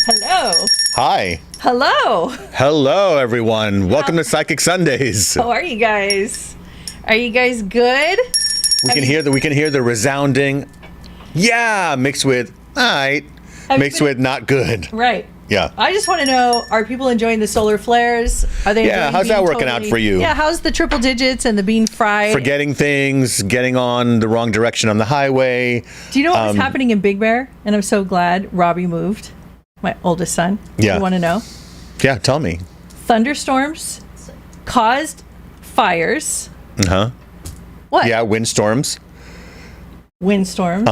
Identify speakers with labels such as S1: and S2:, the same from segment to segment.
S1: Hello.
S2: Hi.
S1: Hello.
S2: Hello, everyone. Welcome to Psychic Sundays.
S1: How are you guys? Are you guys good?
S2: We can hear the resounding, yeah, mixed with all right, mixed with not good.
S1: Right.
S2: Yeah.
S1: I just want to know: are people enjoying the solar flares? Are they?
S2: Yeah. How's that working out for you?
S1: Yeah. How's the triple digits and the being fried?
S2: Forgetting things, getting on the wrong direction on the highway.
S1: Do you know what was happening in Big Bear? And I'm so glad Robbie moved. My oldest son.
S2: Yeah.
S1: You want to know?
S2: Yeah. Tell me.
S1: Thunderstorms caused fires. What?
S2: Yeah. Windstorms.
S1: Windstorms.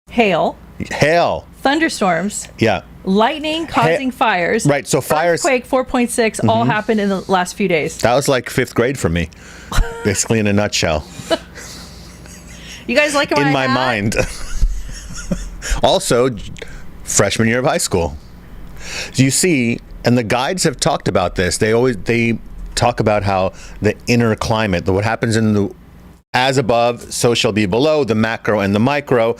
S1: Hail.
S2: Hail.
S1: Thunderstorms.
S2: Yeah.
S1: Lightning causing fires.
S2: Right. So fires.
S1: Earthquake 4.6 all happened in the last few days.
S2: That was like 5th grade for me, basically in a nutshell.
S1: You guys like it
S2: in my mind. Also, freshman year of high school. You see, and the guides have talked about this. They talk about how the inner climate, what happens in the as above, so shall be below, the macro and the micro,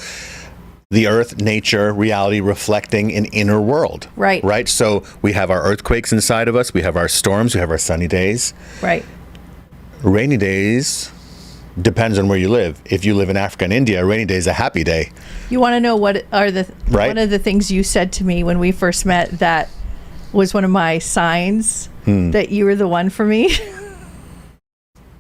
S2: the earth, nature, reality reflecting an inner world.
S1: Right.
S2: Right? So we have our earthquakes inside of us, we have our storms, we have our sunny days.
S1: Right.
S2: Rainy days depends on where you live. If you live in Africa and India, a rainy day is a happy day.
S1: You want to know what are the
S2: Right?
S1: one of the things you said to me when we first met that was one of my signs that you were the one for me?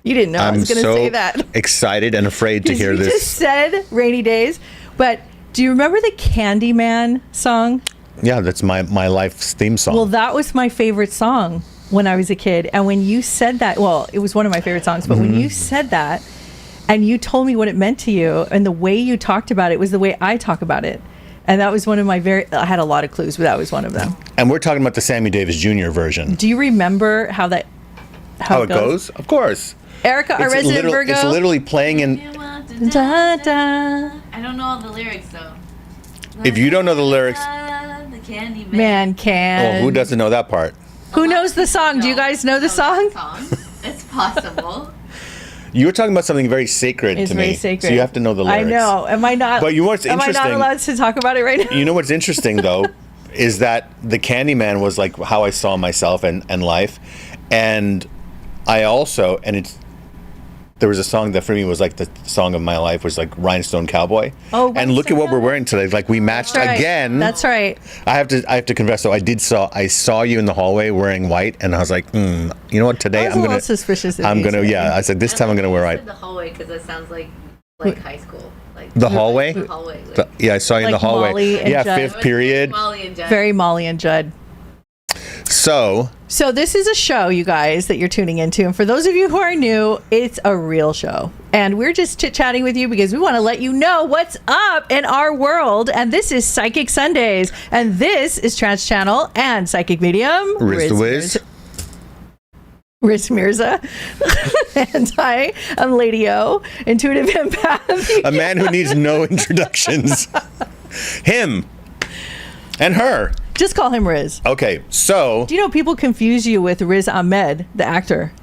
S1: You didn't know I was going to say that.
S2: Excited and afraid to hear
S1: you
S2: this.
S1: Just said rainy days, but do you remember the Candyman song?
S2: Yeah, that's my life's theme song.
S1: Well, that was my favorite song when I was a kid. And when you said that, well, it was one of my favorite songs, but when you said that and you told me what it meant to you and the way you talked about it was the way I talk about it. And that was one of my I had a lot of clues, but that was one of them.
S2: And we're talking about the Sammy Davis Jr. version.
S1: Do you remember how it goes?
S2: Of course.
S1: Erica, our resident Virgo.
S2: It's literally playing in...
S1: Da, da.
S3: I don't know all the lyrics, though.
S2: If you don't know the lyrics...
S3: The candy
S1: Man can.
S2: Oh, who doesn't know that part?
S1: Who knows the song? Do you guys know the song?
S3: It's possible.
S2: You were talking about something very sacred
S1: It's
S2: to me.
S1: very sacred.
S2: So you have to know the lyrics.
S1: I know. Am I not?
S2: But you know what's
S1: am I
S2: interesting?
S1: not allowed to talk about it right now?
S2: You know what's interesting, though, is that the Candyman was like how I saw myself and life. And I also... There was a song that for me was like the song of my life, was like Rhinestone Cowboy.
S1: Oh,
S2: and look at what we're wearing today. Like we matched again.
S1: That's right.
S2: I have to confess though, I saw you in the hallway wearing white, and I was like, you know what? Today
S1: I'm gonna suspicious.
S2: I said this time I'm gonna wear white.
S3: In the hallway because it sounds like high school. Like
S2: the hallway.
S3: The hallway.
S2: I saw you in the hallway.
S1: Molly and Judd.
S2: 5th period.
S3: Molly and Judd.
S1: Very Molly and Judd.
S2: So
S1: this is a show, you guys, that you're tuning into. And for those of you who are new, it's a real show. And we're just chit-chatting with you because we want to let you know what's up in our world. And this is Psychic Sundays. And this is Trance Channel and Psychic Medium.
S2: Riz the Wiz.
S1: Riz MIRZA. And I am Lady O, Intuitive Empath.
S2: A man who needs no introductions. Him. And her.
S1: Just call him Riz.
S2: Okay, so...
S1: Do you know people confuse you with Riz Ahmed, the actor,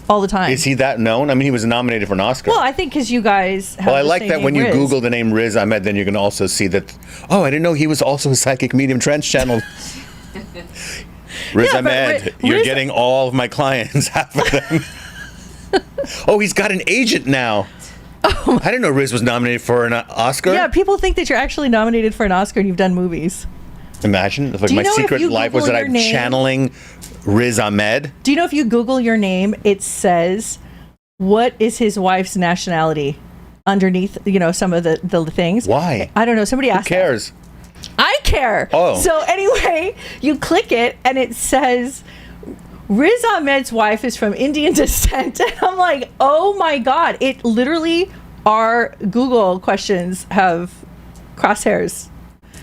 S1: all the time?
S2: Is he that known? I mean, he was nominated for an Oscar.
S1: Well, I think because you guys have
S2: Well, I
S1: the
S2: like
S1: same
S2: that
S1: name,
S2: when you
S1: Riz.
S2: Google the name Riz Ahmed, then you can also see that, I didn't know he was also a psychic medium Trance Channel. Riz
S1: Yeah,
S2: Ahmed,
S1: but
S2: you're
S1: Riz-
S2: getting all of my clients, half of them. Oh, he's got an agent now. Oh, I didn't know Riz was nominated for an Oscar.
S1: Yeah, people think that you're actually nominated for an Oscar and you've done movies.
S2: Imagine, like
S1: Do you
S2: my
S1: know if
S2: secret
S1: you
S2: life was
S1: Google
S2: that
S1: your
S2: I'm
S1: name-
S2: channeling Riz Ahmed.
S1: Do you know if you Google your name, it says, what is his wife's nationality underneath, some of the things?
S2: Why?
S1: I don't know. Somebody asked
S2: Who cares?
S1: that. I care.
S2: Oh.
S1: So anyway, you click it and it says, Riz Ahmed's wife is from Indian descent. And I'm like, oh my God. It literally, our Google questions have crosshairs.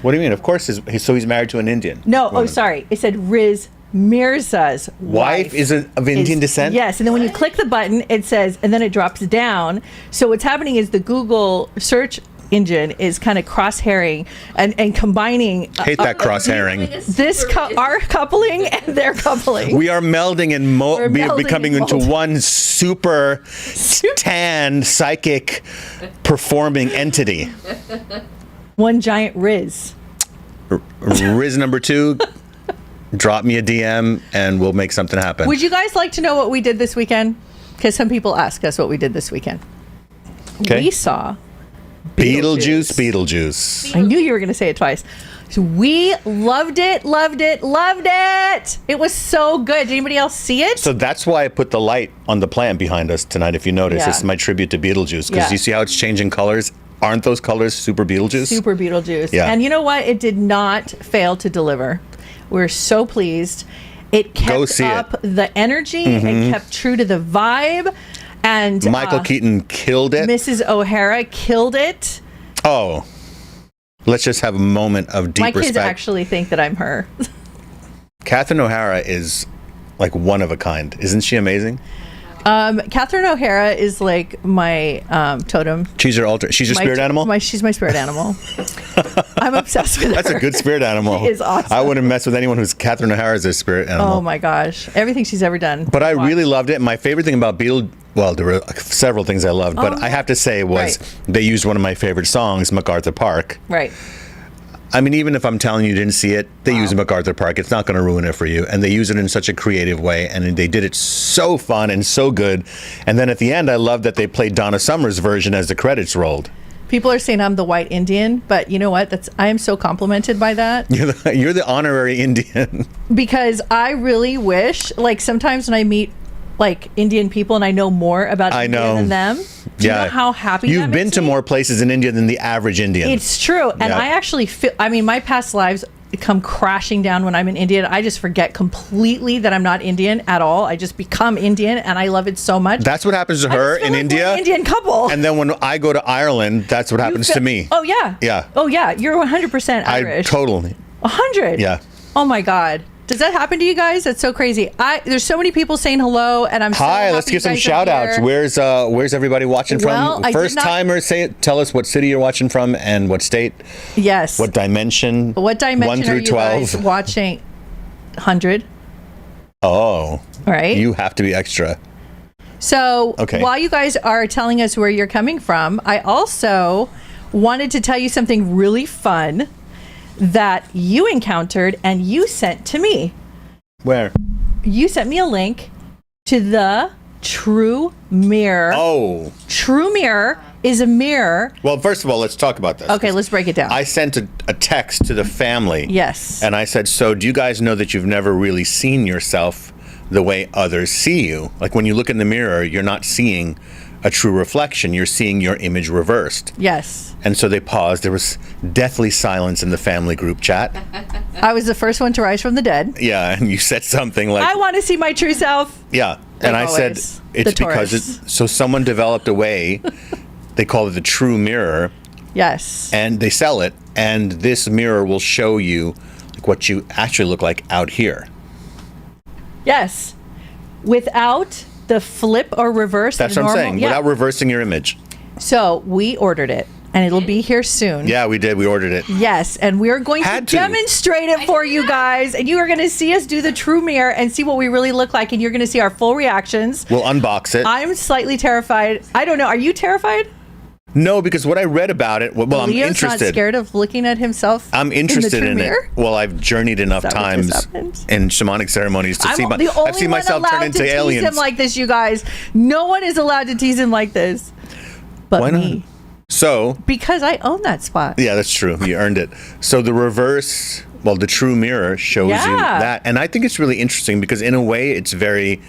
S2: What do you mean? Of course, so he's married to an Indian.
S1: No,
S2: woman.
S1: sorry. It said Riz MIRZA's
S2: Wife is of Indian descent?
S1: Yes, and then when you click the button, it says, and then it drops down. So what's happening is the Google search engine is kind of cross-hairing and combining.
S2: Hate that cross-hairing.
S1: Our coupling and their coupling.
S2: We are melding and
S1: We're melding
S2: becoming
S1: and
S2: into
S1: molding.
S2: one super tan psychic performing entity.
S1: One giant Riz.
S2: Riz number 2, drop me a DM and we'll make something happen.
S1: Would you guys like to know what we did this weekend? Because some people ask us what we did this weekend.
S2: Okay.
S1: We saw
S2: Beetlejuice.
S1: I knew you were going to say it twice. So we loved it. It was so good. Did anybody else see it?
S2: So that's why I put the light on the plant behind us tonight. If you notice,
S1: Yeah.
S2: it's my tribute to Beetlejuice. Because
S1: Yeah.
S2: you see how it's changing colors? Aren't those colors super Beetlejuice?
S1: Super Beetlejuice.
S2: Yeah.
S1: And you know what? It did not fail to deliver. We're so pleased. It
S2: Go
S1: kept
S2: see
S1: up the energy. It kept true to the vibe. And
S2: Michael Keaton killed it.
S1: Mrs. O'Hara killed it.
S2: Oh, let's just have a moment of deep
S1: My kids
S2: respect.
S1: actually think that I'm her.
S2: Catherine O'Hara is like one of a kind. Isn't she amazing?
S1: Catherine O'Hara is like my totem.
S2: She's your alter. She's your spirit animal?
S1: She's my spirit animal. I'm obsessed with her.
S2: That's a good spirit animal.
S1: She is awesome.
S2: I wouldn't mess with anyone who's Catherine O'Hara is their spirit animal.
S1: Oh my gosh. Everything she's ever done.
S2: But I really loved it. My favorite thing about well, there were several things I loved, but I have to say was they used one of my favorite songs, MacArthur Park.
S1: Right.
S2: I mean, even if I'm telling you didn't see it, they use MacArthur Park. It's not going to ruin it for you. And they use it in such a creative way. And they did it so fun and so good. And then at the end, I love that they played Donna Summer's version as the credits rolled.
S1: People are saying I'm the white Indian, but you know what? I am so complimented by that.
S2: You're the honorary Indian.
S1: Because I really wish, like sometimes when I meet like Indian people and I know more about India than them, do you know how happy
S2: You've
S1: that
S2: been
S1: makes
S2: to
S1: me?
S2: more places in India than the average Indian.
S1: It's true. And I actually feel, I mean, my past lives come crashing down when I'm in India. I just forget completely that I'm not Indian at all. I just become Indian and I love it so much.
S2: That's what happens to her in India.
S1: We're an Indian couple.
S2: And then when I go to Ireland, that's what happens to me.
S1: Oh, yeah.
S2: Yeah.
S1: Oh, yeah. You're 100% Irish.
S2: Totally.
S1: 100.
S2: Yeah.
S1: Oh, my God. Does that happen to you guys? That's so crazy. There's so many people saying hello, and I'm so
S2: Hi.
S1: happy
S2: Let's
S1: you
S2: give some
S1: guys are
S2: shout outs.
S1: here.
S2: Where's everybody watching
S1: Well,
S2: from?
S1: I did
S2: First
S1: not-
S2: timers, tell us what city you're watching from and what state.
S1: Yes.
S2: What dimension?
S1: What dimension
S2: 1 through
S1: are you
S2: 12.
S1: guys watching? 100.
S2: Oh.
S1: Right.
S2: You have to be extra.
S1: So
S2: Okay.
S1: while you guys are telling us where you're coming from, I also wanted to tell you something really fun that you encountered and you sent to me.
S2: Where?
S1: You sent me a link to the True Mirror.
S2: Oh.
S1: True Mirror is a mirror.
S2: Well, first of all, let's talk about this.
S1: Okay, let's break it down.
S2: I sent a text to the family.
S1: Yes.
S2: And I said, so do you guys know that you've never really seen yourself the way others see you? Like when you look in the mirror, you're not seeing a true reflection. You're seeing your image reversed.
S1: Yes.
S2: And so they paused. There was deathly silence in the family group chat.
S1: I was the first one to rise from the dead.
S2: Yeah, and you said something like,
S1: I want to see my true self.
S2: yeah. And I said,
S1: always.
S2: it's
S1: The
S2: because
S1: Taurus.
S2: so someone developed a way, they call it the true mirror,
S1: Yes.
S2: and they sell it, and this mirror will show you like what you actually look like out here.
S1: Yes. Without the flip or reverse.
S2: That's
S1: the
S2: what I'm
S1: normal-
S2: saying,
S1: Yeah.
S2: without reversing your image.
S1: So we ordered it and it'll be here soon.
S2: Yeah, we did. We ordered it.
S1: Yes, and we're going to
S2: Had to.
S1: demonstrate it for you guys, and you are going to see us do the true mirror and see what we really look like, and you're going to see our full reactions.
S2: We'll unbox it.
S1: I'm slightly terrified. I don't know. Are you terrified?
S2: No, because what I read about it, well, I'm
S1: Leo's
S2: interested.
S1: not scared of looking at himself.
S2: I'm interested
S1: in
S2: in
S1: the true
S2: it.
S1: mirror?
S2: Well, I've journeyed enough
S1: Is that what
S2: times
S1: just happened?
S2: in shamanic ceremonies to see
S1: I'm the only
S2: I've seen
S1: one
S2: myself
S1: allowed
S2: turn into
S1: to tease
S2: aliens.
S1: him like this, you guys. No one is allowed to tease him like this, but
S2: Why not?
S1: me,
S2: So,
S1: because I own that spot.
S2: yeah, that's true. You earned it. So the reverse, well, the true mirror shows you
S1: Yeah.
S2: that, and I think it's really interesting because in a way, it's very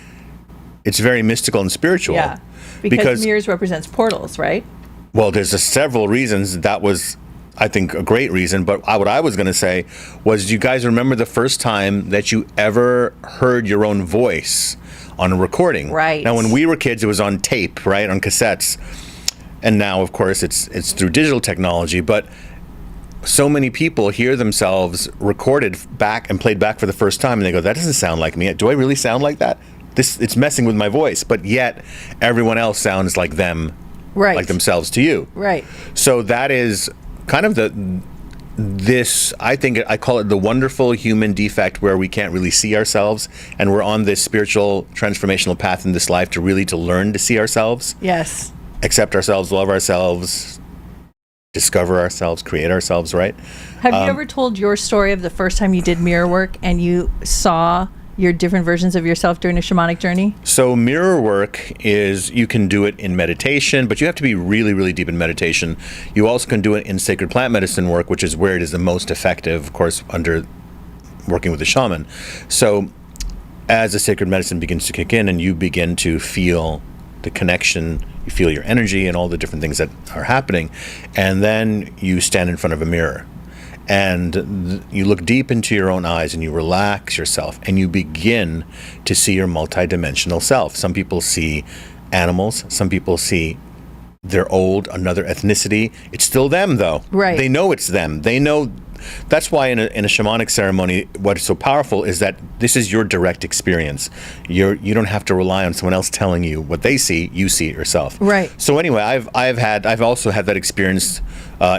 S2: mystical and spiritual.
S1: Yeah, because mirrors represents portals, right?
S2: Well, there's several reasons. That was, I think, a great reason. But what I was going to say was, do you guys remember the first time that you ever heard your own voice on a recording?
S1: Right.
S2: Now, when we were kids, it was on tape, right, on cassettes. And now, of course, it's through digital technology. But so many people hear themselves recorded back and played back for the first time, and they go, "That doesn't sound like me. Do I really sound like that? It's messing with my voice." But yet, everyone else sounds like them.
S1: Right.
S2: Like themselves to you.
S1: Right.
S2: So that is kind of I think I call it the wonderful human defect where we can't really see ourselves, and we're on this spiritual transformational path in this life to learn to see ourselves,
S1: Yes.
S2: accept ourselves, love ourselves, discover ourselves, create ourselves, right?
S1: Have you ever told your story of the first time you did mirror work and you saw your different versions of yourself during a shamanic journey?
S2: So mirror work is, you can do it in meditation, but you have to be really, really deep in meditation. You also can do it in sacred plant medicine work, which is where it is the most effective, of course, under working with a shaman. So as the sacred medicine begins to kick in and you begin to feel the connection, you feel your energy and all the different things that are happening, and then you stand in front of a mirror and you look deep into your own eyes and you relax yourself and you begin to see your multidimensional self. Some people see animals, some people see they're old, another ethnicity. It's still them though.
S1: Right.
S2: They know it's them. They know. That's why in a shamanic ceremony, what's so powerful is that this is your direct experience. You don't have to rely on someone else telling you what they see. You see it yourself.
S1: Right.
S2: So anyway, I've also had that experience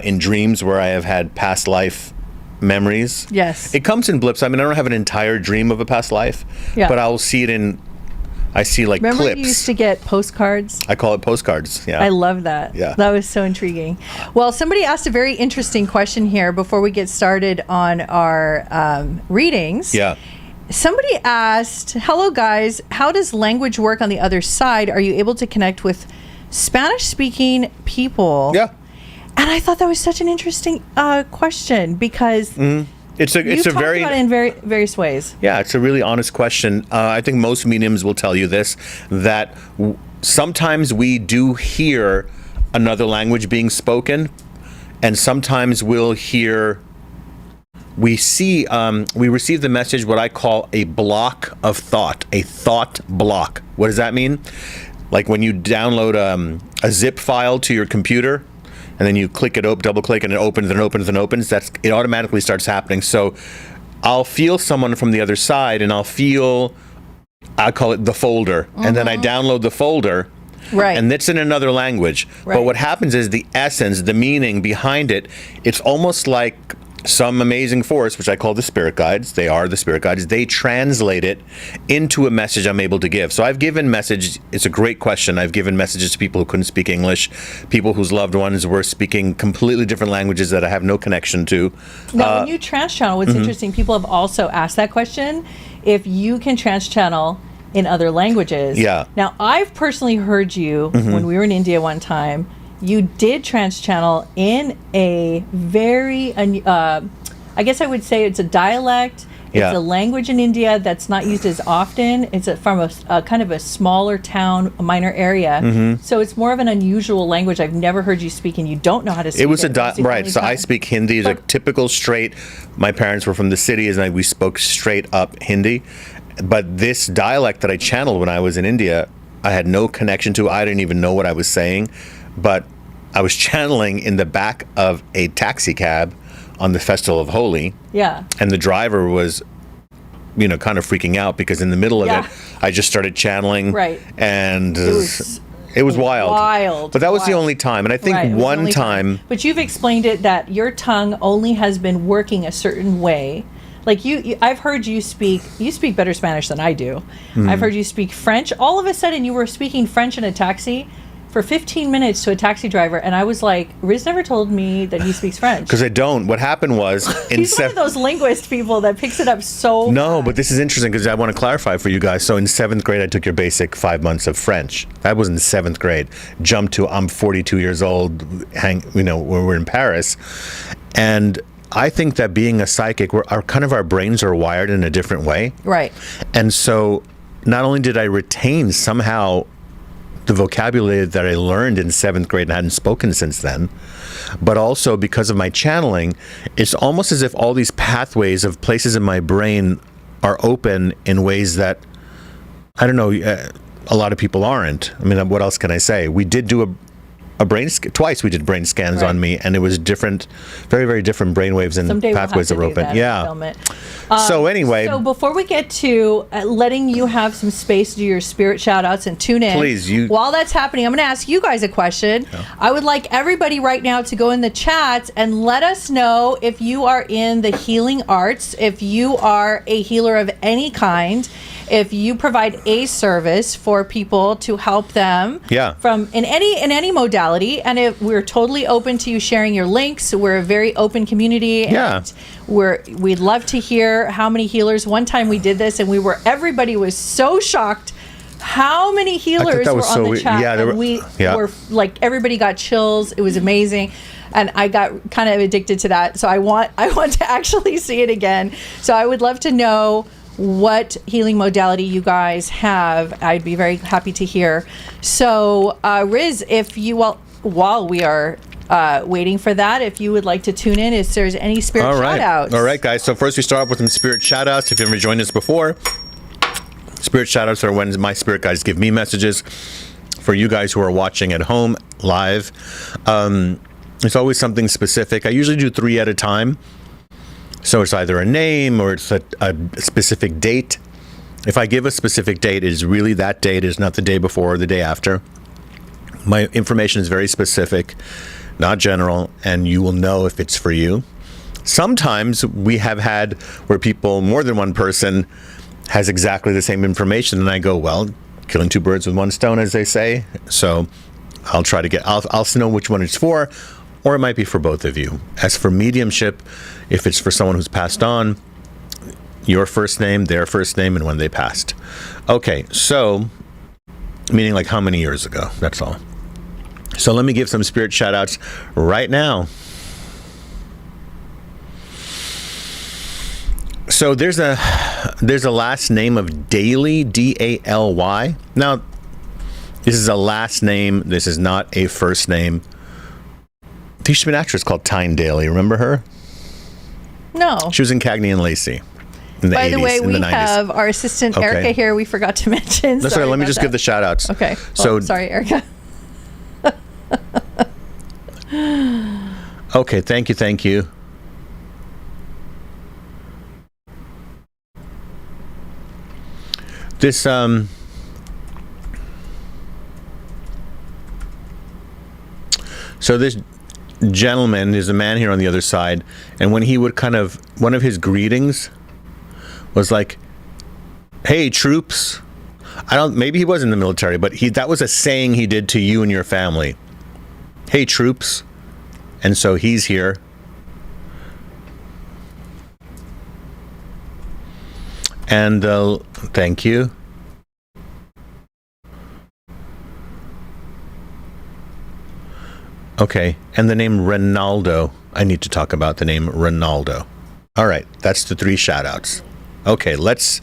S2: in dreams where I have had past life memories.
S1: Yes.
S2: It comes in blips. I mean, I don't have an entire dream of a past life,
S1: Yeah.
S2: but I'll see it in. I see like
S1: Remember
S2: clips.
S1: you used to get postcards?
S2: I call it postcards. Yeah.
S1: I love that.
S2: Yeah.
S1: That was so intriguing. Well, somebody asked a very interesting question here before we get started on our readings.
S2: Yeah.
S1: Somebody asked, hello guys, how does language work on the other side? Are you able to connect with Spanish speaking people?
S2: Yeah.
S1: And I thought that was such an interesting question because
S2: It's a
S1: you've talked
S2: very
S1: about it in various ways.
S2: Yeah, it's a really honest question. I think most mediums will tell you this, that sometimes we do hear another language being spoken, and sometimes we'll hear, we receive the message, what I call a block of thought, a thought block. What does that mean? Like when you download a zip file to your computer, and then you click it, double click, and it opens and opens and opens. It automatically starts happening. So I'll feel someone from the other side, and I call it the folder, and then I download the folder,
S1: Right.
S2: and it's in another language.
S1: Right.
S2: But what happens is the essence, the meaning behind it, it's almost like some amazing force, which I call the spirit guides. They are the spirit guides. They translate it into a message I'm able to give. So I've given message. It's a great question. I've given messages to people who couldn't speak English, people whose loved ones were speaking completely different languages that I have no connection to.
S1: Now, when you trance channel, what's interesting, people have also asked that question, if you can trance channel in other languages.
S2: Yeah.
S1: Now, I've personally heard you, when we were in India one time, you did trance channel in a very, I guess I would say it's a dialect.
S2: Yeah.
S1: It's a language in India that's not used as often. It's from a kind of a smaller town, a minor area. So it's more of an unusual language. I've never heard you speak, and you don't know how to speak
S2: It was
S1: right.
S2: So I speak Hindi. It's a typical straight. My parents were from the cities, and we spoke straight up Hindi. But this dialect that I channeled when I was in India, I had no connection to. I didn't even know what I was saying. But I was channeling in the back of a taxi cab on the Festival of Holi.
S1: Yeah.
S2: And the driver was, kind of freaking out because in the middle of it, I just started channeling.
S1: Right.
S2: And it was wild. But that was the only time. And I think
S1: Right, it was the
S2: one
S1: only
S2: time.
S1: But you've explained it that your tongue only has been working a certain way. Like I've heard you speak better Spanish than I do. I've heard you speak French. All of a sudden you were speaking French in a taxi for 15 minutes to a taxi driver, and I was like, Riz never told me that he speaks French.
S2: Because I don't. What happened was...
S1: He's one of those linguist people that picks it up so
S2: No,
S1: fast.
S2: but this is interesting because I want to clarify for you guys. So in 7th grade, I took your basic 5 months of French. That was in 7th grade. Jumped to, I'm 42 years old, when we're in Paris. And I think that being a psychic, our brains are wired in a different way.
S1: Right.
S2: And so not only did I retain somehow the vocabulary that I learned in 7th grade and hadn't spoken since then, but also because of my channeling, it's almost as if all these pathways of places in my brain are open in ways that, I don't know, a lot of people aren't. I mean, what else can I say? We did do a twice we did brain scans on me, and it was different, very, very different brainwaves and
S1: Someday
S2: pathways
S1: we'll have to
S2: that were
S1: do
S2: open.
S1: that, film it.
S2: So anyway.
S1: So before we get to letting you have some space to do your spirit shout outs and tune in.
S2: Please,
S1: while that's happening, I'm going to ask you guys a question. Yeah. I would like everybody right now to go in the chat and let us know if you are in the healing arts, if you are a healer of any kind, if you provide a service for people to help them from in any modality. modality, and we're totally open to you sharing your links. We're a very open community.
S2: Yeah.
S1: And we'd love to hear how many healers. One time we did this, and everybody was so shocked how many healers were on the chat.
S2: Yeah,
S1: and we were like, everybody got chills. It was amazing. And I got kind of addicted to that. So I want to actually see it again. So I would love to know what healing modality you guys have. I'd be very happy to hear. So Riz, if you, while we are waiting for that, if you would like to tune in, if there's any spirit shout outs.
S2: All right, guys. So first we start off with some spirit shout outs. If you've never joined us before, spirit shout outs are when my spirit guides give me messages. For you guys who are watching at home live, it's always something specific. I usually do 3 at a time. So it's either a name or it's a specific date. If I give a specific date, it is really that date. It is not the day before or the day after. My information is very specific, not general, and you will know if it's for you. Sometimes we have had where people, more than one person, has exactly the same information, and I go, well, killing 2 birds with 1 stone, as they say. So I'll try to I'll know which one it's for, or it might be for both of you. As for mediumship, if it's for someone who's passed on, your first name, their first name, and when they passed. Okay, so, meaning like how many years ago, that's all. So let me give some spirit shout outs right now. So there's a last name of Daly, D-A-L-Y. Now, this is a last name. This is not a first name. There used to be an actress called Tyne Daly. Remember her?
S1: No.
S2: She was in Cagney and Lacey in the 80s.
S1: By the way, we
S2: 90s.
S1: have our assistant Erica here. We forgot to mention.
S2: That's right. Let me just give the shout outs.
S1: Okay.
S2: So,
S1: sorry, Erica.
S2: Okay. Thank you. This so this gentleman is a man here on the other side, and when he would one of his greetings was like, "Hey troops." Maybe he was in the military, but that was a saying he did to you and your family. "Hey troops." And so he's here. And thank you. Okay, and the name Ronaldo. I need to talk about the name Ronaldo. All right, that's the 3 shout-outs. Okay, let's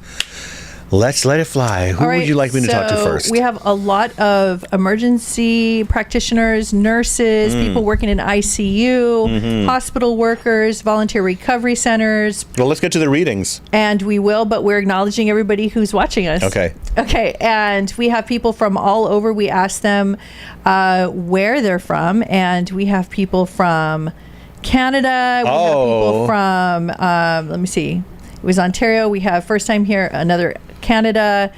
S2: let it fly. Who would you like me to talk to first?
S1: We have a lot of emergency practitioners, nurses, people working in ICU, hospital workers, volunteer recovery centers.
S2: Well, let's get to the readings.
S1: And we will, but we're acknowledging everybody who's watching us.
S2: Okay.
S1: Okay, and we have people from all over. We ask them where they're from, and we have people from Canada. We have people from, let me see. It was Ontario. We have first time here, another Canada.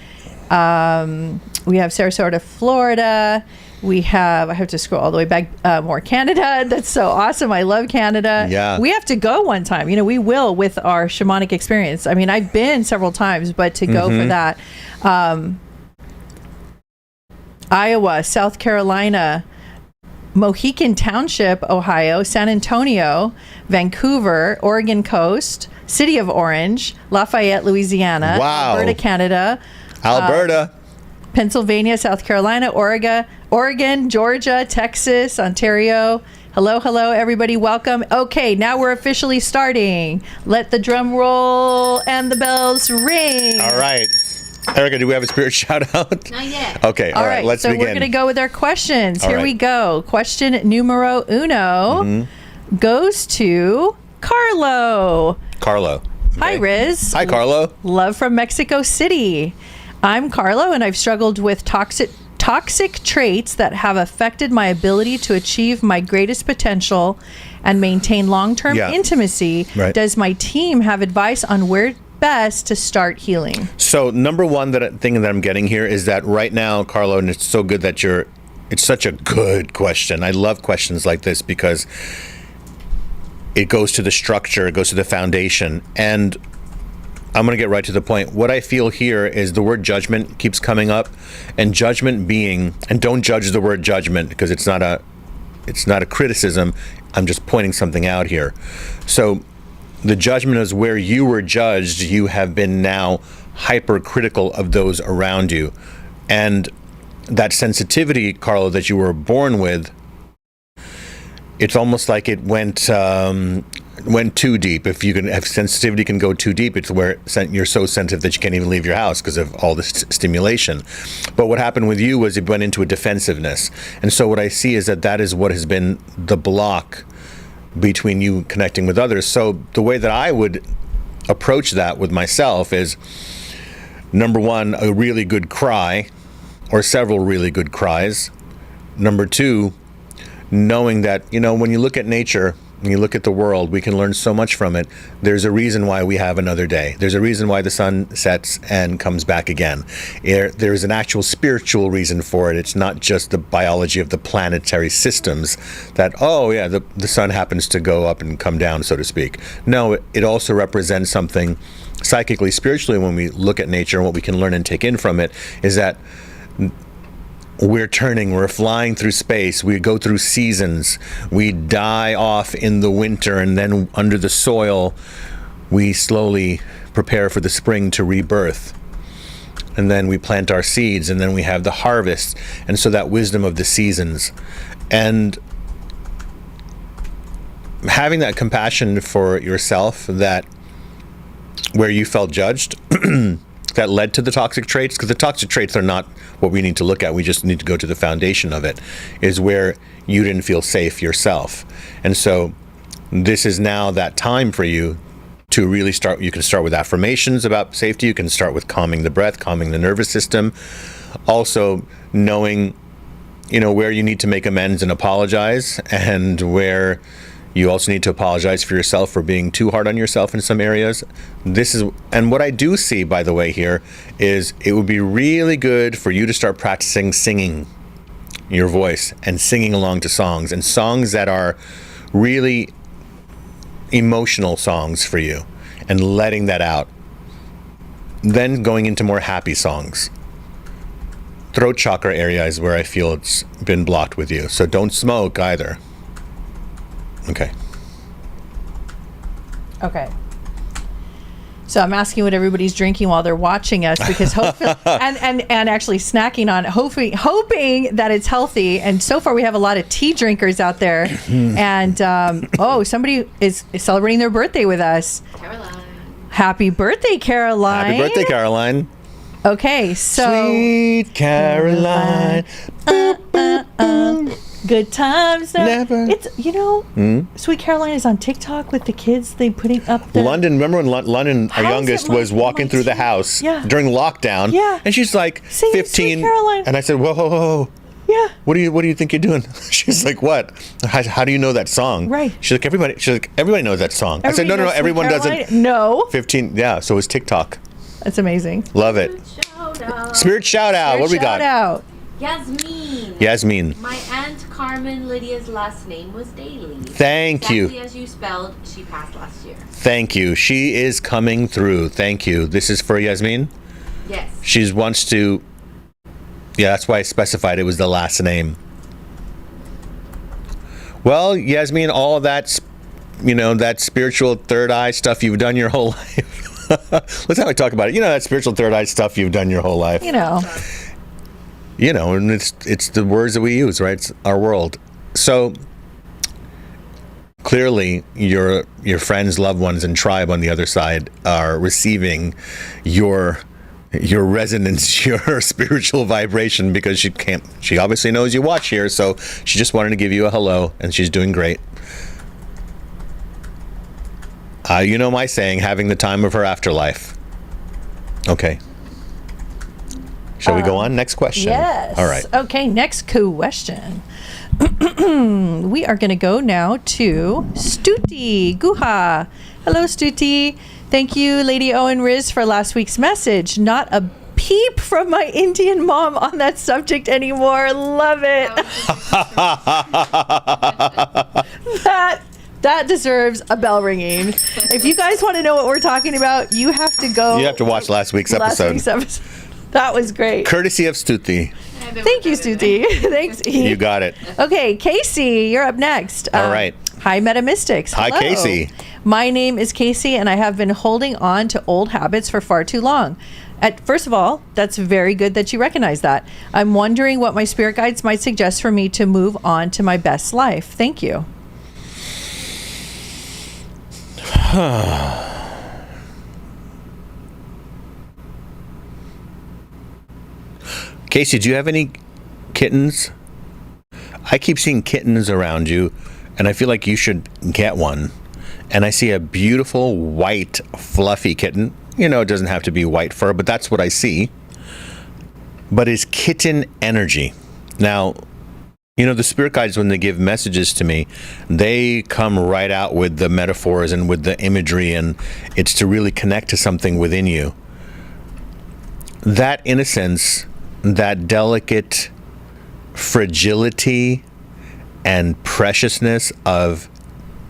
S1: We have Sarasota, Florida. We have, I have to scroll all the way back, more Canada. That's so awesome. I love Canada.
S2: Yeah.
S1: We have to go one time. We will with our shamanic experience. I mean, I've been several times, but to go for that. Iowa, South Carolina, Mohican Township, Ohio, San Antonio, Vancouver, Oregon Coast, City of Orange, Lafayette, Louisiana, Alberta, Canada,
S2: Alberta,
S1: Pennsylvania, South Carolina, Oregon, Georgia, Texas, Ontario. Hello, everybody. Welcome. Okay, now we're officially starting. Let the drum roll and the bells ring.
S2: All right. Erica, do we have a spirit shout out?
S3: Not yet.
S2: Okay, all right, let's begin.
S1: So we're going to go with our questions.
S2: All
S1: Here
S2: right.
S1: we go. Question numero uno goes to Carlo.
S2: Carlo.
S1: Hi, Riz.
S2: Hi, Carlo.
S1: Love from Mexico City. I'm Carlo, and I've struggled with toxic traits that have affected my ability to achieve my greatest potential and maintain long-term intimacy.
S2: Right.
S1: Does my team have advice on where best to start healing?
S2: So number one thing that I'm getting here is that right now, Carlo, and it's so good that it's such a good question. I love questions like this because it goes to the structure, it goes to the foundation. And I'm going to get right to the point. What I feel here is the word judgment keeps coming up, and judgment being, and don't judge the word judgment because it's not it's not a criticism. I'm just pointing something out here. So the judgment is where you were judged. You have been now hypercritical of those around you. And that sensitivity, Carlo, that you were born with, it's almost like it went too deep. If sensitivity can go too deep, it's where you're so sensitive that you can't even leave your house because of all this stimulation. But what happened with you was it went into a defensiveness. And so what I see is that is what has been the block between you connecting with others. So the way that I would approach that with myself is, number one, a really good cry, or several really good cries. Number two, knowing that, when you look at nature, when you look at the world, we can learn so much from it. There's a reason why we have another day. There's a reason why the sun sets and comes back again. There's an actual spiritual reason for it. It's not just the biology of the planetary systems that, the sun happens to go up and come down, so to speak. No, it also represents something psychically, spiritually. When we look at nature and what we can learn and take in from it, is that we're flying through space, we go through seasons, we die off in the winter, and then under the soil, we slowly prepare for the spring to rebirth. And then we plant our seeds, and then we have the harvest. And so that wisdom of the seasons. And having that compassion for yourself, that where you felt judged, that led to the toxic traits, because the toxic traits are not what we need to look at. We just need to go to the foundation of it, is where you didn't feel safe yourself. And so this is now that time for you to really start. You can start with affirmations about safety. You can start with calming the breath, calming the nervous system. Also knowing, where you need to make amends and apologize, and where you also need to apologize for yourself for being too hard on yourself in some areas. And what I do see, by the way, here is it would be really good for you to start practicing singing your voice and singing along to songs, and songs that are really emotional songs for you, and letting that out. Then going into more happy songs. Throat chakra area is where I feel it's been blocked with you. So don't smoke either. Okay.
S1: So I'm asking what everybody's drinking while they're watching us, because hopefully, and actually snacking on, hoping that it's healthy. And so far we have a lot of tea drinkers out there. And somebody is celebrating their birthday with us.
S3: Caroline.
S1: Happy birthday, Caroline.
S2: Happy birthday, Caroline.
S1: Okay, so
S2: Sweet Caroline.
S1: Good times.
S2: Never.
S1: It's, Sweet Caroline is on TikTok with the kids. They putting up the...
S2: London, remember when London, our youngest, was walking through the house during lockdown?
S1: Yeah.
S2: And she's like 15.
S1: Sweet Caroline.
S2: And I said, whoa.
S1: Yeah.
S2: What do you think you're doing? She's like, what? How do you know that song?
S1: Right.
S2: She's like, everybody knows that song. I said, no, everyone doesn't.
S1: No.
S2: 15. Yeah. So it's TikTok.
S1: That's amazing.
S2: Love it. Spirit shout out. What do we got?
S1: Shout out.
S2: Yasmin.
S3: My Aunt Carmen Lydia's last name was Daly.
S2: Thank you.
S3: Exactly as you spelled, she passed last year.
S2: Thank you. She is coming through. Thank you. This is for Yasmin?
S3: Yes.
S2: She wants to... Yeah, that's why I specified it was the last name. Well, Yasmin, all of that, that spiritual third eye stuff you've done your whole life. Let's have I talk about it. That spiritual third eye stuff you've done your whole life. And it's the words that we use, right? It's our world. So clearly your friends, loved ones, and tribe on the other side are receiving your resonance, your spiritual vibration, because she obviously knows you watch here, so she just wanted to give you a hello, and she's doing great. My saying, having the time of her afterlife. Okay. Shall we go on? Next question.
S1: Yes.
S2: All right.
S1: Okay, next question. We are going to go now to Stuti Guha. Hello, Stuti. Thank you, Lady O and Riz, for last week's message. Not a peep from my Indian mom on that subject anymore. Love it. That deserves a bell ringing. If you guys want to know what we're talking about, you have to go.
S2: You have to watch last week's episode.
S1: That was great.
S2: Courtesy of Stuti.
S3: I
S1: Thank you, Susie. Thanks, E.
S2: You got it.
S1: Okay, Casey, you're up next.
S2: All right.
S1: Hi, Metamystics.
S2: Hi,
S1: Hello.
S2: Casey.
S1: My name is Casey, and I have been holding on to old habits for far too long. First of all, that's very good that you recognize that. I'm wondering what my spirit guides might suggest for me to move on to my best life. Thank you.
S2: Casey, do you have any kittens? I keep seeing kittens around you, and I feel like you should get one. And I see a beautiful white fluffy kitten. You know, it doesn't have to be white fur, but that's what I see. But it's kitten energy. Now, you know, the spirit guides, when they give messages to me, they come right out with the metaphors and with the imagery, and it's to really connect to something within you. That innocence, that delicate fragility and preciousness of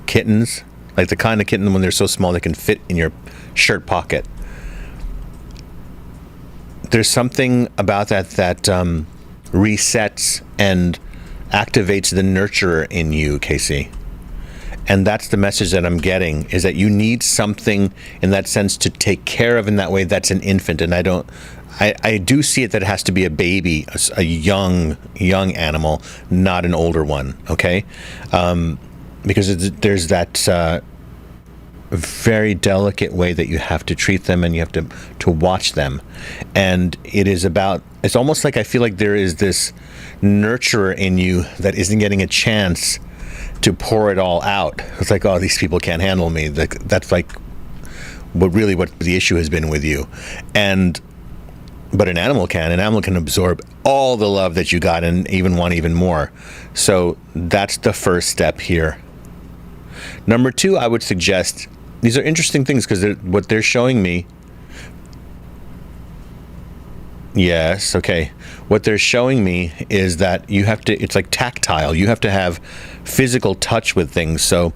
S2: kittens, like the kind of kitten when they're so small they can fit in your shirt pocket. There's something about that resets and activates the nurturer in you, Casey. And that's the message that I'm getting, is that you need something in that sense to take care of in that way that's an infant. And I do see it that it has to be a baby, a young animal, not an older one, okay? Because there's that very delicate way that you have to treat them, and you have to watch them. And it's almost like I feel like there is this nurturer in you that isn't getting a chance to pour it all out. It's like, oh, these people can't handle me. That's like what the issue has been with you. But an animal can absorb all the love that you got and even want even more. So that's the first step here. Number 2, I would suggest, these are interesting things because what they're showing me. Yes, okay. What they're showing me is that it's like tactile. You have to have physical touch with things. So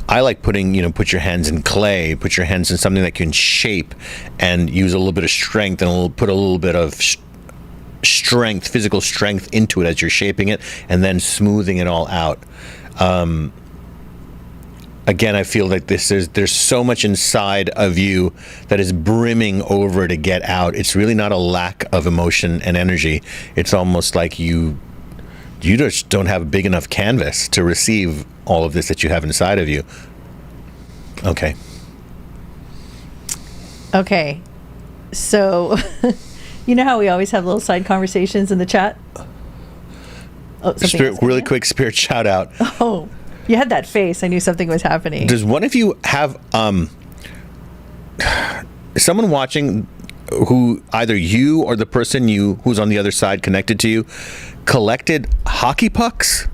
S2: I like put your hands in clay, put your hands in something that can shape, and use a little bit of strength, and put a little bit of strength, physical strength into it as you're shaping it, and then smoothing it all out. Again, I feel like there's so much inside of you that is brimming over to get out. It's really not a lack of emotion and energy. It's almost like you just don't have a big enough canvas to receive all of this that you have inside of you. Okay.
S1: Okay. So, you know how we always have little side conversations in the chat? Oh,
S2: really quick spirit shout out.
S1: Oh, you had that face. I knew something was happening.
S2: Does one of you have someone watching who, either you or the person who's on the other side connected to you, collected hockey pucks?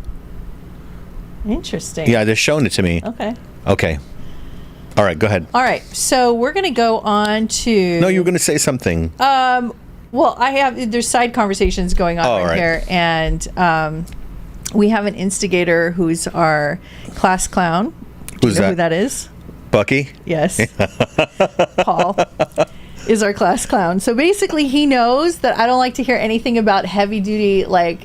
S1: Interesting.
S2: Yeah, they're showing it to me. Okay. All right, go ahead.
S1: All right, so we're going to go on to...
S2: No, you were going to say something.
S1: Well, there's side conversations going on here, and we have an instigator who's our class clown. Do you know who that is?
S2: Bucky?
S1: Yes. Paul is our class clown. So basically, he knows that I don't like to hear anything about heavy duty, like,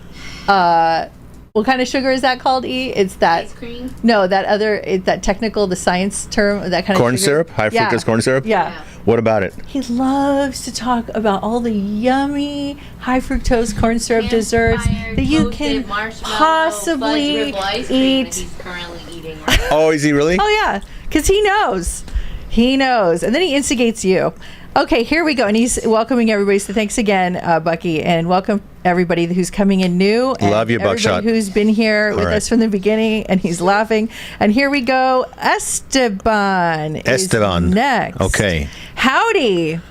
S1: what kind of sugar is that called, E? It's that...
S3: Ice cream?
S1: No, that technical, the science term, that kind of
S2: corn
S1: sugar.
S2: Syrup? High fructose corn syrup?
S1: Yeah.
S2: What about it?
S1: He loves to talk about all the yummy high fructose corn syrup desserts that you can possibly eat.
S3: He's currently eating right now.
S2: Oh, is he really?
S1: Oh, yeah, because he knows. And then he instigates you. Okay, here we go. And he's welcoming everybody. So thanks again, Bucky. And welcome everybody who's coming in new. And
S2: love you, Buckshot.
S1: Everybody who's been here with us from the beginning. And he's laughing. And here we go. Esteban is next.
S2: Okay.
S1: Howdy,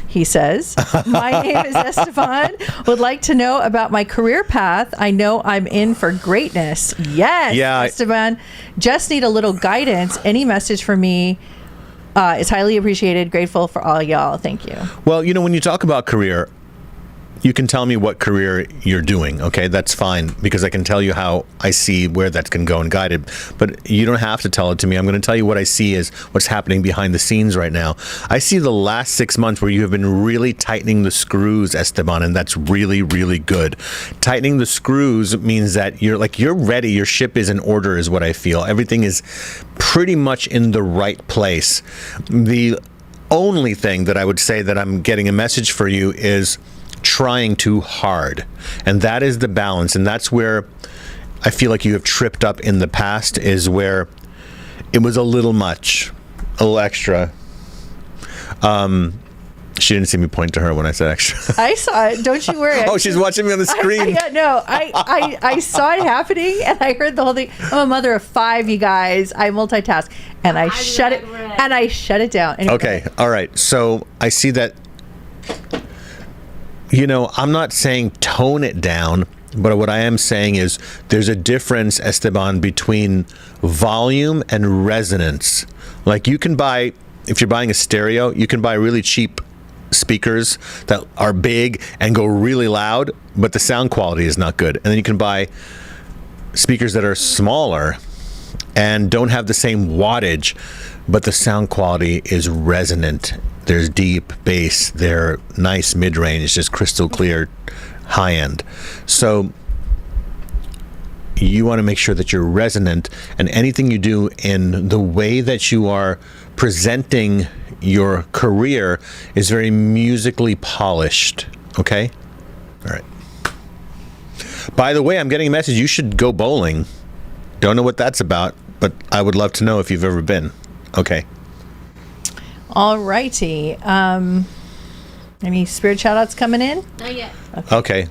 S1: he says. My name is Esteban. Would like to know about my career path. I know I'm in for greatness. Yes,
S2: yeah,
S1: Esteban. Just need a little guidance. Any message for me? It's highly appreciated. Grateful for all y'all. Thank you.
S2: Well, when you talk about career, You can tell me what career you're doing, okay? That's fine, because I can tell you how I see where that can go and guide it. But you don't have to tell it to me. I'm going to tell you what I see is what's happening behind the scenes right now. I see the last 6 months where you have been really tightening the screws, Esteban, and that's really, really good. Tightening the screws means that you're ready. Your ship is in order, is what I feel. Everything is pretty much in the right place. The only thing that I would say that I'm getting a message for you is trying too hard, and that is the balance, and that's where I feel like you have tripped up in the past, is where it was a little much, a little extra. She didn't see me point to her when I said extra.
S1: I saw it. Don't you worry.
S2: Oh, she's watching me on the screen.
S1: I saw it happening, and I heard the whole thing. I'm a mother of 5, you guys. I multitask, and I shut it down. Anyway.
S2: Okay, all right. So I see that. I'm not saying tone it down, but what I am saying is there's a difference, Esteban, between volume and resonance. Like you can buy, if you're buying a stereo, you can buy really cheap speakers that are big and go really loud, but the sound quality is not good. And then you can buy speakers that are smaller and don't have the same wattage, but the sound quality is resonant. There's deep bass, they're nice mid-range, just crystal clear high end. So you want to make sure that you're resonant, and anything you do in the way that you are presenting your career is very musically polished. Okay? All right. By the way, I'm getting a message. You should go bowling. Don't know what that's about, but I would love to know if you've ever been. Okay.
S1: All righty. Any spirit shout-outs coming in?
S3: Not yet.
S2: Okay.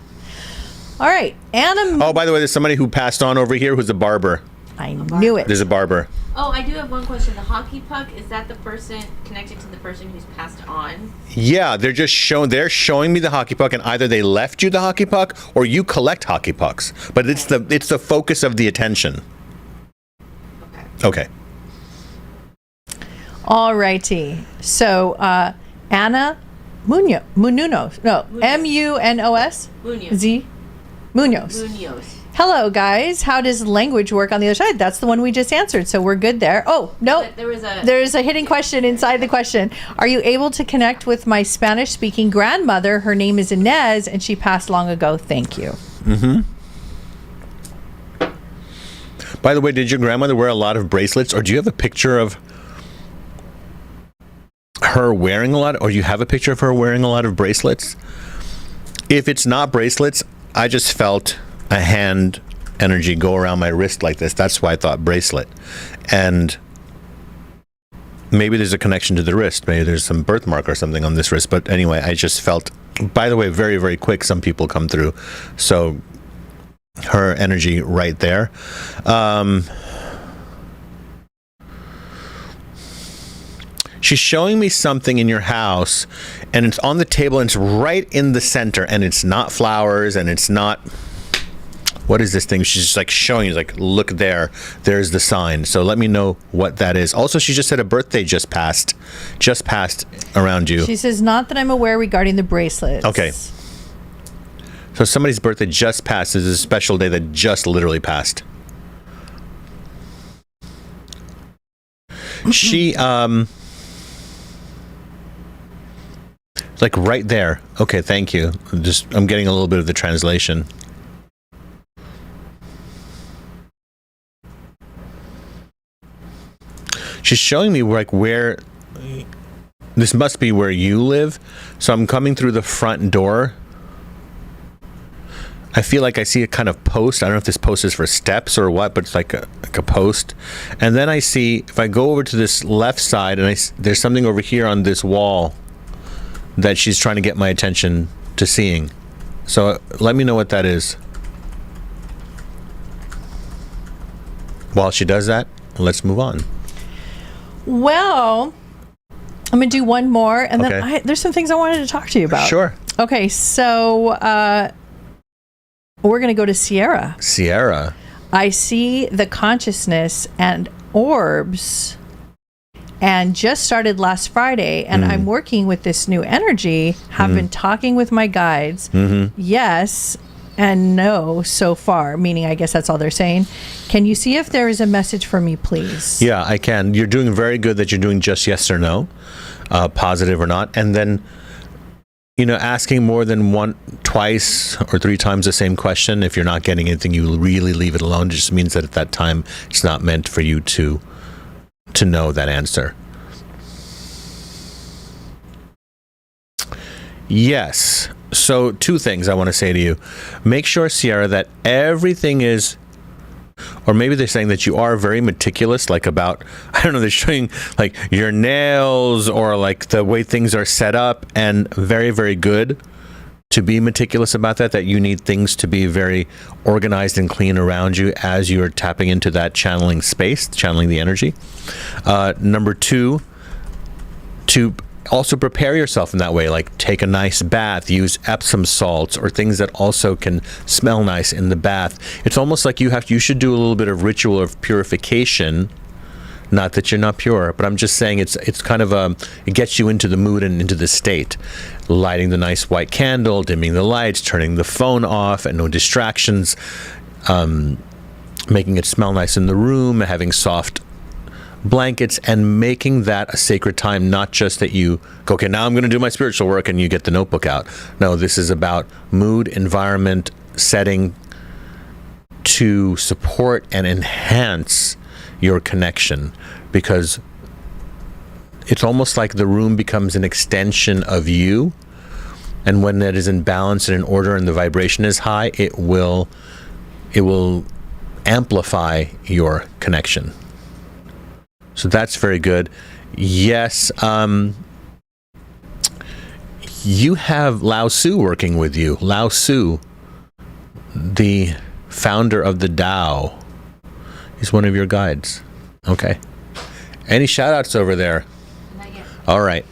S1: All right. Anna.
S2: Oh, by the way, there's somebody who passed on over here who's a barber.
S1: I knew it.
S2: There's a barber.
S3: Oh, I do have one question. The hockey puck, is that the person connected to the person who's passed on?
S2: Yeah, they're showing me the hockey puck, and either they left you the hockey puck or you collect hockey pucks. But it's the focus of the attention. Okay.
S1: All righty. So, Anna Munoz. No, M-U-N-O-S?
S3: Munoz.
S1: Z? Munoz. Hello, guys. How does language work on the other side? That's the one we just answered, so we're good there. Oh, no. There's a hidden question inside the question. Are you able to connect with my Spanish-speaking grandmother? Her name is Inez, and she passed long ago. Thank you.
S2: Mm-hmm. By the way, did your grandmother wear a lot of bracelets, or do you have a picture of her wearing a lot, or you have a picture of her wearing a lot of bracelets? If it's not bracelets, I just felt a hand energy go around my wrist like this. That's why I thought bracelet. And maybe there's a connection to the wrist. Maybe there's some birthmark or something on this wrist. But anyway, I just felt, by the way, very, very quick, some people come through. So her energy right there. She's showing me something in your house, and it's on the table, and it's right in the center, and it's not flowers, and it's not, what is this thing? She's just like showing you, like, look there, there's the sign. So let me know what that is. Also, she just said a birthday just passed around you.
S1: She says, not that I'm aware regarding the bracelets.
S2: Okay. So somebody's birthday just passed. This is a special day that just literally passed. She, like right there. Okay, thank you. I'm getting a little bit of the translation. She's showing me like where, this must be where you live. So I'm coming through the front door. I feel like I see a kind of post. I don't know if this post is for steps or what, but it's like a post. And then I see, if I go over to this left side, and there's something over here on this wall that she's trying to get my attention to seeing. So let me know what that is. While she does that, let's move on.
S1: Well, I'm going to do one more, and then there's some things I wanted to talk to you about.
S2: Sure.
S1: Okay, so we're going to go to Sierra.
S2: Sierra.
S1: I see the consciousness and orbs, and just started last Friday, and I'm working with this new energy, have been talking with my guides. Yes and no so far, meaning I guess that's all they're saying. Can you see if there is a message for me, please?
S2: Yeah, I can. You're doing very good that you're doing just yes or no, positive or not. And then, asking more than twice or three times the same question. If you're not getting anything, you really leave it alone. It just means that at that time, it's not meant for you to know that answer. Yes. So 2 things I want to say to you. Make sure, Sierra, that everything is, or maybe they're saying that you are very meticulous, like about, I don't know, they're showing like your nails or like the way things are set up, and very, very good to be meticulous about that you need things to be very organized and clean around you as you're tapping into that channeling space, channeling the energy. Number 2, to also prepare yourself in that way, like take a nice bath, use Epsom salts or things that also can smell nice in the bath. It's almost like you should do a little bit of ritual of purification. Not that you're not pure, but I'm just saying it's kind of it gets you into the mood and into the state. Lighting the nice white candle, dimming the lights, turning the phone off and no distractions, making it smell nice in the room, having soft blankets, and making that a sacred time. Not just that you go, okay, now I'm going to do my spiritual work and you get the notebook out. No, this is about mood, environment, setting to support and enhance your connection, because it's almost like the room becomes an extension of you, and when that is in balance and in order and the vibration is high, it will amplify your connection. So that's very good. Yes, you have Lao Tzu working with you. Lao Tzu, the founder of the Tao, he's one of your guides. Okay. Any shout outs over there?
S3: Not yet.
S2: All right.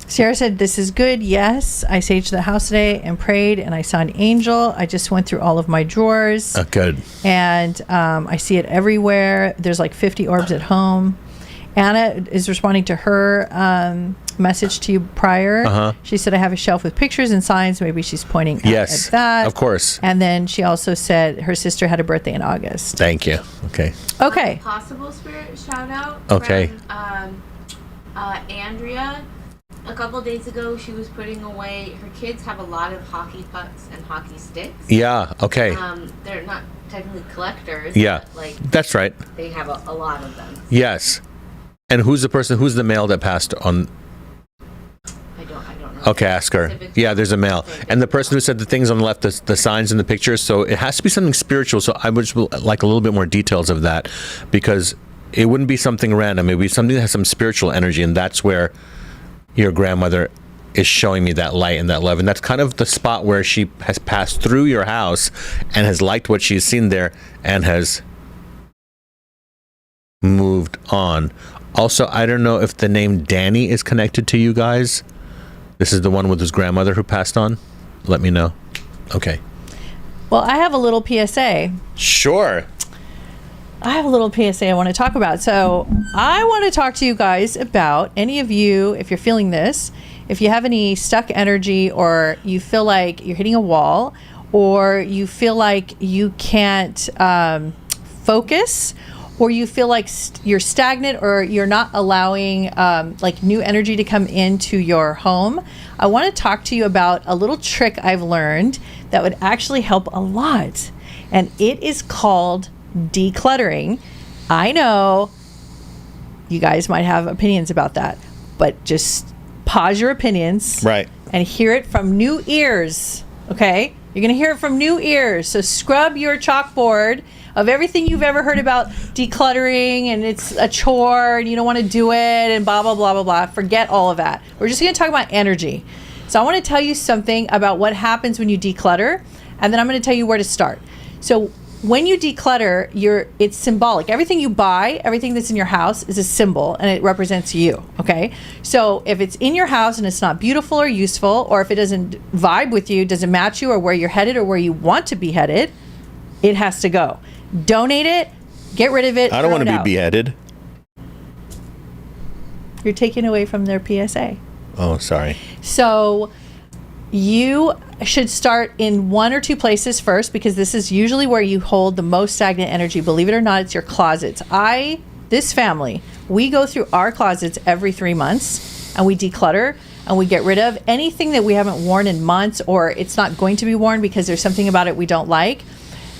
S1: Sarah said, this is good. Yes, I saged the house today and prayed, and I saw an angel. I just went through all of my drawers.
S2: Good.
S1: And I see it everywhere. There's like 50 orbs at home. Anna is responding to her message to you prior. She said, I have a shelf with pictures and signs. Maybe she's pointing at that.
S2: Of course.
S1: And then she also said her sister had a birthday in August.
S2: Thank you. Okay.
S1: Okay.
S3: Possible spirit shout out.
S2: Okay.
S3: From, Andrea. A couple days ago, she was putting away. Her kids have a lot of hockey pucks and hockey sticks.
S2: Yeah. Okay.
S3: They're not technically collectors.
S2: Yeah.
S3: But, like,
S2: that's right.
S3: they have a lot of them.
S2: Yes. And who's the male that passed on?
S3: I don't know.
S2: Okay, ask her. Yeah, there's a male. And the person who said the things on the left, the signs and the pictures, so it has to be something spiritual. So I would like a little bit more details of that, because it wouldn't be something random. It would be something that has some spiritual energy, and that's where your grandmother is showing me that light and that love. And that's kind of the spot where she has passed through your house and has liked what she's seen there and has moved on. Also, I don't know if the name Danny is connected to you guys. This is the one with his grandmother who passed on. Let me know. Okay.
S1: Well, I have a little PSA.
S2: Sure.
S1: I have a little PSA I want to talk about. So I want to talk to you guys about any of you, if you're feeling this, if you have any stuck energy, or you feel like you're hitting a wall, or you feel like you can't focus, or you feel like you're stagnant, or you're not allowing like new energy to come into your home, I want to talk to you about a little trick I've learned that would actually help a lot. And it is called decluttering. I know you guys might have opinions about that, but just pause your opinions.
S2: Right.
S1: And hear it from new ears. Okay? You're going to hear it from new ears. So scrub your chalkboard of everything you've ever heard about decluttering, and it's a chore and you don't want to do it and blah, blah, blah, blah, blah. Forget all of that. We're just going to talk about energy. So I want to tell you something about what happens when you declutter, and then I'm going to tell you where to start. So when you declutter, it's symbolic. Everything you buy, everything that's in your house is a symbol, and it represents you, okay? So if it's in your house and it's not beautiful or useful, or if it doesn't vibe with you, doesn't match you or where you're headed or where you want to be headed, it has to go. Donate it, get rid of it.
S2: I don't want to be beheaded.
S1: You're taking away from their PSA.
S2: Oh, sorry.
S1: So you should start in one or two places first, because this is usually where you hold the most stagnant energy. Believe it or not, it's your closets. This family, we go through our closets every 3 months, and we declutter, and we get rid of anything that we haven't worn in months, or it's not going to be worn because there's something about it we don't like.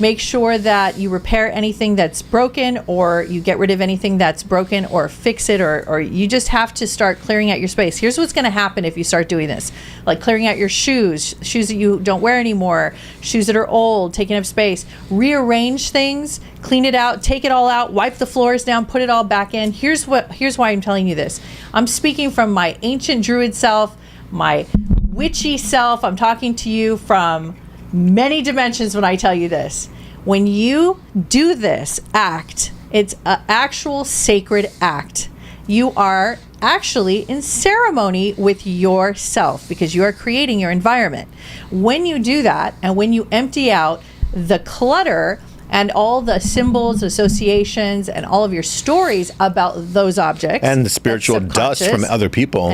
S1: Make sure that you repair anything that's broken, or you get rid of anything that's broken, or fix it, or you just have to start clearing out your space. Here's what's going to happen if you start doing this. Like clearing out your shoes that you don't wear anymore, shoes that are old, taking up space. Rearrange things, clean it out, take it all out, wipe the floors down, put it all back in. Here's why I'm telling you this. I'm speaking from my ancient druid self, my witchy self. I'm talking to you from many dimensions when I tell you this. When you do this act, it's an actual sacred act. You are actually in ceremony with yourself, because you are creating your environment. When you do that, and when you empty out the clutter and all the symbols, associations, and all of your stories about those objects,
S2: and the spiritual dust from other people,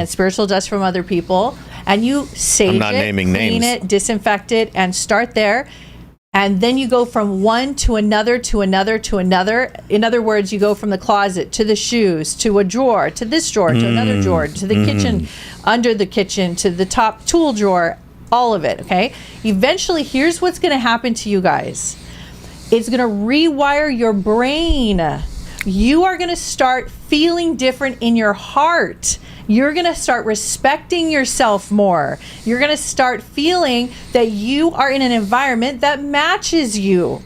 S1: and you sage clean it, disinfect it, and start there. And then you go from one to another, to another, to another. In other words, you go from the closet to the shoes, to a drawer, to this drawer, to another drawer, to the kitchen, under the kitchen, to the top tool drawer, all of it, okay? Eventually, here's what's going to happen to you guys. It's going to rewire your brain. You are going to start feeling different in your heart. You're going to start respecting yourself more. You're going to start feeling that you are in an environment that matches you.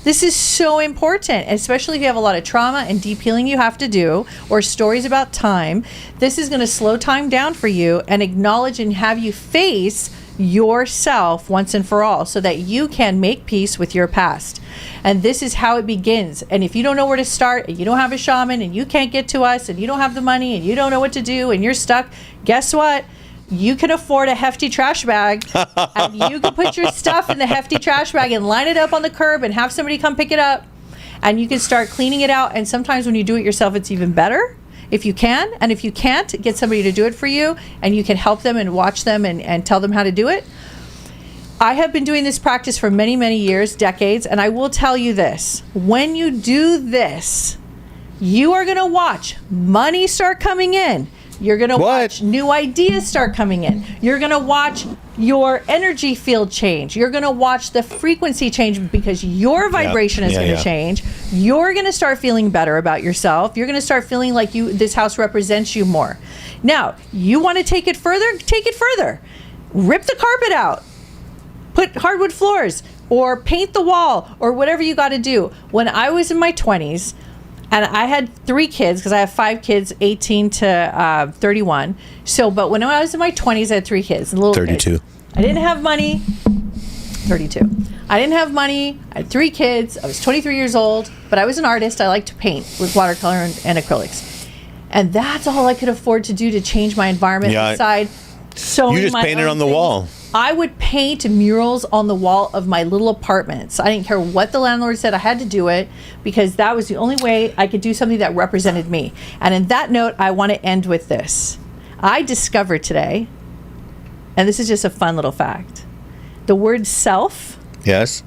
S1: This is so important, especially if you have a lot of trauma and deep healing you have to do, or stories about time. This is going to slow time down for you and acknowledge and have you face yourself once and for all, so that you can make peace with your past. And this is how it begins. And if you don't know where to start, and you don't have a shaman, and you can't get to us, and you don't have the money, and you don't know what to do, and you're stuck, guess what? You can afford a hefty trash bag, and you can put your stuff in the hefty trash bag and line it up on the curb and have somebody come pick it up, and you can start cleaning it out. And sometimes when you do it yourself, it's even better, if you can. And if you can't, get somebody to do it for you, and you can help them and watch them and tell them how to do it. I have been doing this practice for many, many years, decades, and I will tell you this. When you do this, you are going to watch money start coming in. You're going to watch new ideas start coming in. You're going to watch your energy field change. You're going to watch the frequency change, because your vibration is going to change. You're going to start feeling better about yourself. You're going to start feeling like this house represents you more. Now, you want to take it further? Take it further. Rip the carpet out. Put hardwood floors, or paint the wall, or whatever you got to do. When I was in my 20s, and I had 3 kids, because I have 5 kids, 18 to 31. But when I was in my 20s, I had 3 kids.
S2: 32.
S1: Kids. I didn't have money. 32. I didn't have money. I had 3 kids. I was 23 years old, but I was an artist. I liked to paint with watercolor and acrylics. And that's all I could afford to do to change my environment inside. So
S2: you just painted on the wall.
S1: I would paint murals on the wall of my little apartments. I didn't care what the landlord said. I had to do it, because that was the only way I could do something that represented me. And in that note, I want to end with this. I discovered today, and this is just a fun little fact, the word self.
S2: Yes.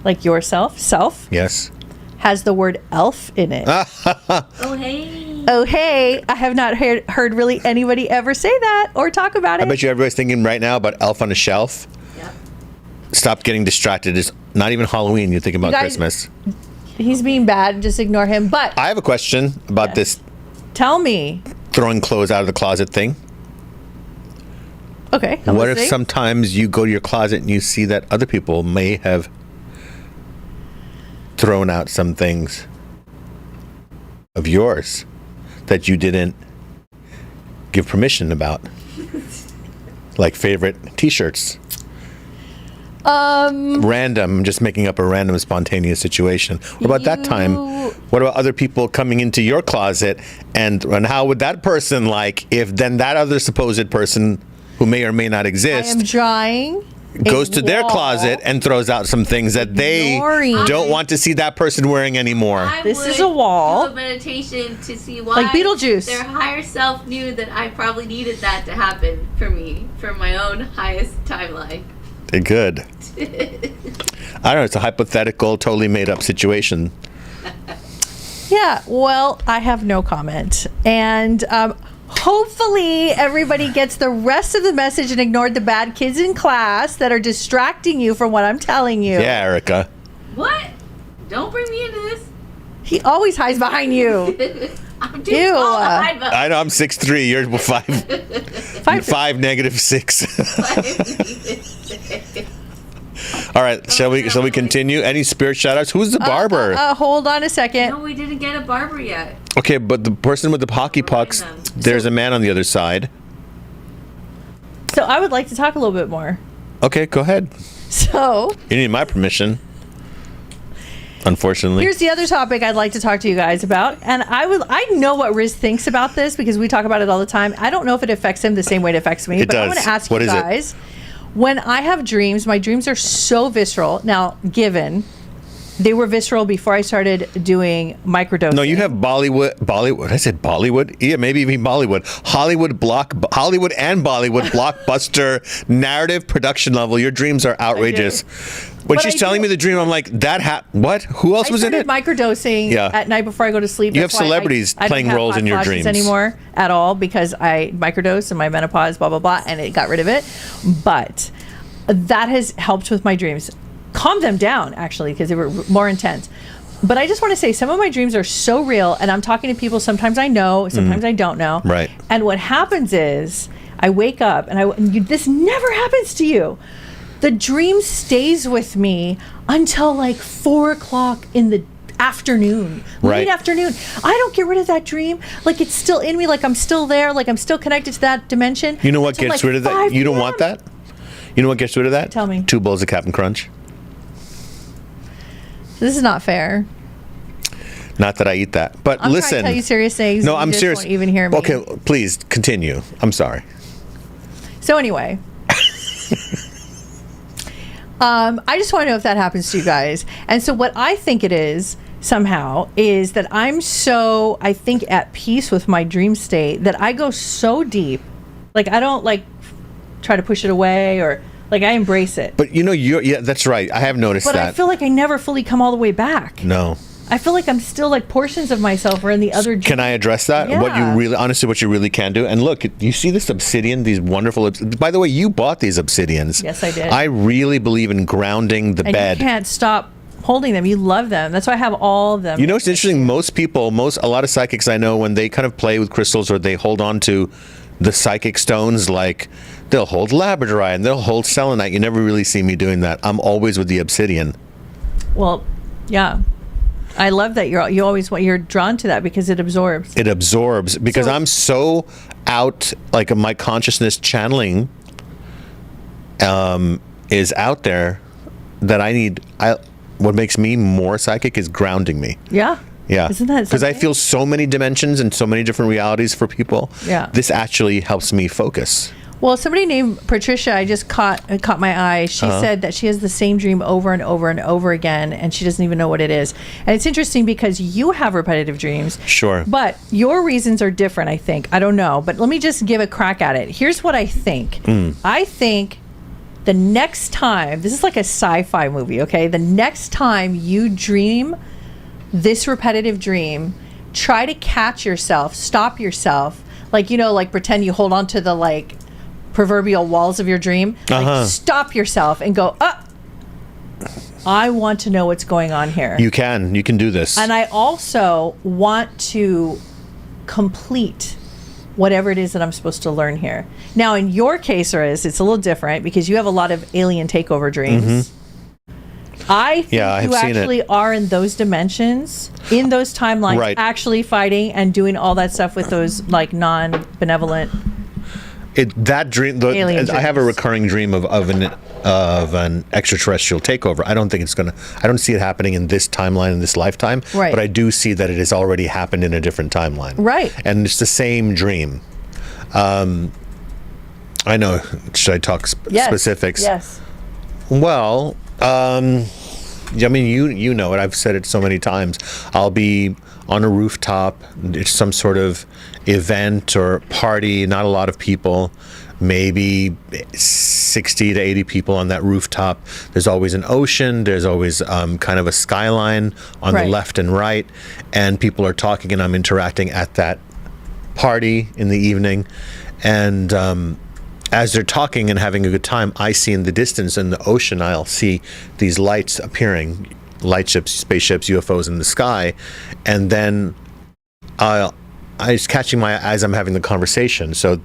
S1: Like yourself, self.
S2: Yes.
S1: Has the word elf in it.
S3: Oh, hey.
S1: Oh, hey. I have not heard really anybody ever say that or talk about it.
S2: I bet you everybody's thinking right now about Elf on a Shelf.
S3: Yep.
S2: Stop getting distracted. It's not even Halloween. You're thinking about Christmas.
S1: He's being bad. Just ignore him. But
S2: I have a question about this.
S1: Tell me.
S2: Throwing clothes out of the closet thing.
S1: Okay.
S2: What if sometimes you go to your closet and you see that other people may have thrown out some things of yours that you didn't give permission about, like favorite t-shirts? Random, just making up a random spontaneous situation. What about that time? What about other people coming into your closet, and how would that person like if then that other supposed person who may or may not exist?
S1: I am trying
S2: goes to their
S1: wall.
S2: closet and throws out some things that they
S1: Ignoring.
S2: don't want to see that person wearing anymore.
S1: This
S3: would
S1: is a wall.
S3: do a meditation to see why
S1: Like Beetlejuice.
S3: their higher self knew that I probably needed that to happen for me, for my own highest timeline.
S2: They're good. I don't know. It's a hypothetical, totally made up situation.
S1: Yeah, well, I have no comment. And hopefully everybody gets the rest of the message and ignored the bad kids in class that are distracting you from what I'm telling you.
S2: Yeah, Erica.
S3: What? Don't bring me into this.
S1: He always hides behind you.
S3: I'm too
S1: Ew.
S3: small to hide behind.
S2: I know I'm 6'3". You're 5. 5 -6. All right, shall we continue? Any spirit shout outs? Who's the barber?
S1: Hold on a second.
S3: No, we didn't get a barber yet.
S2: Okay, but the person with the hockey pucks, there's a man on the other side.
S1: So I would like to talk a little bit more.
S2: Okay, go ahead.
S1: So
S2: You need my permission. Unfortunately.
S1: here's the other topic I'd like to talk to you guys about. And I know what Riz thinks about this because we talk about it all the time. I don't know if it affects him the same way it affects me.
S2: It
S1: but I
S2: does.
S1: want to ask
S2: What
S1: you
S2: is it?
S1: guys. When I have dreams, my dreams are so visceral. Now, given they were visceral before I started doing microdosing.
S2: No, you have Bollywood. I said Bollywood. Yeah, maybe even Bollywood. Hollywood and Bollywood blockbuster narrative production level. Your dreams are outrageous. When
S1: But
S2: she's
S1: I
S2: telling
S1: do.
S2: me the dream, I'm like, what? Who else
S1: I
S2: was in
S1: started
S2: it?
S1: microdosing
S2: Yeah.
S1: at night before I go to sleep.
S2: You
S1: That's
S2: have
S1: why
S2: celebrities
S1: I don't
S2: playing
S1: have
S2: roles
S1: hot
S2: in your
S1: flashes
S2: dreams.
S1: anymore at all because I microdosed in my menopause, blah, blah, blah, and it got rid of it. But that has helped with my dreams. Calmed them down, actually, because they were more intense. But I just want to say some of my dreams are so real, and I'm talking to people sometimes I know, sometimes I don't know.
S2: Right.
S1: And what happens is I wake up, and this never happens to you. The dream stays with me until like 4 o'clock in the afternoon,
S2: Right.
S1: late afternoon. I don't get rid of that dream. Like it's still in me, like I'm still there, like I'm still connected to that dimension.
S2: You know what
S1: until,
S2: gets
S1: like,
S2: rid of that?
S1: 5
S2: You don't
S1: p.m.
S2: want that? You know what gets rid of that?
S1: Tell me.
S2: 2 bowls of Captain Crunch.
S1: This is not fair.
S2: Not that I eat that. But
S1: I'm
S2: listen.
S1: trying to tell you serious things.
S2: No,
S1: you
S2: I'm
S1: just
S2: serious.
S1: Won't even hear me.
S2: Okay, please continue. I'm sorry.
S1: So anyway, I just want to know if that happens to you guys. And so what I think it is somehow is that I'm so, I think, at peace with my dream state that I go so deep. Like I don't like try to push it away or like I embrace it.
S2: But you know, yeah, that's right. I have noticed
S1: But
S2: that.
S1: I feel like I never fully come all the way back.
S2: No.
S1: I feel like I'm still like portions of myself are in the other.
S2: Can I address that? What you
S1: Yeah.
S2: really, honestly, what you really can do. And look, you see this obsidian, these wonderful. By the way, you bought these obsidians.
S1: Yes, I did.
S2: I really believe in grounding the
S1: And
S2: bed.
S1: you can't stop holding them. You love them. That's why I have all of them.
S2: You know, it's interesting. A lot of psychics I know, when they kind of play with crystals or they hold on to the psychic stones, like they'll hold labradorite and they'll hold selenite. You never really see me doing that. I'm always with the obsidian.
S1: Well, yeah. I love that you're drawn to that because it absorbs.
S2: It absorbs because
S1: So-
S2: I'm so out, like my consciousness channeling is out there that what makes me more psychic is grounding me.
S1: Yeah.
S2: Yeah.
S1: Isn't that
S2: because I
S1: something?
S2: feel so many dimensions and so many different realities for people.
S1: Yeah.
S2: This actually helps me focus.
S1: Well, somebody named Patricia, I just caught my eye. She said that she has the same dream over and over and over again, and she doesn't even know what it is. And it's interesting because you have repetitive dreams.
S2: Sure.
S1: But your reasons are different, I think. I don't know. But let me just give a crack at it. Here's what I think. I think the next time, this is like a sci-fi movie, okay? The next time you dream this repetitive dream, try to catch yourself, stop yourself. Like, like pretend you hold on to the like proverbial walls of your dream. Like stop yourself and go, I want to know what's going on here.
S2: You can do this.
S1: And I also want to complete whatever it is that I'm supposed to learn here. Now, in your case, Riz, it's a little different because you have a lot of alien takeover dreams. I think
S2: I've
S1: you
S2: seen it.
S1: actually are in those dimensions, in those timelines,
S2: Right.
S1: actually fighting and doing all that stuff with those like non-benevolent.
S2: That dream,
S1: Alien
S2: I have a
S1: dreams.
S2: recurring dream of an extraterrestrial takeover. I don't think I don't see it happening in this timeline, in this lifetime.
S1: Right.
S2: But I do see that it has already happened in a different timeline.
S1: Right.
S2: And it's the same dream. I know. Should I talk
S1: Yes.
S2: specifics?
S1: Yes.
S2: Well, I mean, you know it. I've said it so many times. I'll be on a rooftop. It's some sort of event or party. Not a lot of people. Maybe 60 to 80 people on that rooftop. There's always an ocean. There's always kind of a skyline on the left and right. And people are talking, and I'm interacting at that party in the evening. And as they're talking and having a good time, I see in the distance in the ocean, I'll see these lights appearing, light ships, spaceships, UFOs in the sky. And then it's catching my eye as I'm having the conversation. So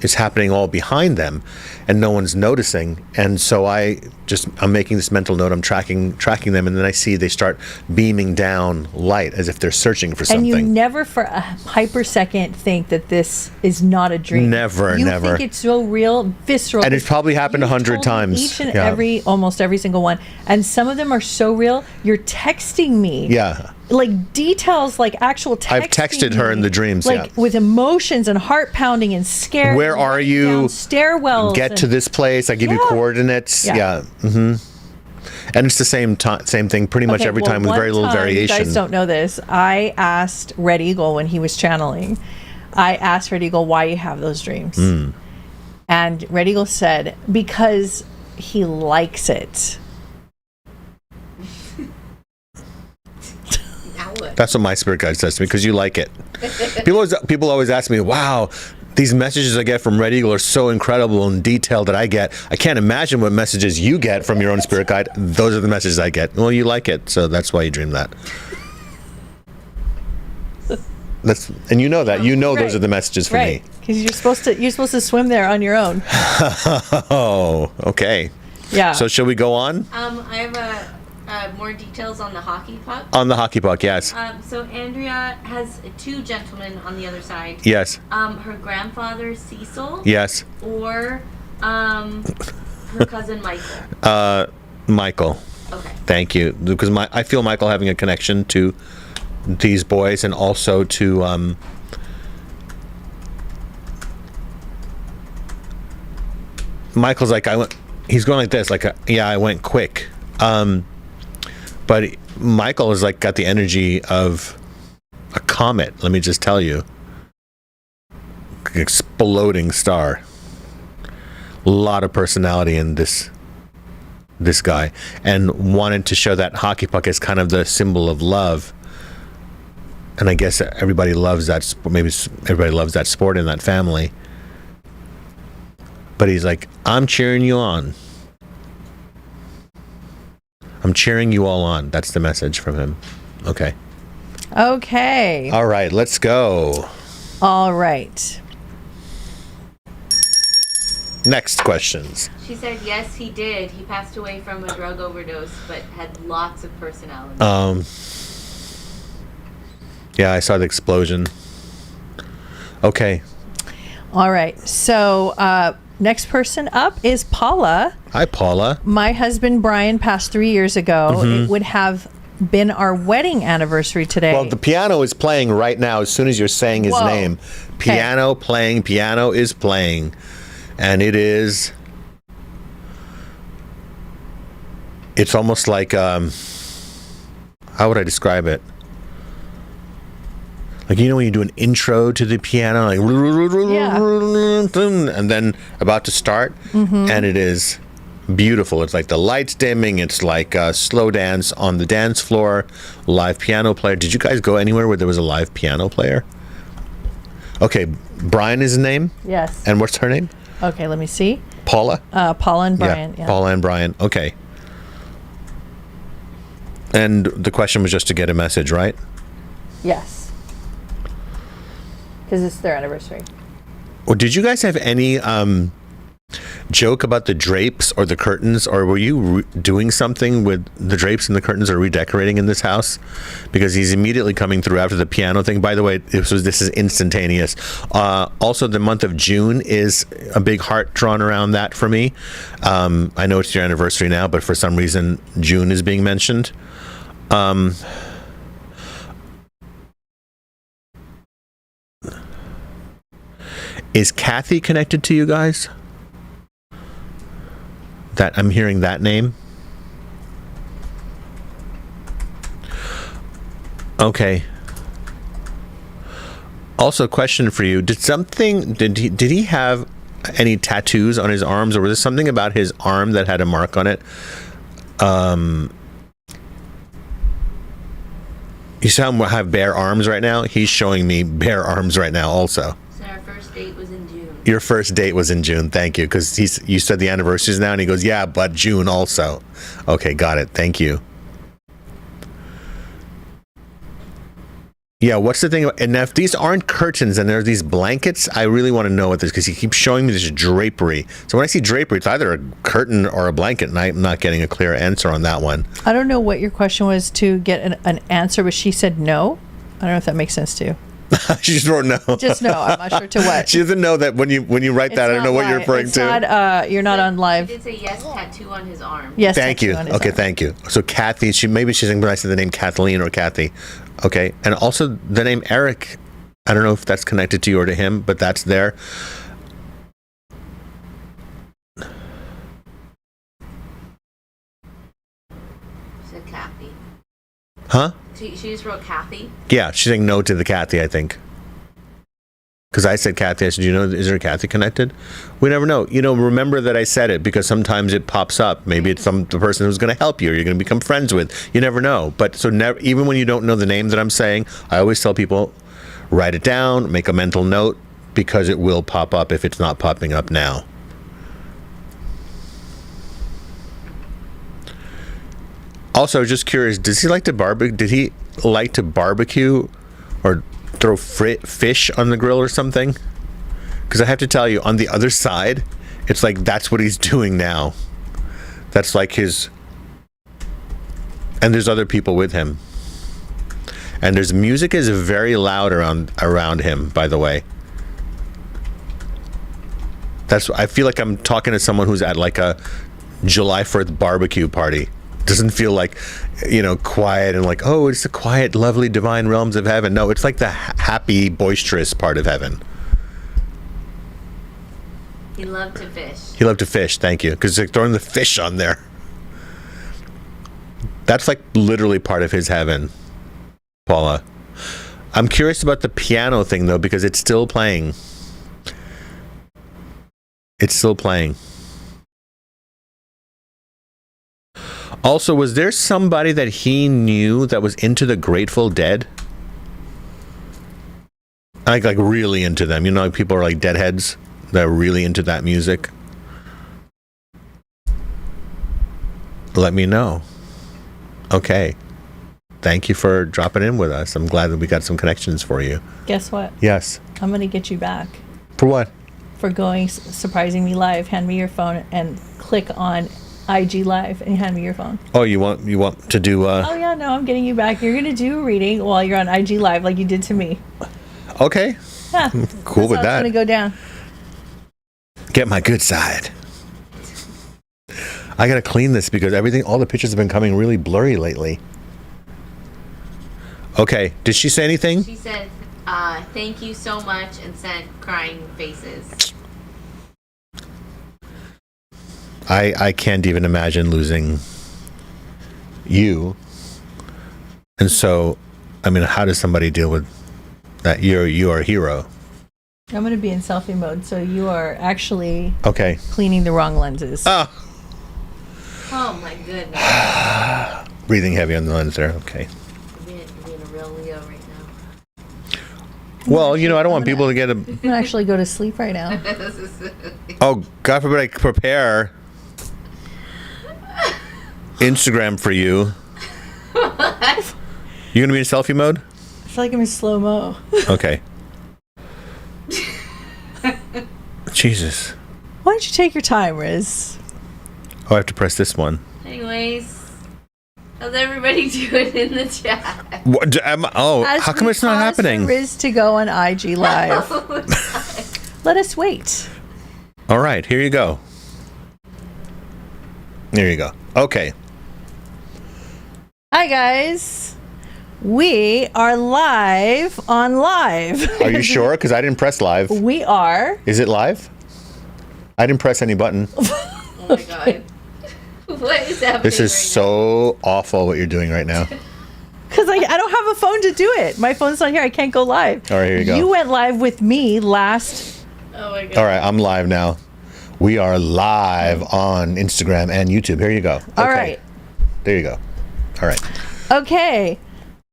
S2: it's happening all behind them and no one's noticing. And so I'm making this mental note. I'm tracking them. And then I see they start beaming down light as if they're searching for something.
S1: And you never for a hypersecond think that this is not a dream.
S2: Never.
S1: You think it's so real, visceral.
S2: And it's probably happened 100 times.
S1: Each and almost every single one. And some of them are so real. You're texting me.
S2: Yeah.
S1: Like details, like actual texting.
S2: I've texted her in the dreams,
S1: like with emotions and heart pounding and scare.
S2: Where are you?
S1: Stairwells.
S2: Get to this place. I give you coordinates. Yeah. Mm-hmm. And it's the same thing pretty much every time with very little variation.
S1: You guys don't know this. I asked Red Eagle when he was channeling. I asked Red Eagle why you have those dreams, and Red Eagle said because he likes it.
S2: That's what my spirit guide says to me, because you like it. People always ask me, wow, these messages I get from Red Eagle are so incredible and detailed that I can't imagine what messages you get from your own spirit guide. Those are the messages I get. Well, you like it, so that's why you dream that. And you know that. You know those are the messages for me.
S1: Because you're supposed to swim there on your own.
S2: Oh, okay.
S1: Yeah.
S2: So shall we go on?
S3: I have more details on the hockey puck.
S2: On the hockey puck, yes.
S3: So Andrea has two gentlemen on the other side.
S2: Yes.
S3: Her grandfather Cecil.
S2: Yes.
S3: Or her cousin Michael.
S2: Michael.
S3: Okay.
S2: Thank you, because I feel Michael having a connection to these boys and also to Michael's like he's going like this, like I went quick. But Michael is like got the energy of a comet, let me just tell you. Exploding star. A lot of personality in this guy, and wanted to show that hockey puck as kind of the symbol of love. And I guess everybody loves that. Maybe everybody loves that sport in that family. But he's like, I'm cheering you on. I'm cheering you all on. That's the message from him. Okay.
S1: Okay.
S2: All right, let's go.
S1: All right.
S2: Next questions.
S3: She said, yes, he did. He passed away from a drug overdose, but had lots of personality.
S2: Yeah, I saw the explosion. Okay.
S1: All right. So, next person up is Paula.
S2: Hi, Paula.
S1: My husband, Brian, passed 3 years ago.
S2: Mm-hmm.
S1: It would have been our wedding anniversary today.
S2: Well, the piano is playing right now as soon as you're saying his name. Piano playing, piano is playing. And it's almost like, how would I describe it? Like, you know when you do an intro to the piano, like, and then about to start, and it is beautiful. It's like the lights dimming. It's like a slow dance on the dance floor, live piano player. Did you guys go anywhere where there was a live piano player? Okay, Brian is his name?
S1: Yes.
S2: And what's her name?
S1: Okay, let me see.
S2: Paula?
S1: Paula and Brian. Yeah.
S2: Paula and Brian. Okay. And the question was just to get a message, right?
S1: Yes. Because it's their anniversary.
S2: Well, did you guys have any joke about the drapes or the curtains, or were you doing something with the drapes and the curtains or redecorating in this house? Because he's immediately coming through after the piano thing. By the way, this is instantaneous. Also, the month of June is a big heart drawn around that for me. I know it's your anniversary now, but for some reason, June is being mentioned. Is Kathy connected to you guys? That I'm hearing that name. Okay. Also, question for you: did he have any tattoos on his arms, or was there something about his arm that had a mark on it? You saw him have bare arms right now. He's showing me bare arms right now, also.
S3: So our first date was in June.
S2: Your first date was in June. Thank you, because you said the anniversary's now, and he goes, "Yeah, but June also." Okay, got it. Thank you. Yeah, what's the thing about, and if these aren't curtains and there's these blankets, I really want to know what this, because he keeps showing me this drapery. So when I see drapery, it's either a curtain or a blanket, and I'm not getting a clear answer on that one.
S1: I don't know what your question was to get an answer, but she said no. I don't know if that makes sense to you.
S2: She just wrote no.
S1: Just no. I'm not sure to what.
S2: She doesn't know that when you write that, I don't know what you're referring to.
S1: You're not on live.
S3: She did say yes, tattoo on his arm.
S1: Yes.
S2: Thank you. Okay, thank you. So Kathy, maybe she's when I said the name Kathleen or Kathy. Okay, and also the name Eric. I don't know if that's connected to you or to him, but that's there.
S3: She said Kathy.
S2: Huh?
S3: She just wrote Kathy.
S2: Yeah, she's saying no to the Kathy, I think. Because I said Kathy, I said, is there a Kathy connected? We never know. Remember that I said it, because sometimes it pops up. Maybe it's the person who's going to help you or you're going to become friends with. You never know. But so even when you don't know the name that I'm saying, I always tell people, write it down, make a mental note, because it will pop up if it's not popping up now. Also, just curious, does he like to barbecue? Did he like to barbecue or throw fish on the grill or something? Because I have to tell you, on the other side, it's like that's what he's doing now. That's like his... And there's other people with him. And there's music is very loud around him, by the way. I feel like I'm talking to someone who's at like a July 4th barbecue party. Doesn't feel like, quiet and like, oh, it's the quiet, lovely, divine realms of heaven. No, it's like the happy, boisterous part of heaven.
S3: He loved to fish.
S2: He loved to fish, thank you. Because they're throwing the fish on there. That's like literally part of his heaven, Paula. I'm curious about the piano thing, though, because it's still playing. It's still playing. Also, was there somebody that he knew that was into the Grateful Dead? Like really into them. Like people are like deadheads that are really into that music. Let me know. Okay. Thank you for dropping in with us. I'm glad that we got some connections for you.
S1: Guess what?
S2: Yes.
S1: I'm going to get you back.
S2: For what?
S1: For going surprising me live. Hand me your phone and click on IG Live and hand me your phone.
S2: Oh, you want to do...
S1: Oh, yeah, no, I'm getting you back. You're going to do a reading while you're on IG Live like you did to me.
S2: Okay.
S1: Yeah.
S2: I'm cool with that.
S1: It's going to go down.
S2: Get my good side. I got to clean this because all the pictures have been coming really blurry lately. Okay. Did she say anything?
S3: She said, thank you so much, and sent crying faces.
S2: I can't even imagine losing you. And so, how does somebody deal with that? You are a hero.
S1: I'm going to be in selfie mode, so you are actually
S2: okay
S1: cleaning the wrong lenses.
S3: Oh my goodness.
S2: Breathing heavy on the lens there. Okay.
S3: You're being a real Leo right now.
S2: Well, I don't want people to get
S1: I'm going to actually go to sleep right now.
S2: Oh, God forbid I prepare Instagram for you.
S3: What?
S2: You gonna be in selfie mode?
S1: I feel like I'm in slow-mo.
S2: Okay. Jesus.
S1: Why don't you take your time, Riz?
S2: Oh, I have to press this one.
S3: Anyways, how's everybody doing in the chat?
S2: What, how come it's not happening?
S1: For Riz to go on IG Live. Let us wait.
S2: All right, here you go. There you go. Okay.
S1: Hi, guys. We are live on live.
S2: Are you sure? Because I didn't press live.
S1: We are.
S2: Is it live? I didn't press any button.
S3: Oh my God. What is happening?
S2: This is
S3: right
S2: so awful what you're doing right now.
S1: Because I don't have a phone to do it. My phone's not here. I can't go live.
S2: All right, here you go.
S1: You went live with me last.
S3: now? Oh my god.
S2: All right, I'm live now. We are live on Instagram and YouTube. Here you go.
S1: All right.
S2: There you go. All right.
S1: Okay.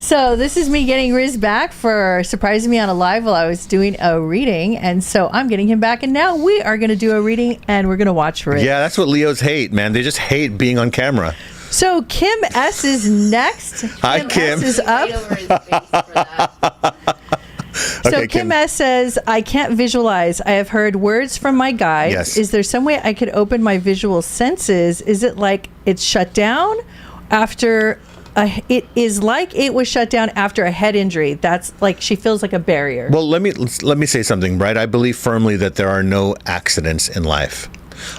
S1: So this is me getting Riz back for surprising me on a live while I was doing a reading. And so I'm getting him back. And now we are going to do a reading and we're going to watch Riz.
S2: Yeah, that's what Leos hate, man. They just hate being on camera.
S1: So Kim S is next.
S2: Hi, Kim.
S1: S is up.
S3: Right over his face for that.
S1: So
S2: Okay,
S1: Kim S says, I can't visualize. I have heard words from my guides.
S2: Yes.
S1: Is there some way I could open my visual senses? Is it like it's shut down after it is like it was shut down after a head injury? That's like she feels like a barrier.
S2: Well, let me say something, right? I believe firmly that there are no accidents in life.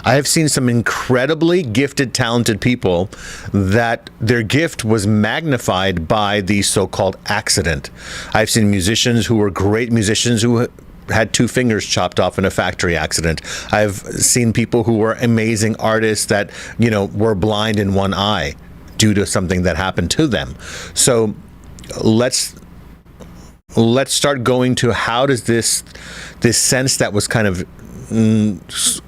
S2: I have seen some incredibly gifted, talented people that their gift was magnified by the so-called accident. I've seen musicians who were great musicians who had 2 fingers chopped off in a factory accident. I've seen people who were amazing artists that, were blind in one eye due to something that happened to them. So let's start going to how does this sense that was kind of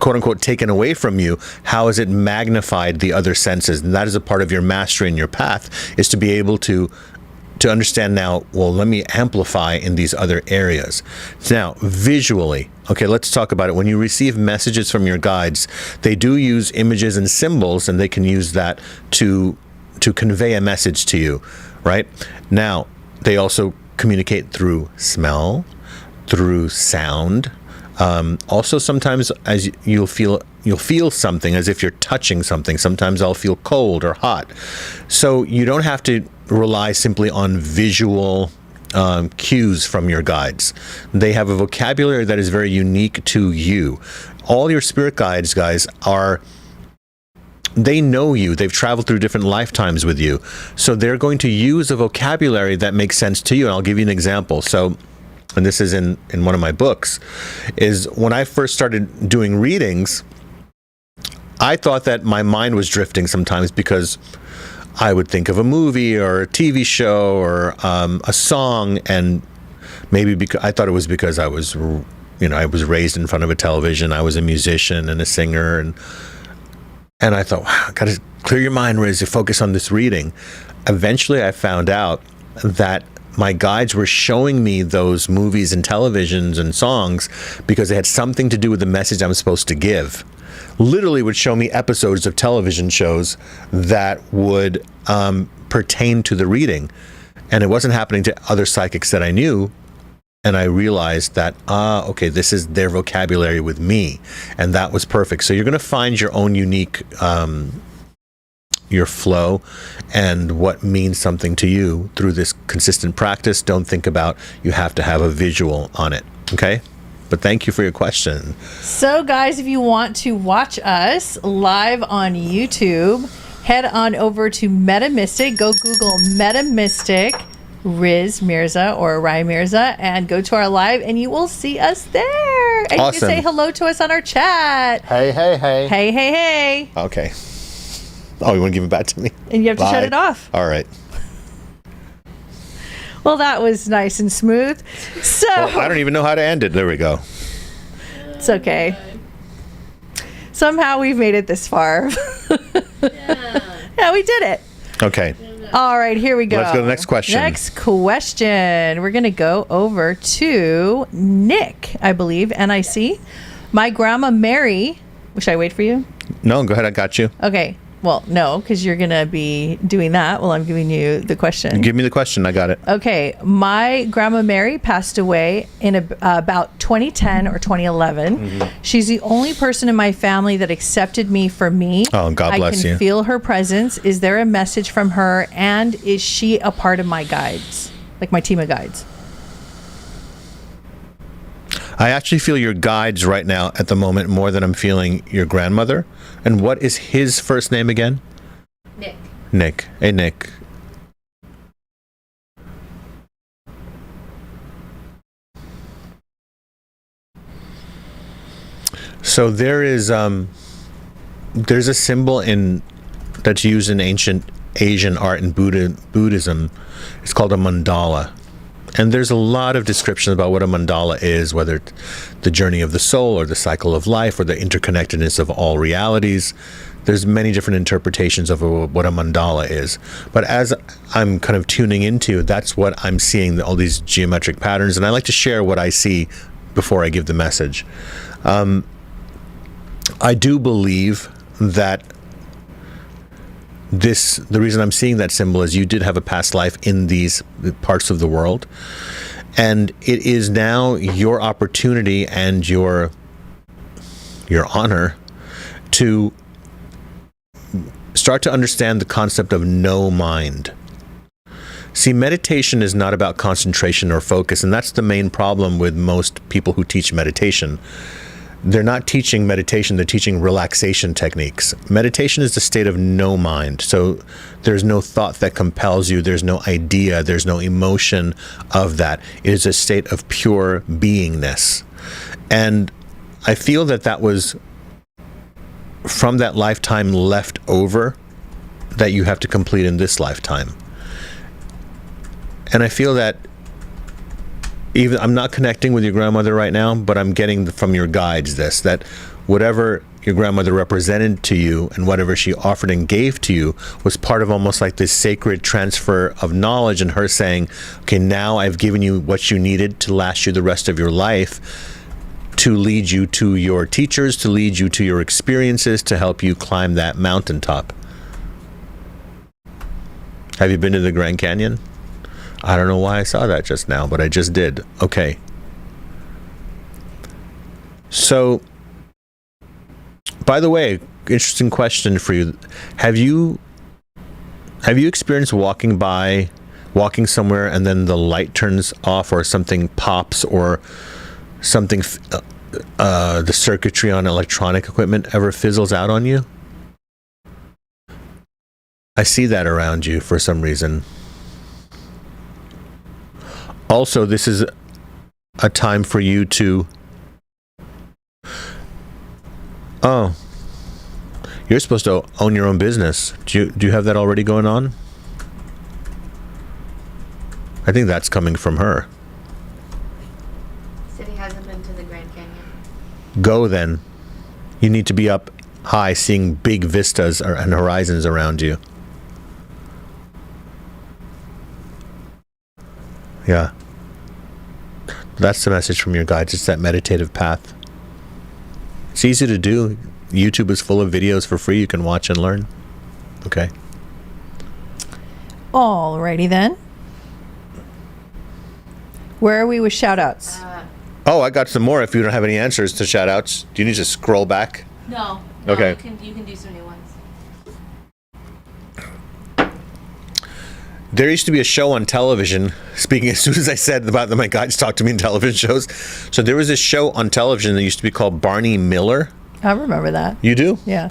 S2: quote unquote taken away from you, how has it magnified the other senses? And that is a part of your mastery and your path, is to be able to understand now, well, let me amplify in these other areas. Now, visually, okay, let's talk about it. When you receive messages from your guides, they do use images and symbols, and they can use that to convey a message to you, right? Now, they also communicate through smell, through sound. Also, sometimes as you'll feel something as if you're touching something. Sometimes I'll feel cold or hot. So you don't have to rely simply on visual cues from your guides. They have a vocabulary that is very unique to you. All your spirit guides, guys, they know you. They've traveled through different lifetimes with you. So they're going to use a vocabulary that makes sense to you. And I'll give you an example. So, and this is in one of my books, is when I first started doing readings, I thought that my mind was drifting sometimes because I would think of a movie or a TV show or a song, and maybe because I thought it was because I was raised in front of a television. I was a musician and a singer, and I thought, wow, got to clear your mind, Riz, to focus on this reading. Eventually, I found out that my guides were showing me those movies and televisions and songs because they had something to do with the message I'm supposed to give. Literally would show me episodes of television shows that would pertain to the reading. And it wasn't happening to other psychics that I knew. And I realized that, okay, this is their vocabulary with me. And that was perfect. So you're going to find your own unique, your flow and what means something to you through this consistent practice. Don't think about you have to have a visual on it. Okay? But thank you for your question.
S1: So, guys, if you want to watch us live on YouTube, head on over to MetaMystic. Go Google MetaMystic Riz Mirza or Oriah Mirza and go to our live, and you will see us there. And
S2: Awesome.
S1: you can say hello to us on our chat.
S2: Hey, hey, hey.
S1: Hey, hey, hey.
S2: Okay. Oh, you want to give it back to me?
S1: And you have to shut it off.
S2: All right.
S1: Well, that was nice and smooth. So
S2: Well, I don't even know how to end it. There we go.
S1: it's okay. Somehow we've made it this far. Yeah, we did it.
S2: Okay.
S1: All right, here we go.
S2: Let's go to the next question.
S1: Next question. We're going to go over to Nick, I believe, NIC. My grandma Mary. Should I wait for you?
S2: No, go ahead. I got you.
S1: Okay. Well, no, because you're going to be doing that while I'm giving you the question.
S2: Give me the question. I got it.
S1: Okay. My grandma Mary passed away in about 2010 or 2011. Mm-hmm. She's the only person in my family that accepted me for me.
S2: Oh, God bless you.
S1: I can feel her presence. Is there a message from her? And is she a part of my guides? Like my team of guides?
S2: I actually feel your guides right now at the moment more than I'm feeling your grandmother. And what is his first name again?
S3: Nick.
S2: Nick. Hey, Nick. So there is there's a symbol in that's used in ancient Asian art and Buddhism. It's called a mandala. And there's a lot of descriptions about what a mandala is, whether it's the journey of the soul or the cycle of life or the interconnectedness of all realities. There's many different interpretations of what a mandala is. But as I'm kind of tuning into, that's what I'm seeing, all these geometric patterns. And I like to share what I see before I give the message. I do believe that the reason I'm seeing that symbol is you did have a past life in these parts of the world, and it is now your opportunity and your honor to start to understand the concept of no mind. See, meditation is not about concentration or focus, and that's the main problem with most people who teach meditation. They're not teaching meditation, they're teaching relaxation techniques. Meditation is the state of no mind. So there's no thought that compels you, there's no idea, there's no emotion of that. It is a state of pure beingness. And I feel that was from that lifetime left over that you have to complete in this lifetime. And I feel that even I'm not connecting with your grandmother right now, but I'm getting from your guides that whatever your grandmother represented to you and whatever she offered and gave to you was part of almost like this sacred transfer of knowledge, and her saying, okay, now I've given you what you needed to last you the rest of your life, to lead you to your teachers, to lead you to your experiences, to help you climb that mountaintop. Have you been to the Grand Canyon? I don't know why I saw that just now, but I just did. Okay. So, by the way, interesting question for you. Have you experienced walking somewhere and then the light turns off or something pops or something, the circuitry on electronic equipment ever fizzles out on you? I see that around you for some reason. Also, this is a time for you to... Oh. You're supposed to own your own business. Do you have that already going on? I think that's coming from her.
S3: Said he hasn't been to the Grand Canyon.
S2: Go then. You need to be up high, seeing big vistas and horizons around you. Yeah. That's the message from your guides. It's that meditative path. It's easy to do. YouTube is full of videos for free you can watch and learn. Okay.
S1: Alrighty then. Where are we with shout outs?
S2: Oh, I got some more if you don't have any answers to shout outs. Do you need to scroll back?
S3: No.
S2: Okay.
S3: You can do some new ones.
S2: There used to be a show on television, speaking as soon as I said about that my guides talk to me in television shows. So there was this show on television that used to be called Barney Miller.
S1: I remember that.
S2: You do?
S1: Yeah.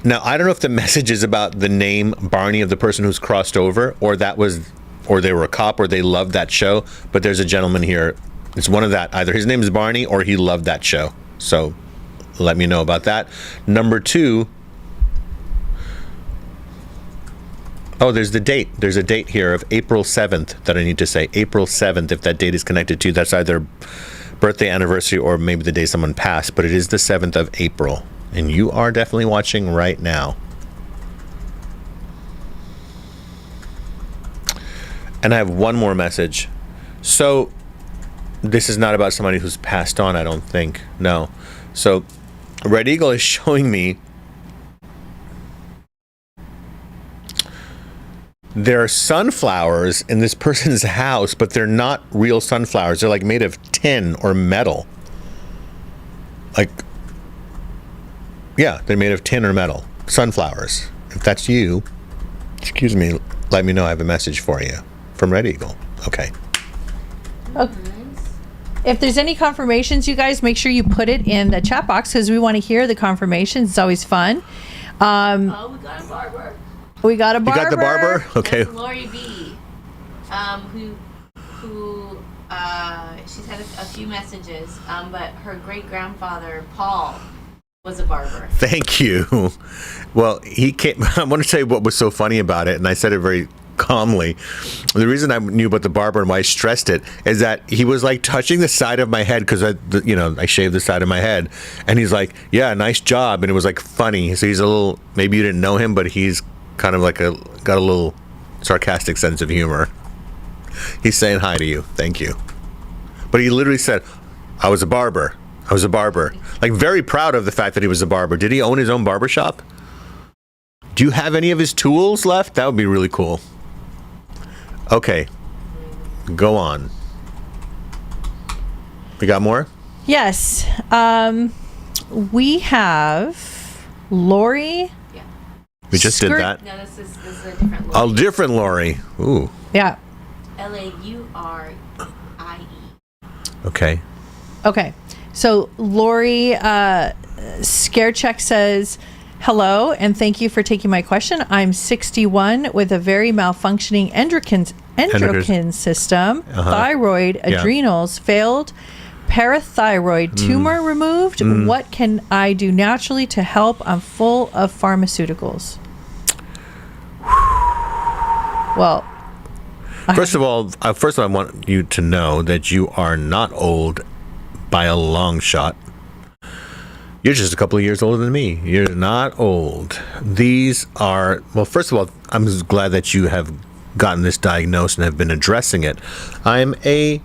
S2: Now, I don't know if the message is about the name Barney of the person who's crossed over, or they were a cop, or they loved that show. But there's a gentleman here. It's one of that. Either his name is Barney or he loved that show. So let me know about that. Number 2. Oh, there's the date. There's a date here of April 7th that I need to say. April 7th, if that date is connected to you. That's either birthday, anniversary, or maybe the day someone passed. But it is the 7th of April. And you are definitely watching right now. And I have one more message. So, this is not about somebody who's passed on, I don't think. No. So, Red Eagle is showing me there are sunflowers in this person's house, but they're not real sunflowers. They're like made of tin or metal. Like, yeah, they're made of tin or metal. Sunflowers. If that's you, excuse me, let me know. I have a message for you from Red Eagle. Okay.
S1: Okay. If there's any confirmations, you guys, make sure you put it in the chat box because we want to hear the confirmations. It's always fun.
S3: We got a barber.
S1: We got a barber.
S2: You got the barber? Okay.
S3: That's Lori B. Who she's had a few messages, but her great grandfather Paul was a barber.
S2: Thank you. Well, he came. I want to tell you what was so funny about it, and I said it very calmly. The reason I knew about the barber and why I stressed it is that he was like touching the side of my head because I shaved the side of my head, and he's like, "Yeah, nice job," and it was like funny. So he's a little. Maybe you didn't know him, but he's kind of like got a little sarcastic sense of humor. He's saying hi to you. Thank you. But he literally said, "I was a barber. I was a barber." Like, very proud of the fact that he was a barber. Did he own his own barber shop? Do you have any of his tools left? That would be really cool. Okay. Go on. We got more?
S1: Yes. We have Lori.
S3: Yeah.
S2: We just did that.
S3: No, this is a different
S2: A
S3: Lori.
S2: different Lori. Ooh.
S1: Yeah.
S3: Laurie.
S2: Okay.
S1: Okay. So Lori Scarecheck says, hello, and thank you for taking my question. I'm 61 with a very malfunctioning endocrine system, thyroid,
S2: Yeah.
S1: adrenals failed, parathyroid tumor removed. What can I do naturally to help? I'm full of pharmaceuticals. Well,
S2: First of all, I want you to know that you are not old by a long shot. You're just a couple of years older than me. You're not old. These are, well, first of all, I'm just glad that you have gotten this diagnosed and have been addressing it. I'm a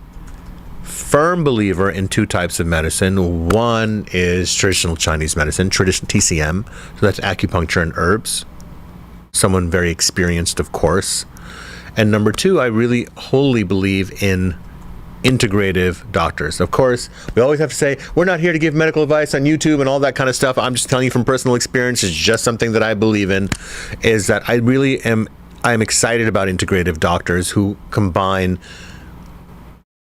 S2: firm believer in two types of medicine. One is traditional Chinese medicine, traditional TCM, so that's acupuncture and herbs. Someone very experienced, of course. And number two, I really wholly believe in integrative doctors. Of course, we always have to say, we're not here to give medical advice on YouTube and all that kind of stuff. I'm just telling you from personal experience. It's just something that I believe in, is that I'm excited about integrative doctors who combine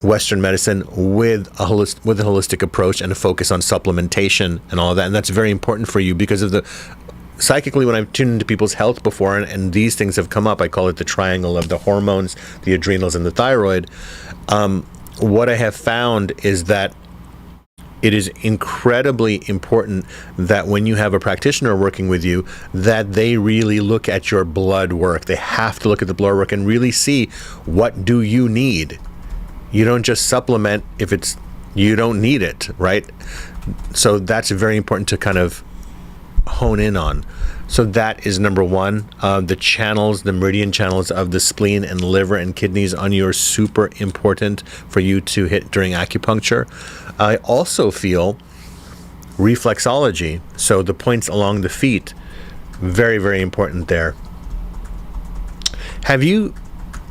S2: Western medicine with a holistic approach and a focus on supplementation and all of that. And that's very important for you because of the psychically, when I've tuned into people's health before, and these things have come up, I call it the triangle of the hormones, the adrenals, and the thyroid. What I have found is that it is incredibly important that when you have a practitioner working with you, that they really look at your blood work. They have to look at the blood work and really see, what do you need? You don't just supplement if you don't need it, right? So that's very important to kind of hone in on. So that is number one. The channels, the meridian channels of the spleen and liver and kidneys on you are super important for you to hit during acupuncture. I also feel reflexology, so the points along the feet, very, very important there. Have you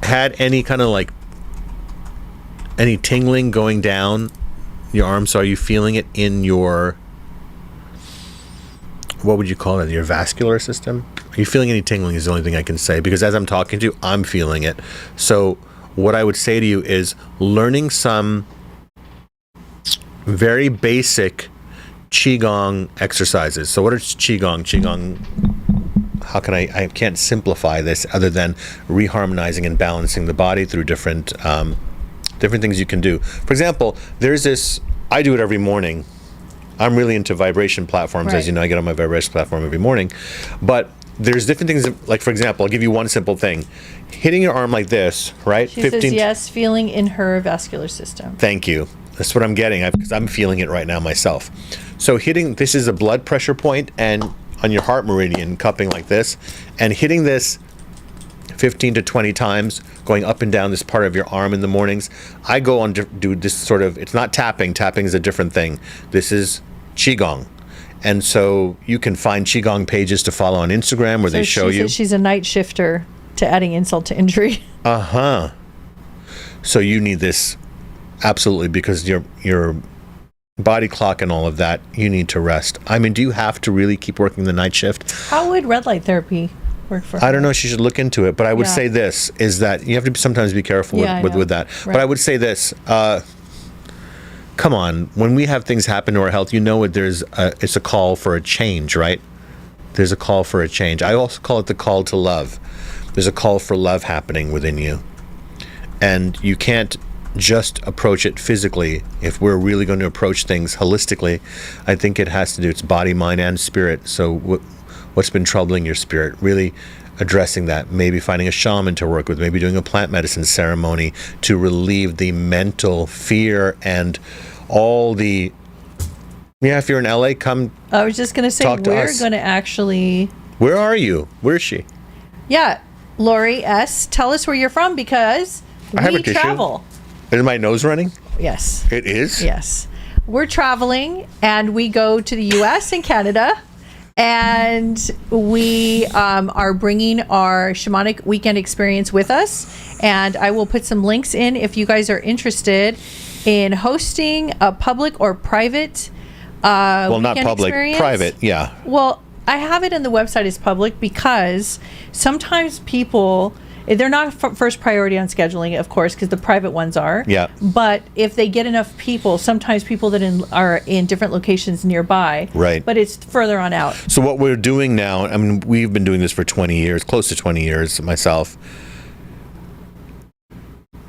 S2: had any kind of like any tingling going down your arm? So are you feeling it in your, what would you call it, your vascular system? Are you feeling any tingling is the only thing I can say, because as I'm talking to you, I'm feeling it. So what I would say to you is learning some very basic Qigong exercises. So what is Qigong? Qigong, how can I can't simplify this other than reharmonizing and balancing the body through different things you can do. For example, there's this, I do it every morning. I'm really into vibration platforms.
S1: Right.
S2: As you know, I get on my vibration platform every morning. But there's different things, like, for example, I'll give you one simple thing. Hitting your arm like this, right?
S1: she says yes, feeling in her vascular system.
S2: Thank you. That's what I'm getting, because I'm feeling it right now myself. So this is a blood pressure point, and on your heart meridian, cupping like this, and hitting this 15 to 20 times, going up and down this part of your arm in the mornings. I go on to do this sort of, it's not tapping. Tapping is a different thing. This is Qigong. And so you can find Qigong pages to follow on Instagram where they show you.
S1: She's a night shifter, to adding insult to injury.
S2: Uh-huh. So you need this absolutely, because your body clock and all of that, you need to rest. I mean, do you have to really keep working the night shift?
S1: How would red light therapy work for her?
S2: I don't know. She should look into it. But I would
S1: Yeah.
S2: say this, is that you have to sometimes be careful with that.
S1: Right.
S2: But I would say this. Come on. When we have things happen to our health, you know it's a call for a change, right? There's a call for a change. I also call it the call to love. There's a call for love happening within you. And you can't just approach it physically. If we're really going to approach things holistically, I think it has to do, it's body, mind, and spirit. So what's been troubling your spirit? Really addressing that. Maybe finding a shaman to work with, maybe doing a plant medicine ceremony to relieve the mental fear and all the... Yeah, if you're in LA, come.
S1: I was just going to say, we're going to actually...
S2: Where are you? Where is she?
S1: Yeah, Lori S., tell us where you're from, because we travel.
S2: Is my nose running?
S1: Yes.
S2: It is?
S1: Yes. We're traveling, and we go to the U.S. and Canada, and we are bringing our shamanic weekend experience with us. And I will put some links in if you guys are interested in hosting a public or private
S2: well, not public,
S1: experience.
S2: private, yeah.
S1: Well, I have it in the website as public because sometimes people, they're not first priority on scheduling, of course, because the private ones are.
S2: Yeah.
S1: But if they get enough people, sometimes people that are in different locations nearby.
S2: Right.
S1: But it's further on out.
S2: So what we're doing now, I mean, we've been doing this for 20 years, close to 20 years myself.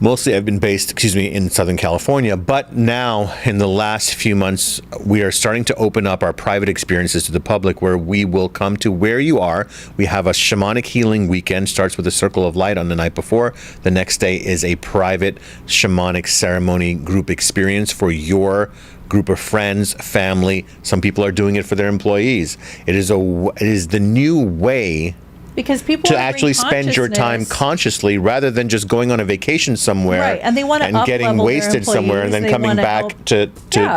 S2: Mostly I've been based, in Southern California, but now in the last few months, we are starting to open up our private experiences to the public, where we will come to where you are. We have a shamanic healing weekend, starts with a circle of light on the night before. The next day is a private shamanic ceremony group experience for your group of friends, family. Some people are doing it for their employees. It is the new way
S1: because people
S2: to actually spend your time consciously, rather than just going on a vacation somewhere,
S1: right? And they want to
S2: and getting wasted somewhere and then coming back to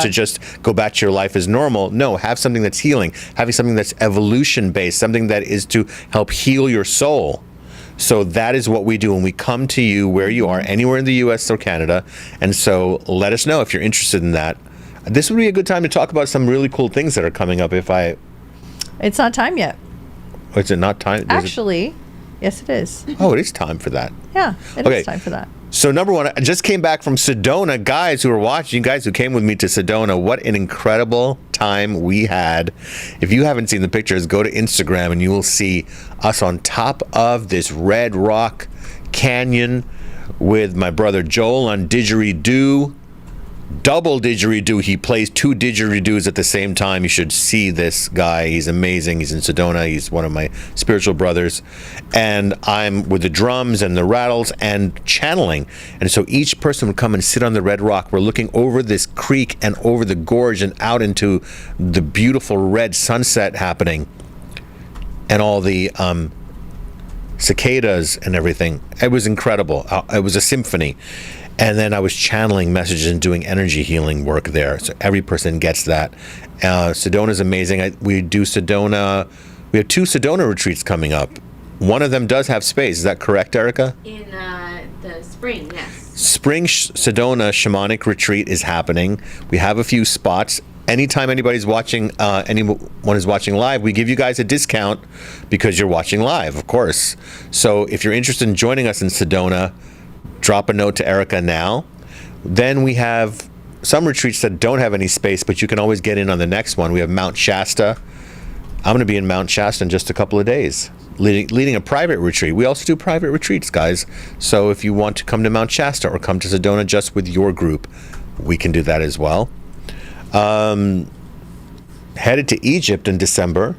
S2: just go back to your life as normal. No, have something that's healing, having something that's evolution based, something that is to help heal your soul. So that is what we do when we come to you where you are, anywhere in the U.S. or Canada. And so let us know if you're interested in that. This would be a good time to talk about some really cool things that are coming up.
S1: It's not time yet.
S2: Is it not time?
S1: Actually, yes, it is.
S2: Oh, it is time for that.
S1: Yeah, it is time for that.
S2: So number one, I just came back from Sedona. Guys who are watching, guys who came with me to Sedona, what an incredible time we had. If you haven't seen the pictures, go to Instagram and you will see us on top of this red rock canyon with my brother Joel on didgeridoo. Double didgeridoo. He plays two didgeridoos at the same time. You should see this guy. He's amazing. He's in Sedona. He's one of my spiritual brothers. And I'm with the drums and the rattles and channeling. And so each person would come and sit on the red rock. We're looking over this creek and over the gorge and out into the beautiful red sunset happening. And all the cicadas and everything. It was incredible. It was a symphony. And then I was channeling messages and doing energy healing work there. So every person gets that. Sedona is amazing. We do Sedona. We have 2 Sedona retreats coming up. One of them does have space. Is that correct, Erica?
S3: In the spring, yes.
S2: Spring Sedona Shamanic Retreat is happening. We have a few spots. Anytime anybody's watching, anyone is watching live, we give you guys a discount because you're watching live, of course. So if you're interested in joining us in Sedona, drop a note to Erica now. Then we have some retreats that don't have any space, but you can always get in on the next one. We have Mount Shasta. I'm going to be in Mount Shasta in just a couple of days, leading a private retreat. We also do private retreats, guys. So if you want to come to Mount Shasta or come to Sedona just with your group, we can do that as well. Headed to Egypt in December.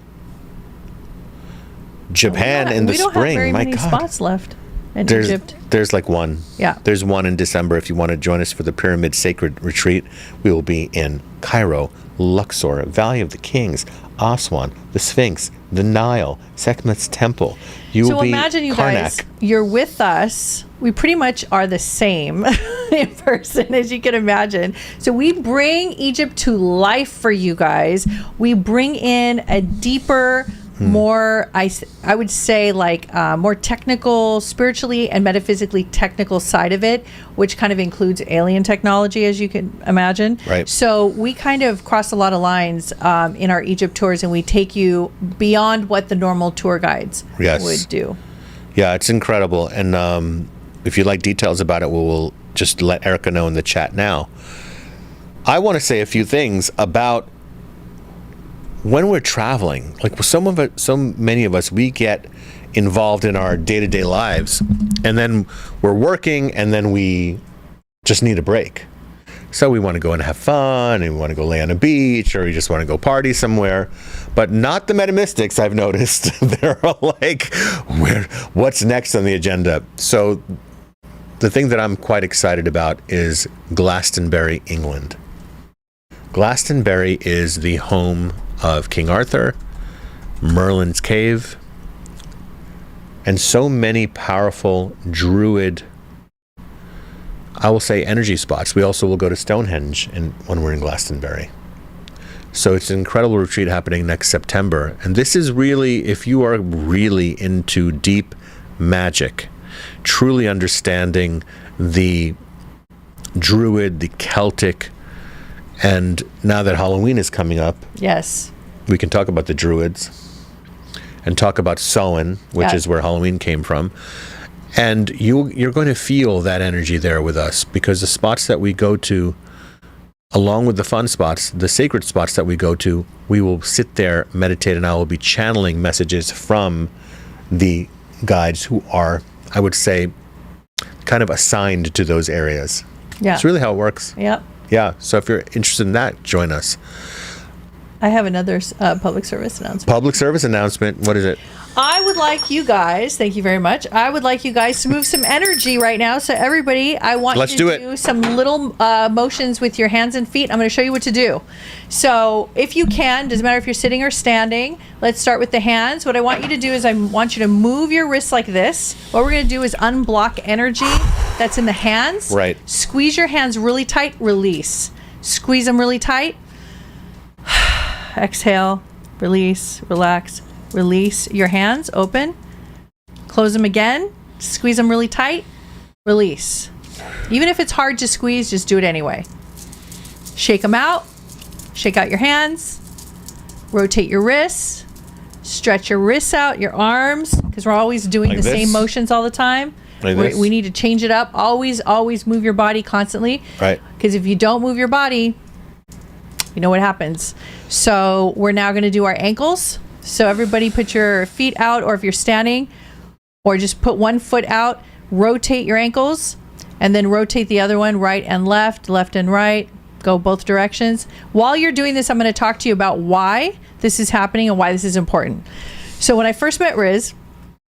S2: Japan in the spring.
S1: We don't have very
S2: My
S1: many
S2: God.
S1: spots left in Egypt.
S2: There's like one.
S1: Yeah.
S2: There's one in December if you want to join us for the Pyramid Sacred Retreat. We will be in Cairo, Luxor, Valley of the Kings, Aswan, the Sphinx, the Nile, Sekhmet's Temple.
S1: So imagine you guys, you're with us. We pretty much are the same in person, as you can imagine. So we bring Egypt to life for you guys. We bring in a deeper, more, I would say, like more technical, spiritually and metaphysically technical side of it, which kind of includes alien technology, as you can imagine.
S2: Right.
S1: So we kind of cross a lot of lines in our Egypt tours, and we take you beyond what the normal tour guides would do.
S2: Yeah, it's incredible. And if you'd like details about it, we'll just let Erica know in the chat now. I want to say a few things about when we're traveling. Like so many of us, we get involved in our day-to-day lives, and then we're working, and then we just need a break. So we want to go and have fun, and we want to go lay on a beach, or we just want to go party somewhere. But not the metamystics, I've noticed. They're like, what's next on the agenda? So the thing that I'm quite excited about is Glastonbury, England. Glastonbury is the home of King Arthur, Merlin's Cave, and so many powerful druid, I will say, energy spots. We also will go to Stonehenge when we're in Glastonbury. So it's an incredible retreat happening next September. And this is really, if you are really into deep magic, truly understanding the druid, the Celtic, and now that Halloween is coming up,
S1: Yes.
S2: we can talk about the druids and talk about Samhain, which is where Halloween came from. And you're going to feel that energy there with us, because the spots that we go to, along with the fun spots, the sacred spots that we go to, we will sit there, meditate, and I will be channeling messages from the guides who are, I would say, kind of assigned to those areas.
S1: Yeah.
S2: It's really how it works.
S1: Yep.
S2: Yeah. So if you're interested in that, join us.
S1: I have another public service announcement.
S2: Public service announcement. What is it?
S1: I would like you guys, thank you very much. I would like you guys to move some energy right now. So everybody, I want you to do some little motions with your hands and feet. I'm going to show you what to do. So if you can, doesn't matter if you're sitting or standing. Let's start with the hands. What I want you to do is I want you to move your wrists like this. What we're going to do is unblock energy that's in the hands.
S2: Right.
S1: Squeeze your hands really tight, release. Squeeze them really tight. Exhale, release, relax. Release your hands, open, close them again, squeeze them really tight, release. Even if it's hard to squeeze, just do it anyway. Shake them out, shake out your hands, rotate your wrists, stretch your wrists out, your arms, because we're always doing
S2: like
S1: the
S2: this?
S1: same motions all the time.
S2: Like this?
S1: We need to change it up. Always move your body constantly.
S2: Right.
S1: Because if you don't move your body, you know what happens. So we're now going to do our ankles. So everybody put your feet out, or if you're standing, or just put one foot out, rotate your ankles, and then rotate the other one right and left and right, go both directions. While you're doing this, I'm going to talk to you about why this is happening and why this is important. So when I first met Riz,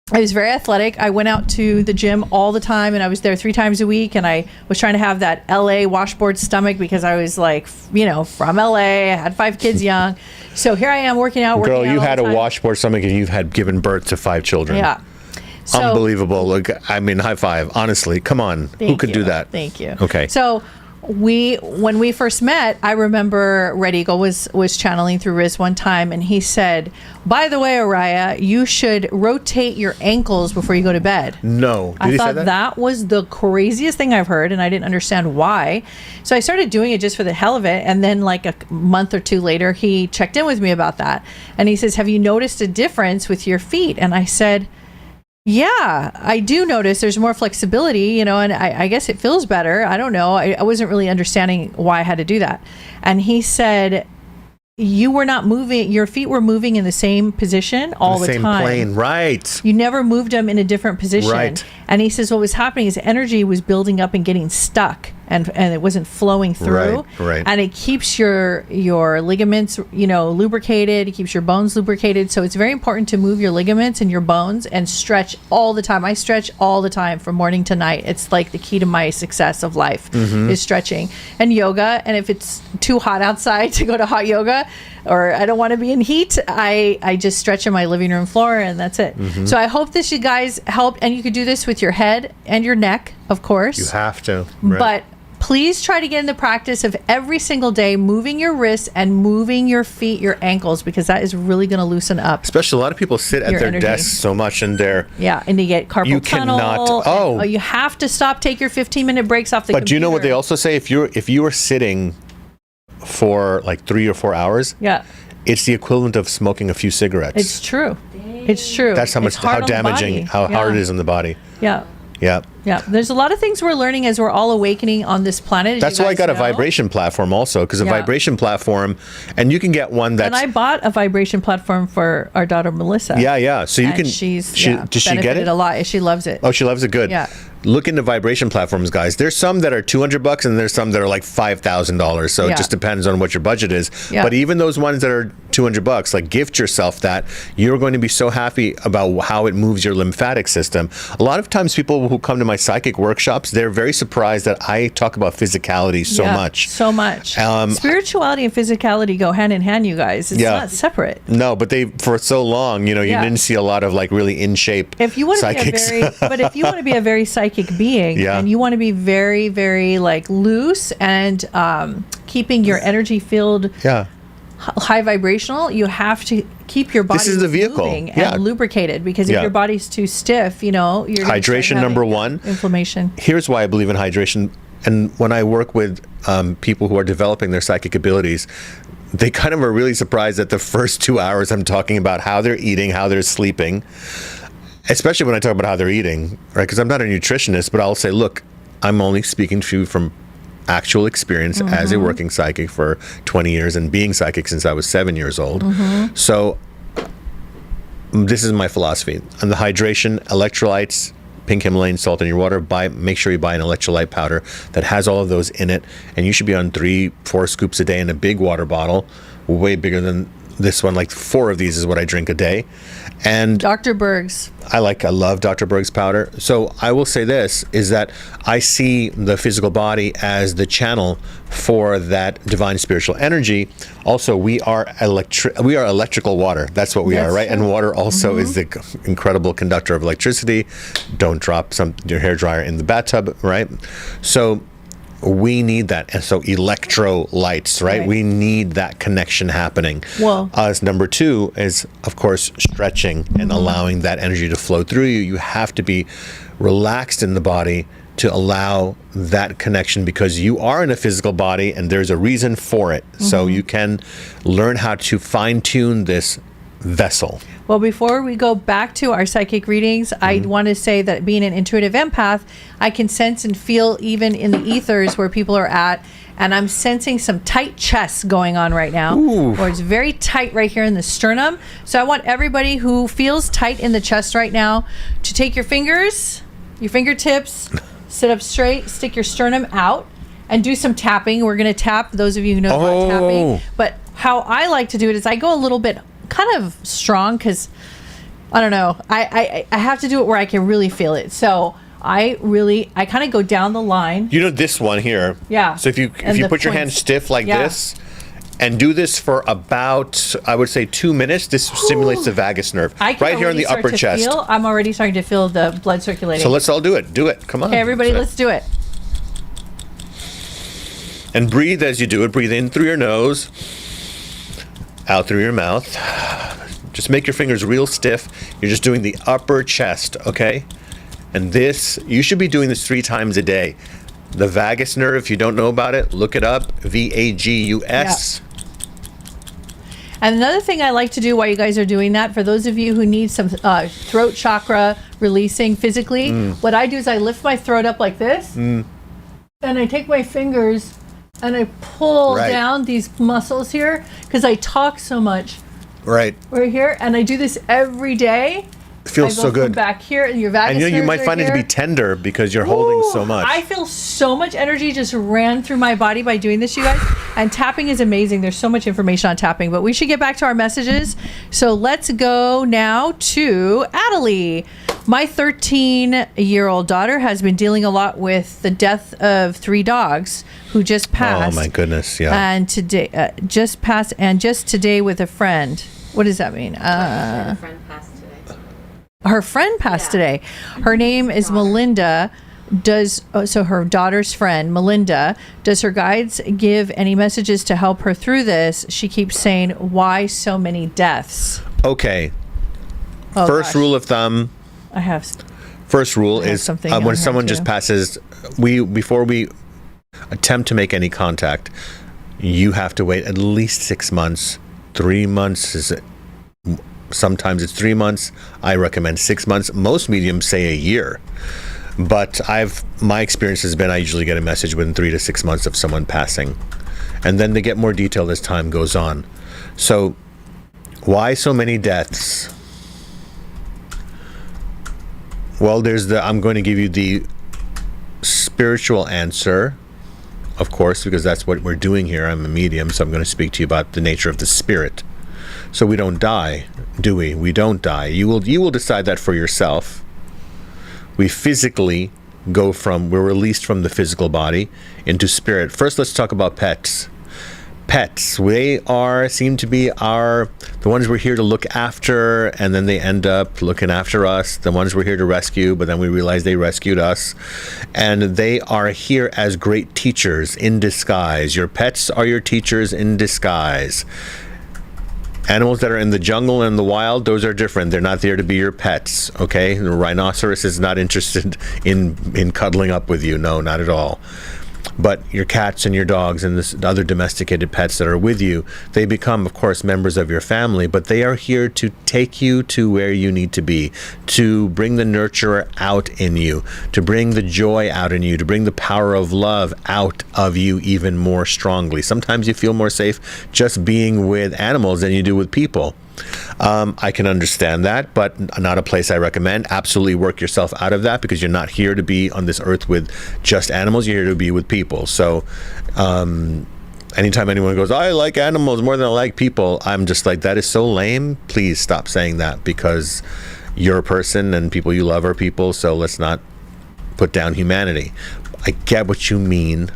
S1: I was very athletic. I went out to the gym all the time, and I was there 3 times a week, and I was trying to have that LA washboard stomach because I was like, from LA. I had 5 kids young. So here I am working out.
S2: Girl, you
S1: all
S2: had
S1: the
S2: a
S1: time.
S2: washboard stomach, and you've had given birth to 5 children.
S1: Yeah. So,
S2: unbelievable. Look, I mean, high five. Honestly, come on. Who could do that?
S1: Thank you.
S2: Okay.
S1: So when we first met, I remember Red Eagle was channeling through Riz one time, and he said, by the way, Oriah, you should rotate your ankles before you go to bed.
S2: No. Did
S1: I
S2: he
S1: thought
S2: say
S1: that was the craziest thing I've heard, and I didn't understand why. So I started doing it just for the hell of it, and then like a month or 2 later, he checked in with me about that. And he says, have you noticed a difference with your feet? And I said, yeah, I do notice there's more flexibility, and I guess it feels better. I don't know. I wasn't really understanding why I had to do that. And he said, you were not moving, your feet were moving in the same position all the time.
S2: Same plane, right.
S1: You never moved them in a different position.
S2: Right.
S1: And he says what was happening is energy was building up and getting stuck, and it wasn't flowing through.
S2: Right.
S1: And it keeps your ligaments, lubricated. It keeps your bones lubricated. So it's very important to move your ligaments and your bones and stretch all the time. I stretch all the time from morning to night. It's like the key to my success of life is stretching and yoga. And if it's too hot outside to go to hot yoga, or I don't want to be in heat, I just stretch on my living room floor, and that's it. So I hope this, you guys, helped. And you could do this with your head and your neck, of course.
S2: You have to. Right.
S1: But please try to get in the practice of every single day moving your wrists and moving your feet, your ankles, because that is really going to loosen up.
S2: Especially a lot of people sit at
S1: Your
S2: their
S1: energy.
S2: desks so much, and they're...
S1: Yeah, and you get carpal
S2: You
S1: tunnel.
S2: cannot-
S1: and, you have to stop, take your 15-minute breaks off the computer.
S2: But do you know what they also say? If you are sitting for like 3 or 4 hours,
S1: Yeah,
S2: it's the equivalent of smoking a few cigarettes.
S1: it's true. It's true.
S2: That's how
S1: It's hard
S2: how
S1: on the
S2: damaging,
S1: body.
S2: how hard it is on the body.
S1: Yeah.
S2: Yeah.
S1: Yeah, there's a lot of things we're learning as we're all awakening on this planet. as
S2: That's
S1: you
S2: why I
S1: guys
S2: got a
S1: know.
S2: vibration platform also, because a
S1: Yeah.
S2: vibration platform, and you can get one that's...
S1: And I bought a vibration platform for our daughter Melissa.
S2: Yeah. So you
S1: and
S2: can...
S1: she's
S2: Does she get
S1: benefited
S2: it?
S1: a lot. She loves it.
S2: Oh, she loves it. Good.
S1: Yeah.
S2: look into vibration platforms, guys. There's some that are $200 and there's some that are like $5,000. So
S1: Yeah.
S2: it just depends on what your budget is.
S1: Yeah.
S2: But even those ones that are $200, like gift yourself that. You're going to be so happy about how it moves your lymphatic system. A lot of times people who come to my psychic workshops, they're very surprised that I talk about physicality so
S1: Yeah,
S2: much.
S1: So much. Spirituality and physicality go hand in hand, you guys. It's not separate.
S2: No, but they, for so long, you
S1: Yeah.
S2: didn't see a lot of like really in shape
S1: If you want to
S2: psychics.
S1: be but if you want to be a very psychic being,
S2: Yeah.
S1: and you want to be very, very like loose and keeping your energy field
S2: Yeah.
S1: high vibrational, you have to keep your body
S2: is the vehicle.
S1: moving
S2: Yeah.
S1: and lubricated, because if
S2: Yeah.
S1: your body's too stiff, you're gonna start
S2: Hydration,
S1: having
S2: number one.
S1: inflammation.
S2: Here's why I believe in hydration. And when I work with people who are developing their psychic abilities, they kind of are really surprised that the first 2 hours I'm talking about how they're eating, how they're sleeping, especially when I talk about how they're eating, right? Because I'm not a nutritionist, but I'll say, look, I'm only speaking to you from actual experience as a working psychic for 20 years and being psychic since I was 7 years old. So this is my philosophy. On the hydration, electrolytes, pink Himalayan salt in your water, make sure you buy an electrolyte powder that has all of those in it, and you should be on 3-4 scoops a day in a big water bottle, way bigger than this one. Like 4 of these is what I drink a day. And
S1: Dr. Berg's.
S2: I love Dr. Berg's powder. So I will say this, is that I see the physical body as the channel for that divine spiritual energy. Also, we are electrical water. That's what we are, right?
S1: true.
S2: And water also is the incredible conductor of electricity. Don't drop your hairdryer in the bathtub, right? So we need that. And so electrolytes, right?
S1: Right.
S2: We need that connection happening.
S1: Well-
S2: As number 2 is, of course, stretching and allowing that energy to flow through you. You have to be relaxed in the body to allow that connection, because you are in a physical body and there's a reason for it. So you can learn how to fine tune this vessel.
S1: Well, before we go back to our psychic readings, I want to say that being an intuitive empath, I can sense and feel even in the ethers where people are at, and I'm sensing some tight chests going on right now, or it's very tight right here in the sternum. So I want everybody who feels tight in the chest right now to take your fingertips, sit up straight, stick your sternum out, and do some tapping. We're going to tap, those of you who know about tapping. But how I like to do it is I go a little bit kind of strong, because I don't know, I have to do it where I can really feel it. So I kind of go down the line.
S2: You know this one here.
S1: Yeah.
S2: So if you
S1: And the
S2: put your hand
S1: points.
S2: stiff like
S1: Yeah.
S2: this and do this for about, I would say, 2 minutes, this stimulates the vagus nerve
S1: I can
S2: right here in
S1: already
S2: the
S1: start
S2: upper
S1: to
S2: chest.
S1: I'm already starting to feel the blood circulating.
S2: So let's all do it. Do it. Come on.
S1: Okay, everybody,
S2: So-
S1: let's do it.
S2: And breathe as you do it. Breathe in through your nose, out through your mouth. Just make your fingers real stiff. You're just doing the upper chest, okay? And this, you should be doing this 3 times a day. The vagus nerve, if you don't know about it, look it up. VAGUS.
S1: And another thing I like to do while you guys are doing that, for those of you who need some throat chakra releasing physically, what I do is I lift my throat up like this, and I take my fingers and I pull
S2: Right.
S1: down these muscles here, because I talk so much
S2: Right.
S1: right here, and I do this every day.
S2: It feels
S1: I go
S2: so
S1: from
S2: good.
S1: back here, and your vagus
S2: And you
S1: nerves
S2: might
S1: are
S2: find it to be
S1: here.
S2: tender because you're holding so
S1: Ooh,
S2: much.
S1: I feel so much energy just ran through my body by doing this, you guys. And tapping is amazing. There's so much information on tapping, but we should get back to our messages. So let's go now to Adelie. My 13-year-old daughter has been dealing a lot with the death of 3 dogs who just passed.
S2: Oh my goodness, yeah.
S1: And today, just passed, and just today with a friend. What does that mean?
S3: Her friend passed today.
S1: Her friend passed today. Her name is Melinda. So her daughter's friend, Melinda, does her guides give any messages to help her through this? She keeps saying, why so many deaths?
S2: Okay.
S1: Oh,
S2: First
S1: gosh.
S2: rule of thumb.
S1: I have.
S2: First rule
S1: have
S2: is
S1: something on
S2: when
S1: here
S2: someone
S1: too.
S2: just passes, before we attempt to make any contact, you have to wait at least 6 months. 3 months is sometimes it's 3 months. I recommend 6 months. Most mediums say a year. But my experience has been I usually get a message within 3 to 6 months of someone passing. And then they get more detailed as time goes on. So why so many deaths? Well, I'm going to give you the spiritual answer, of course, because that's what we're doing here. I'm a medium, so I'm going to speak to you about the nature of the spirit. So we don't die, do we? We don't die. You will decide that for yourself. We physically we're released from the physical body into spirit. First, let's talk about pets. Pets, they seem to be the ones we're here to look after, and then they end up looking after us. The ones we're here to rescue, but then we realize they rescued us. And they are here as great teachers in disguise. Your pets are your teachers in disguise. Animals that are in the jungle and the wild, those are different. They're not there to be your pets, okay? The rhinoceros is not interested in cuddling up with you. No, not at all. But your cats and your dogs and the other domesticated pets that are with you, they become, of course, members of your family, but they are here to take you to where you need to be, to bring the nurturer out in you, to bring the joy out in you, to bring the power of love out of you even more strongly. Sometimes you feel more safe just being with animals than you do with people. I can understand that, but not a place I recommend. Absolutely work yourself out of that, because you're not here to be on this earth with just animals. You're here to be with people. So anytime anyone goes, I like animals more than I like people, I'm just like, that is so lame. Please stop saying that, because you're a person and people you love are people. So let's not put down humanity. I get what you mean.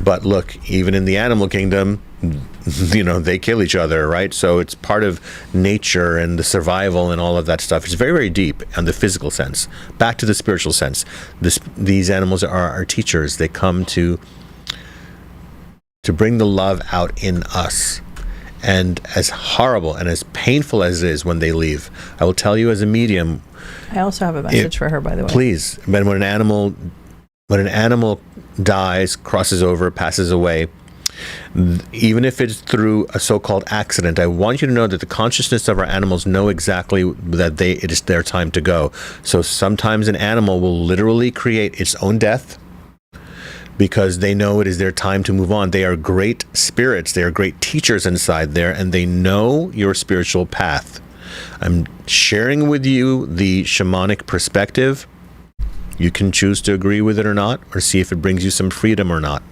S2: But look, even in the animal kingdom, they kill each other, right? So it's part of nature and the survival and all of that stuff. It's very, very deep on the physical sense. Back to the spiritual sense. These animals are our teachers. They come to bring the love out in us. And as horrible and as painful as it is when they leave, I will tell you as a medium.
S1: I also have a message for her, by the way.
S2: Please, when an animal dies, crosses over, passes away, even if it's through a so-called accident, I want you to know that the consciousness of our animals know exactly that it is their time to go. So sometimes an animal will literally create its own death because they know it is their time to move on. They are great spirits. They are great teachers inside there, and they know your spiritual path. I'm sharing with you the shamanic perspective. You can choose to agree with it or not, or see if it brings you some freedom or not.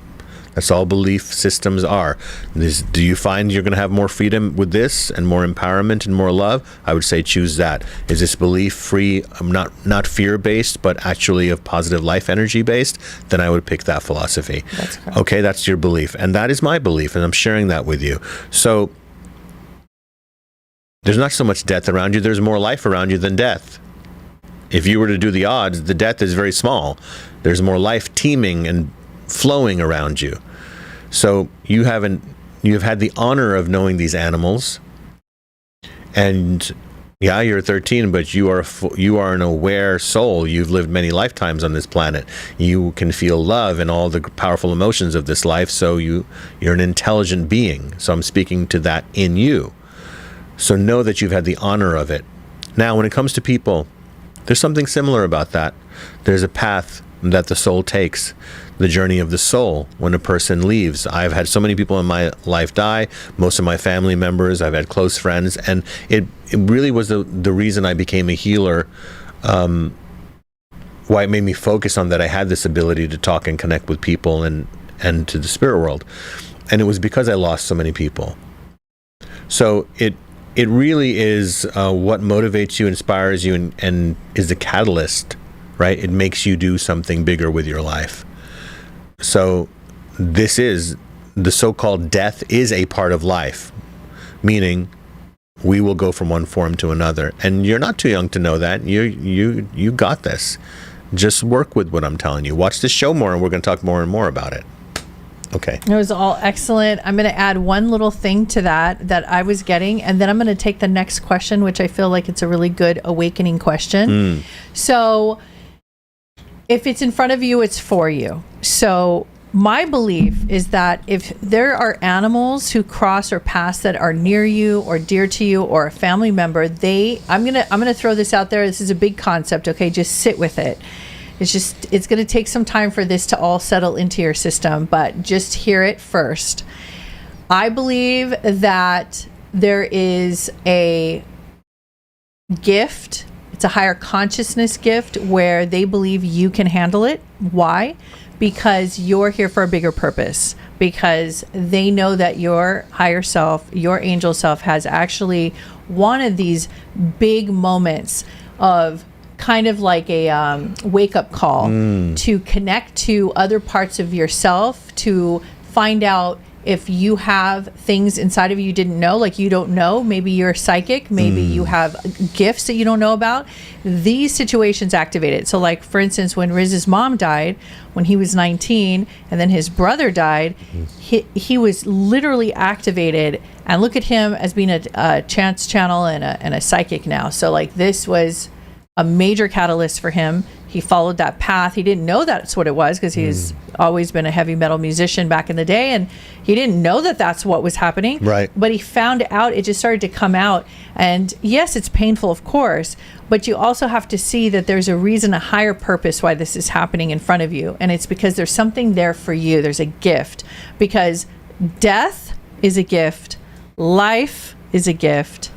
S2: That's all belief systems are. Do you find you're going to have more freedom with this and more empowerment and more love? I would say choose that. Is this belief free, not fear-based, but actually of positive life energy-based? Then I would pick that philosophy.
S1: That's correct.
S2: Okay, that's your belief. And that is my belief, and I'm sharing that with you. So there's not so much death around you. There's more life around you than death. If you were to do the odds, the death is very small. There's more life teeming and flowing around you. So you have had the honor of knowing these animals, and yeah, you're 13, but you are an aware soul. You've lived many lifetimes on this planet. You can feel love and all the powerful emotions of this life. So you're an intelligent being. So I'm speaking to that in you. So know that you've had the honor of it. Now, when it comes to people, there's something similar about that. There's a path that the soul takes, the journey of the soul when a person leaves. I've had so many people in my life die, most of my family members, I've had close friends, and it really was the reason I became a healer, why it made me focus on that. I had this ability to talk and connect with people and to the spirit world. And it was because I lost so many people. So it really is what motivates you, inspires you, and is the catalyst, right? It makes you do something bigger with your life. So this is, the so-called death is a part of life, meaning we will go from one form to another. And you're not too young to know that. You got this. Just work with what I'm telling you. Watch this show more, and we're going to talk more and more about it. Okay.
S1: It was all excellent. I'm going to add one little thing to that I was getting, and then I'm going to take the next question, which I feel like it's a really good awakening question. So if it's in front of you, it's for you. So my belief is that if there are animals who cross or pass that are near you or dear to you or a family member, I'm going to throw this out there. This is a big concept. Okay. Just sit with it. It's going to take some time for this to all settle into your system, but just hear it first. I believe that there is a gift. It's a higher consciousness gift where they believe you can handle it. Why? Because you're here for a bigger purpose. Because they know that your higher self, your angel self, has actually wanted these big moments of kind of like a wake-up call to connect to other parts of yourself, to find out if you have things inside of you didn't know, like you don't know, maybe you're psychic, maybe you have gifts that you don't know about. These situations activate it. So like, for instance, when Riz's mom died, when he was 19, and then his brother died, he was literally activated. And look at him as being a Trance Channel and a psychic now. So like, this was a major catalyst for him. He followed that path. He didn't know that's what it was, because he's always been a heavy metal musician back in the day, and he didn't know that that's what was happening.
S2: Right.
S1: But he found out, it just started to come out. And yes, it's painful, of course, but you also have to see that there's a reason, a higher purpose why this is happening in front of you. And it's because there's something there for you. There's a gift, because death is a gift. Life is a gift.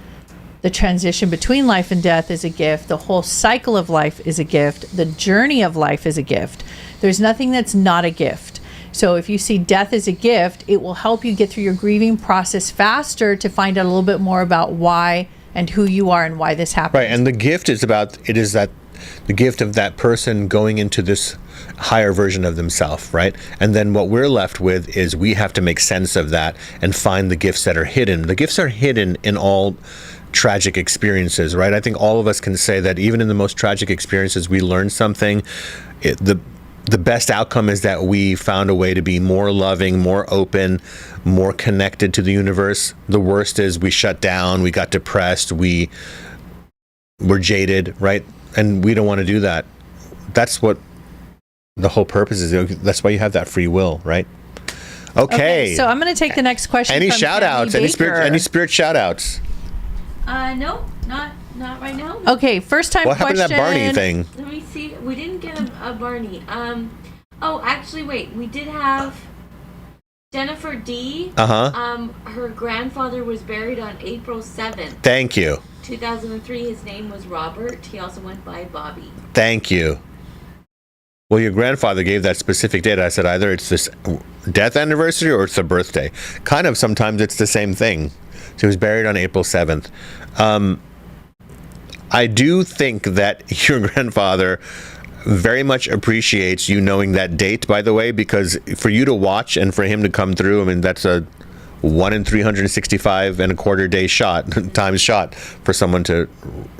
S1: The transition between life and death is a gift. The whole cycle of life is a gift. The journey of life is a gift. There's nothing that's not a gift. So if you see death as a gift, it will help you get through your grieving process faster to find out a little bit more about why and who you are and why this happens.
S2: Right, and the gift is that the gift of that person going into this higher version of themselves, right? And then what we're left with is we have to make sense of that and find the gifts that are hidden. The gifts are hidden in all tragic experiences, right? I think all of us can say that even in the most tragic experiences, we learned something. The best outcome is that we found a way to be more loving, more open, more connected to the universe. The worst is we shut down, we got depressed, we were jaded, right? And we don't want to do that. That's what the whole purpose is. That's why you have that free will, right? Okay.
S1: So I'm going to take the next question.
S2: Any
S1: from
S2: shout outs?
S1: Tammy
S2: Any spirit shout outs?
S3: No, not right now.
S1: Okay, first time
S2: What
S1: question.
S2: happened to that Barney thing?
S3: Let me see. We didn't get a Barney. Oh, actually, wait. We did have Jennifer D. Her grandfather was buried on April 7th.
S2: Thank you.
S3: 2003. His name was Robert. He also went by Bobby.
S2: Thank you. Well, your grandfather gave that specific date. I said either it's this death anniversary or it's the birthday. Kind of sometimes it's the same thing. So he was buried on April 7th. I do think that your grandfather very much appreciates you knowing that date, by the way, because for you to watch and for him to come through, I mean, that's a 1 in 365 and a quarter day shot, times shot for someone to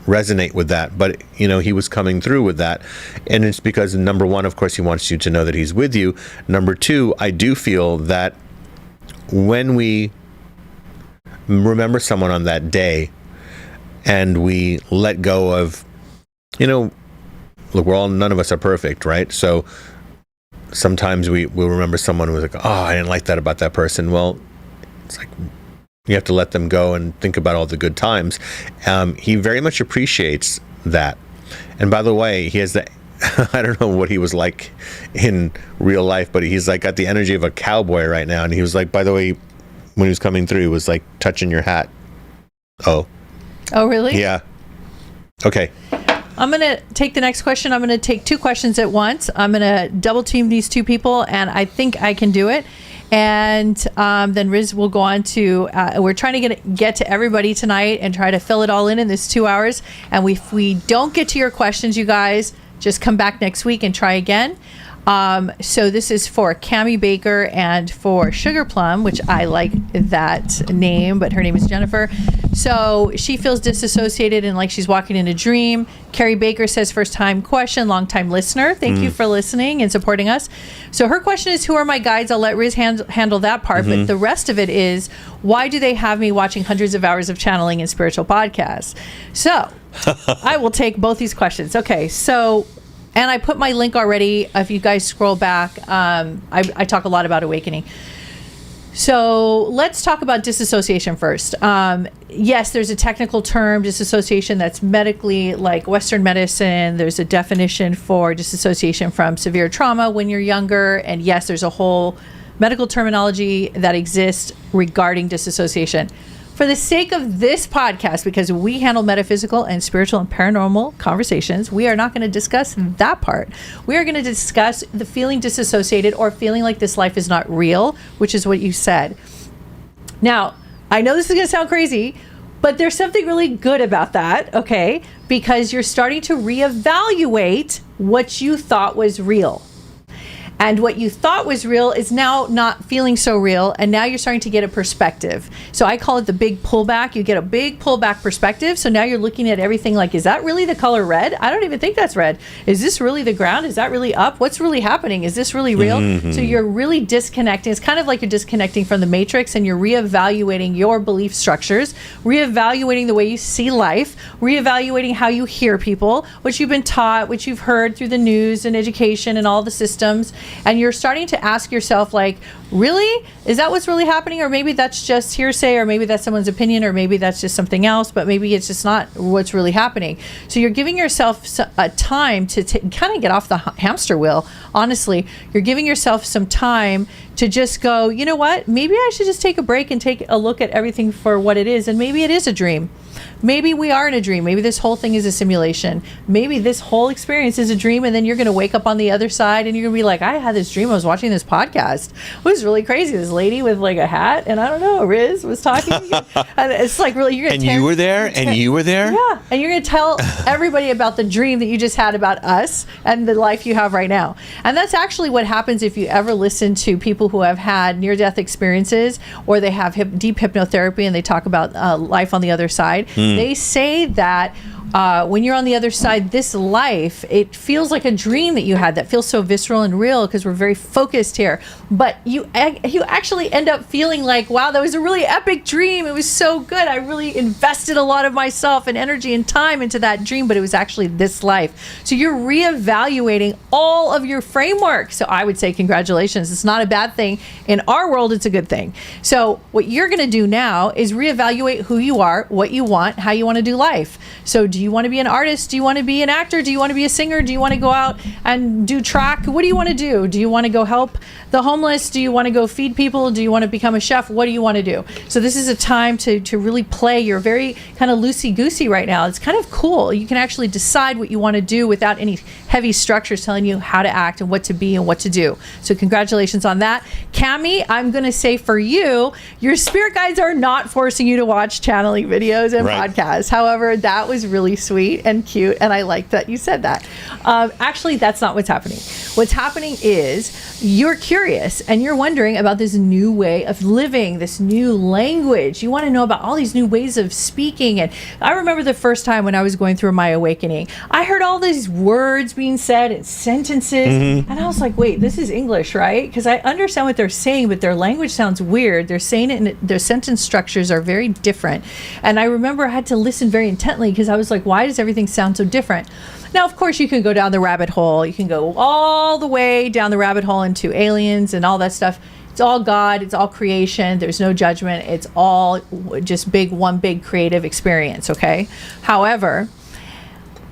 S2: resonate with that. But, you know, he was coming through with that. And it's because, number one, of course, he wants you to know that he's with you. Number two, I do feel that when we remember someone on that day and we let go of, you know, look, none of us are perfect, right? So sometimes we'll remember someone who was like, oh, I didn't like that about that person. Well, it's like you have to let them go and think about all the good times. He very much appreciates that. And by the way, he has the I don't know what he was like in real life, but he's like got the energy of a cowboy right now. And he was like, by the way, when he was coming through, he was like touching your hat. Oh,
S1: really?
S2: Yeah. Okay.
S1: I'm going to take the next question. I'm going to take two questions at once. I'm going to double team these two people, and I think I can do it. And then Riz will go on to, we're trying to get to everybody tonight and try to fill it all in this 2 hours. And if we don't get to your questions, you guys, just come back next week and try again. So this is for Cammie Baker and for Sugar Plum, which I like that name, but her name is Jennifer. So she feels disassociated and like she's walking in a dream. Carrie Baker says first time question, long time listener. Thank you for listening and supporting us. So her question is, who are my guides? I'll let Riz handle that part, but the rest of it is, why do they have me watching hundreds of hours of channeling and spiritual podcasts? So I will take both these questions. Okay, so... And I put my link already. If you guys scroll back, I talk a lot about awakening. So let's talk about disassociation first. Yes, there's a technical term, disassociation, that's medically like Western medicine. There's a definition for disassociation from severe trauma when you're younger. And yes, there's a whole medical terminology that exists regarding disassociation. for the sake of this podcast, because we handle metaphysical and spiritual and paranormal conversations, we are not going to discuss that part. We are going to discuss the feeling disassociated or feeling like this life is not real, which is what you said. Now, I know this is going to sound crazy, but there's something really good about that, okay? Because you're starting to reevaluate what you thought was real. And what you thought was real is now not feeling so real, and now you're starting to get a perspective. So I call it the big pullback. You get a big pullback perspective. So now you're looking at everything like, is that really the color red? I don't even think that's red. Is this really the ground? Is that really up? What's really happening? Is this really real? Mm-hmm. So you're really disconnecting. It's kind of like you're disconnecting from the matrix, and you're reevaluating your belief structures, reevaluating the way you see life, reevaluating how you hear people, what you've been taught, what you've heard through the news and education and all the systems. And you're starting to ask yourself, like, really? Is that what's really happening? Or maybe that's just hearsay, or maybe that's someone's opinion, or maybe that's just something else, but maybe it's just not what's really happening. So you're giving yourself a time to kind of get off the hamster wheel. Honestly, you're giving yourself some time to just go, you know what? Maybe I should just take a break and take a look at everything for what it is. And maybe it is a dream. Maybe we are in a dream. Maybe this whole thing is a simulation. Maybe this whole experience is a dream, and then you're going to wake up on the other side and you're going to be like, I had this dream. I was watching this podcast. It was really crazy. This lady with like a hat, and I don't know, Riz was talking. And it's like, really, you're going to
S2: you were there? And you were there?
S1: Yeah. And you're going to tell everybody about the dream that you just had about us and the life you have right now. And that's actually what happens if you ever listen to people who have had near-death experiences, or they have deep hypnotherapy and they talk about life on the other side. They say that when you're on the other side, this life, it feels like a dream that you had that feels so visceral and real, because we're very focused here. But you actually end up feeling like, wow, that was a really epic dream. It was so good. I really invested a lot of myself and energy and time into that dream, but it was actually this life. So you're reevaluating all of your framework. So I would say congratulations. It's not a bad thing. In our world, it's a good thing. So what you're going to do now is reevaluate who you are, what you want, how you want to do life. So do you want to be an artist? Do you want to be an actor? Do you want to be a singer? Do you want to go out and do track? What do you want to do? Do you want to go help the homeless? Do you want to go feed people? Do you want to become a chef? What do you want to do? So this is a time to really play. You're very kind of loosey-goosey right now. It's kind of cool. You can actually decide what you want to do without any heavy structures telling you how to act and what to be and what to do. So congratulations on that. Cami, I'm going to say for you, your spirit guides are not forcing you to watch channeling videos and podcasts. However, that was really sweet and cute, and I like that you said that. Actually, that's not what's happening. What's happening is you're curious and you're wondering about this new way of living, this new language. You want to know about all these new ways of speaking. And I remember the first time when I was going through my awakening, I heard all these words being said and sentences, and I was like, wait, this is English, right? Because I understand what they're saying, but their language sounds weird. They're saying it, and their sentence structures are very different. And I remember I had to listen very intently, because I was like, why does everything sound so different? Now, of course, you can go down the rabbit hole. You can go all the way down the rabbit hole into aliens and all that stuff. It's all God. It's all creation. There's no judgment. It's all just one big creative experience, okay? However,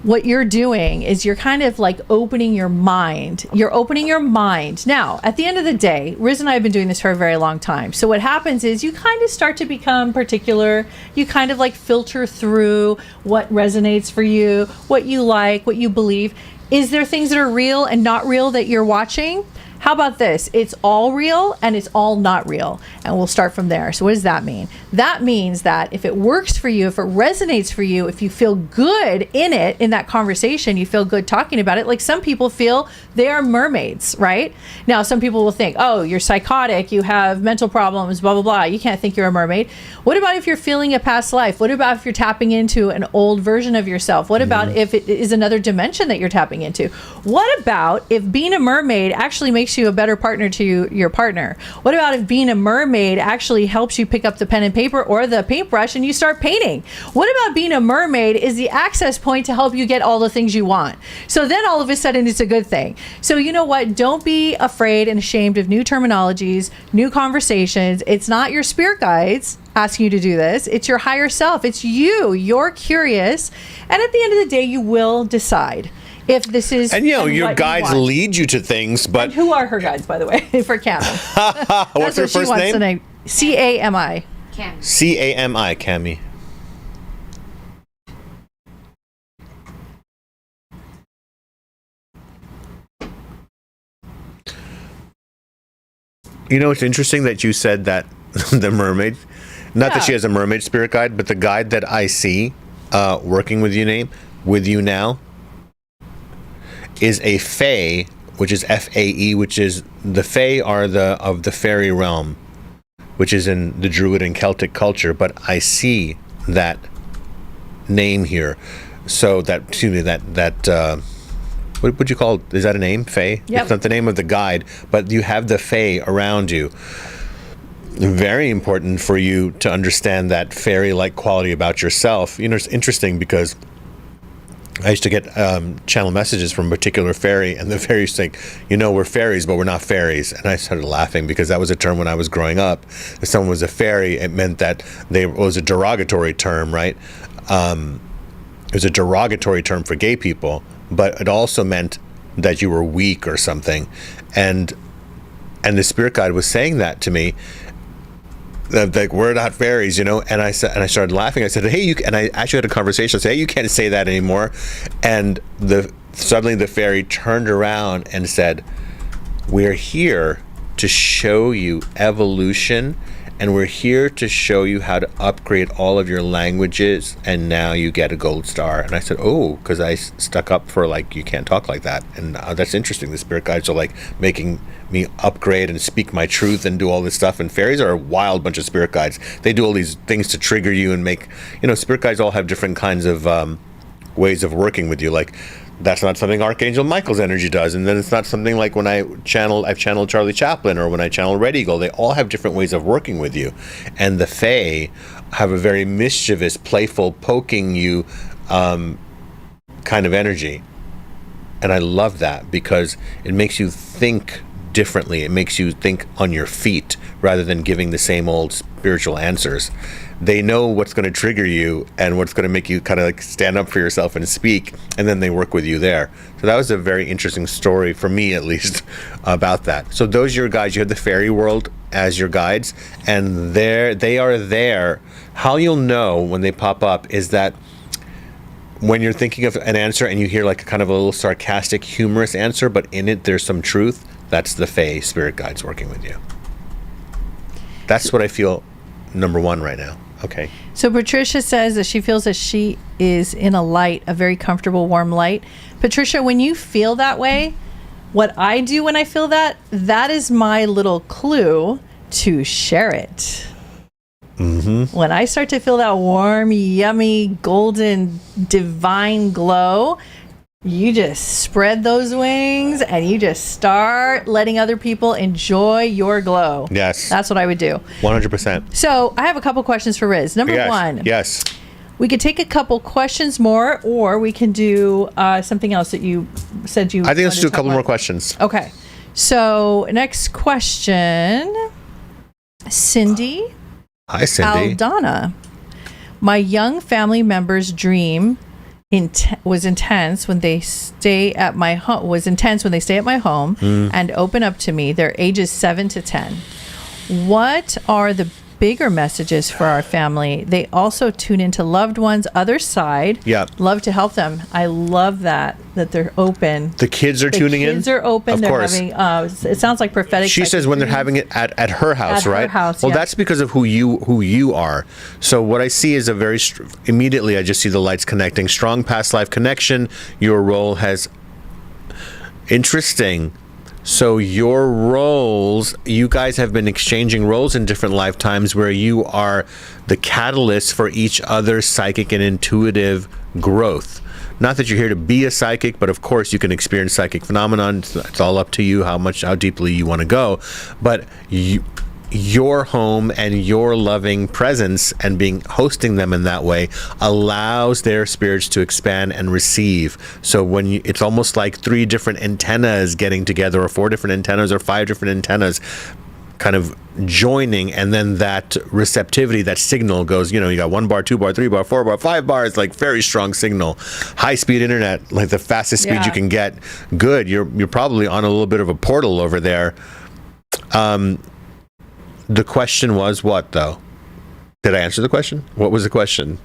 S1: what you're doing is you're kind of like opening your mind. You're opening your mind. Now, at the end of the day, Riz and I have been doing this for a very long time. So what happens is you kind of start to become particular. You kind of like filter through what resonates for you, what you like, what you believe. Is there things that are real and not real that you're watching? How about this? It's all real and it's all not real. And we'll start from there. So what does that mean? That means that if it works for you, if it resonates for you, if you feel good in it, in that conversation, you feel good talking about it. Like some people feel they are mermaids, right? Now, some people will think, oh, you're psychotic, you have mental problems, blah, blah, blah. You can't think you're a mermaid. What about if you're feeling a past life? What about if you're tapping into an old version of yourself? What about if it is another dimension that you're tapping into? What about if being a mermaid actually makes you a better partner to your partner? What about if being a mermaid actually helps you pick up the pen and paper or the paintbrush and you start painting? What about being a mermaid is the access point to help you get all the things you want? So then all of a sudden it's a good thing. So you know what? Don't be afraid and ashamed of new terminologies, new conversations. It's not your spirit guides asking you to do this. It's your higher self. It's you. You're curious. And at the end of the day, you will decide if this is,
S2: and your guides lead you to things, but
S1: and who are her guides, by the way, for Cami?
S2: What's her first name?
S1: Cami.
S3: Cami.
S2: C-A-M-I, Cami. You know, it's interesting that you said that the mermaid, not that she has a mermaid spirit guide, but the guide that I see working with you now is a fae, which is F-A-E, which is the fae are of the fairy realm, which is in the Druid and Celtic culture. But I see that name here, so that what would you call it? Is that a name? Fae?
S1: Yep.
S2: It's not the name of the guide, but you have the fae around you. Very important for you to understand that fairy-like quality about yourself. You know, it's interesting because I used to get channel messages from a particular fairy, and the fairies think, you know, we're fairies, but we're not fairies. And I started laughing because that was a term when I was growing up. If someone was a fairy, it meant that it was a derogatory term, right? It was a derogatory term for gay people, but it also meant that you were weak or something. And the spirit guide was saying that to me, like, we're not fairies, you know. And I started laughing. I said, hey, and I actually had a conversation. I said, hey, you can't say that anymore. And suddenly the fairy turned around and said, we're here to show you evolution, and we're here to show you how to upgrade all of your languages, and now you get a gold star. And I said, oh, because I stuck up for, like, you can't talk like that. And that's interesting. The spirit guides are like making me upgrade and speak my truth and do all this stuff. And fairies are a wild bunch of spirit guides. They do all these things to trigger you and make, you know, spirit guides all have different kinds of ways of working with you. Like, that's not something Archangel Michael's energy does, and then it's not something like when I've channeled Charlie Chaplin, or when I channel Red Eagle. They all have different ways of working with you, and the Fae have a very mischievous, playful, poking you kind of energy, and I love that because it makes you think differently. It makes you think on your feet rather than giving the same old spiritual answers. They know what's going to trigger you and what's going to make you kind of like stand up for yourself and speak, and then they work with you there. So that was a very interesting story for me, at least, about that. So those are your guides. You have the fairy world as your guides, and they are there. How you'll know when they pop up is that when you're thinking of an answer and you hear like kind of a little sarcastic, humorous answer, but in it there's some truth, that's the Fae spirit guides working with you. That's what I feel number one right now. Okay.
S1: So Patricia says that she feels that she is in a light, a very comfortable, warm light. Patricia, when you feel that way, what I do when I feel that is my little clue to share it. Mm-hmm. When I start to feel that warm, yummy, golden, divine glow, you just spread those wings and you just start letting other people enjoy your glow.
S2: Yes.
S1: That's what I would do.
S2: 100%.
S1: So I have a couple questions for Riz. Number one.
S2: Yes.
S1: We could take a couple questions more, or we can do something else that you said you
S2: I think let's do a couple more questions.
S1: Okay. So next question. Cindy.
S2: Hi, Cindy.
S1: Aldana. My young family member's dream was intense when they stay at my home. And open up to me. Their ages 7 to 10. What are the bigger messages for our family? They also tune into loved ones' other side.
S2: Yeah.
S1: Love to help them. I love that they're open.
S2: The kids are tuning in?
S1: The kids are open.
S2: Of
S1: they're
S2: course.
S1: Having, it sounds like prophetic.
S2: She says when they're having it at her house,
S1: at
S2: right?
S1: Her house,
S2: well,
S1: yeah.
S2: that's because of who you are. So what I see is a very immediately I just see the lights connecting. Strong past life connection. Your role has interesting. So your roles, you guys have been exchanging roles in different lifetimes where you are the catalyst for each other's psychic and intuitive growth. Not that you're here to be a psychic, but of course you can experience psychic phenomenon. It's all up to you how deeply you want to go. But your home and your loving presence and hosting them in that way allows their spirits to expand and receive. So when it's almost like 3 different antennas getting together, or 4 different antennas, or 5 different antennas kind of joining, and then that receptivity, that signal goes, you got 1 bar, 2 bar, 3 bar, 4 bar, 5 bars, like very strong signal. High speed internet, like the fastest speed you can get. Good. You're probably on a little bit of a portal over there. The question was what, though? Did I answer the question? What was the question?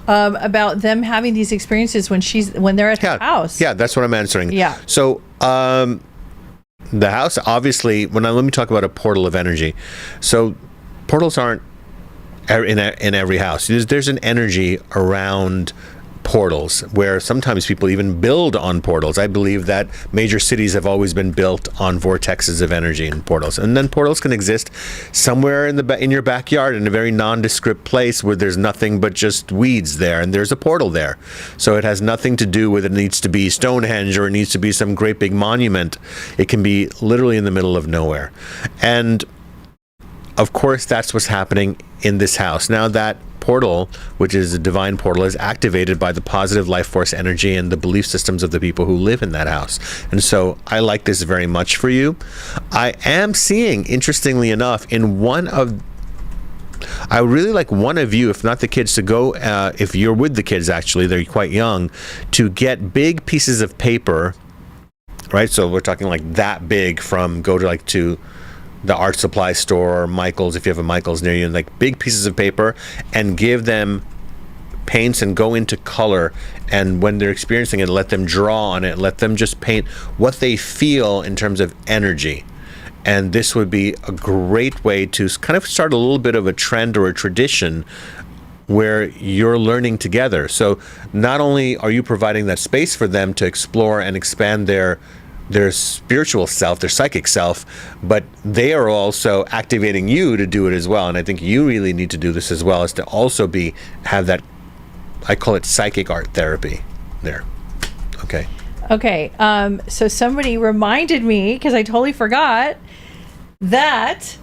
S1: About them having these experiences when they're at the house.
S2: Yeah, that's what I'm answering.
S1: Yeah.
S2: So, the house, obviously, let me talk about a portal of energy. So, portals aren't in every house. There's an energy around portals where sometimes people even build on portals. I believe that major cities have always been built on vortexes of energy and portals. And then portals can exist somewhere in your backyard in a very nondescript place where there's nothing but just weeds there, and there's a portal there. So it has nothing to do with it needs to be Stonehenge or it needs to be some great big monument. It can be literally in the middle of nowhere. And of course, that's what's happening in this house. Now that portal, which is a divine portal, is activated by the positive life force energy and the belief systems of the people who live in that house. And so I like this very much for you. I am seeing, interestingly enough, I would really like one of you, if not the kids, to go, if you're with the kids actually, they're quite young, to get big pieces of paper, right? So we're talking like that big, go to the art supply store or Michael's, if you have a Michael's near you, and like big pieces of paper, and give them paints and go into color. And when they're experiencing it, let them draw on it, let them just paint what they feel in terms of energy. And this would be a great way to kind of start a little bit of a trend or a tradition where you're learning together. So not only are you providing that space for them to explore and expand their spiritual self, their psychic self, but they are also activating you to do it as well. And I think you really need to do this as well, is to also have that, I call it psychic art therapy there. Okay.
S1: So somebody reminded me, because I totally forgot, that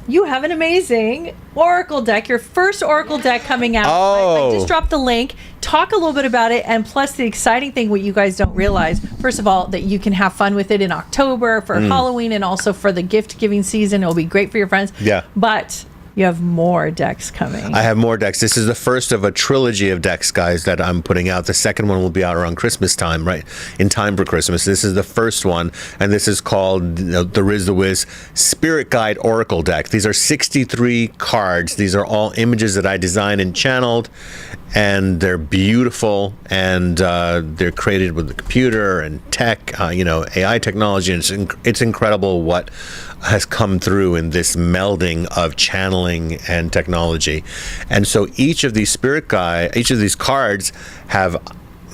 S1: you have an amazing Oracle deck, your first Oracle deck coming out. I just dropped the link. Talk a little bit about it, and plus the exciting thing, what you guys don't realize, first of all, that you can have fun with it in October for Halloween and also for the gift giving season. It'll be great for your friends.
S2: Yeah.
S1: But you have more decks coming.
S2: I have more decks. This is the first of a trilogy of decks, guys, that I'm putting out. The second one will be out around Christmas time, right? In time for Christmas. This is the first one, and this is called the Riz the Wiz Spirit Guide Oracle deck. These are 63 cards. These are all images that I designed and channeled, and they're beautiful, and they're created with the computer and tech, AI technology, and it's incredible what has come through in this melding of channeling and technology. And so each of these cards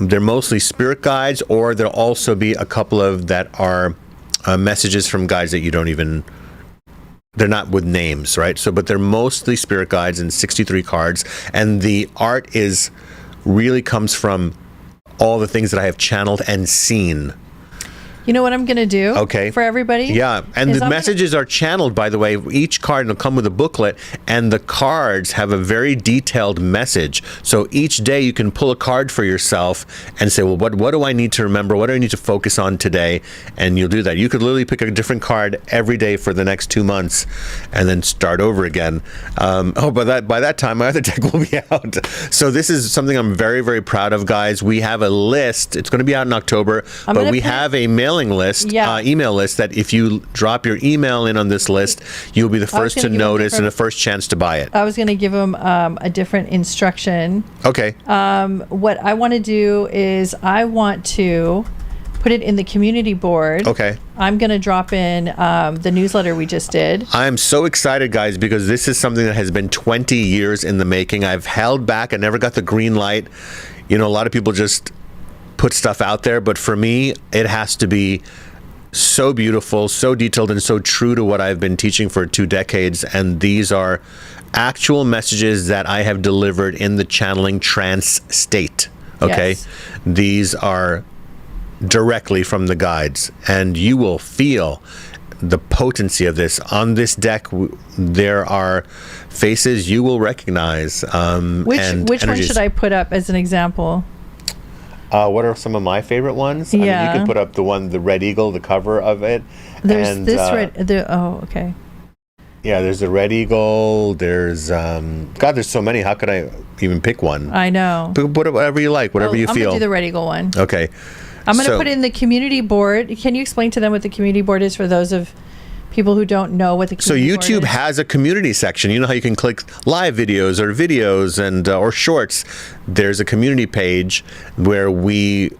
S2: they're mostly spirit guides, or there'll also be a couple of that are messages from guides that you don't even, they're not with names, right? So, but they're mostly spirit guides and 63 cards. And the art really comes from all the things that I have channeled and seen.
S1: You know what I'm going to do for everybody?
S2: Yeah, and the messages are channeled, by the way. Each card will come with a booklet, and the cards have a very detailed message. So each day you can pull a card for yourself and say, well, what do I need to remember? What do I need to focus on today? And you'll do that. You could literally pick a different card every day for the next 2 months and then start over again. By that time, my other deck will be out. So this is something I'm very, very proud of, guys. We have a list. It's going to be out in October, but we have a mailing list, email list, that if you drop your email in on this list, you'll be the first to notice and the first chance to buy it.
S1: I was going to give them a different instruction.
S2: Okay.
S1: What I want to do is I want to put it in the community board.
S2: Okay.
S1: I'm going to drop in the newsletter we just did.
S2: I'm so excited, guys, because this is something that has been 20 years in the making. I've held back. I never got the green light. A lot of people just put stuff out there, but for me, it has to be so beautiful, so detailed, and so true to what I've been teaching for 2 decades. And these are actual messages that I have delivered in the channeling trance state. Okay.
S1: Yes.
S2: These are directly from the guides, and you will feel the potency of this. On this deck, there are faces you will recognize.
S1: Which one should I put up as an example?
S2: What are some of my favorite ones?
S1: Yeah.
S2: I mean, you could put up the Red Eagle, the cover of it.
S1: There's okay.
S2: Yeah, there's the Red Eagle. There's, there's so many. How could I even pick one?
S1: I know.
S2: Put it whatever you like, whatever you feel.
S1: I'm going to do the Red Eagle one.
S2: Okay.
S1: I'm going to put in the community board. Can you explain to them what the community board is for those of people who don't know what the
S2: So
S1: community board
S2: YouTube
S1: is.
S2: has a community section. You know how you can click live videos and or shorts. There's a community page where we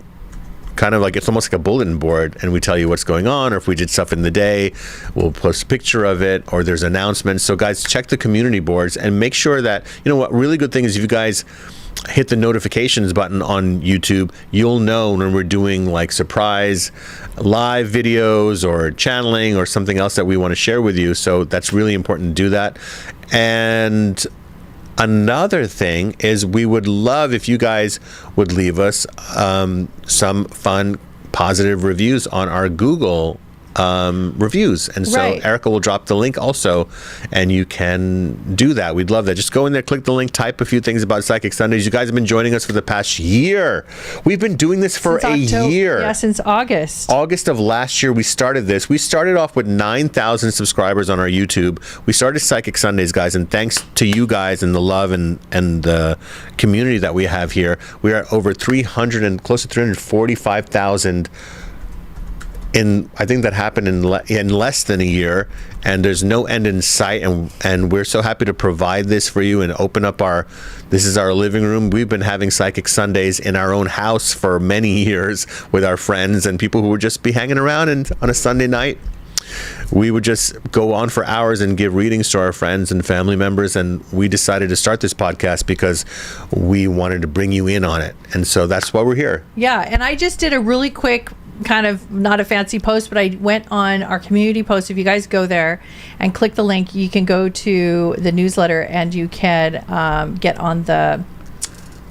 S2: kind of like, it's almost like a bulletin board, and we tell you what's going on, or if we did stuff in the day, we'll post a picture of it, or there's announcements. So guys, check the community boards and make sure that, you know what, really good thing is if you guys hit the notifications button on YouTube, you'll know when we're doing like surprise live videos or channeling or something else that we want to share with you. So that's really important to do that. And another thing is we would love if you guys would leave us some fun, positive reviews on our Google reviews. And so
S1: Right.
S2: Erica will drop the link also, and you can do that. We'd love that. Just go in there, click the link, type a few things about Psychic Sundays. You guys have been joining us for the past year. We've been doing this for
S1: Since October.
S2: year.
S1: Yeah, since August.
S2: August of last year, we started this. We started off with 9,000 subscribers on our YouTube. We started Psychic Sundays, guys, and thanks to you guys and the love and the community that we have here, we are at over 300 and close to 345,000. I think that happened in less than a year, and there's no end in sight, and we're so happy to provide this for you and open up this is our living room. We've been having Psychic Sundays in our own house for many years with our friends and people who would just be hanging around, and on a Sunday night we would just go on for hours and give readings to our friends and family members. And we decided to start this podcast because we wanted to bring you in on it, and so that's why we're here.
S1: Yeah, and I just did a really quick, kind of not a fancy post, but I went on our community post. If you guys go there and click the link, you can go to the newsletter and you can get on the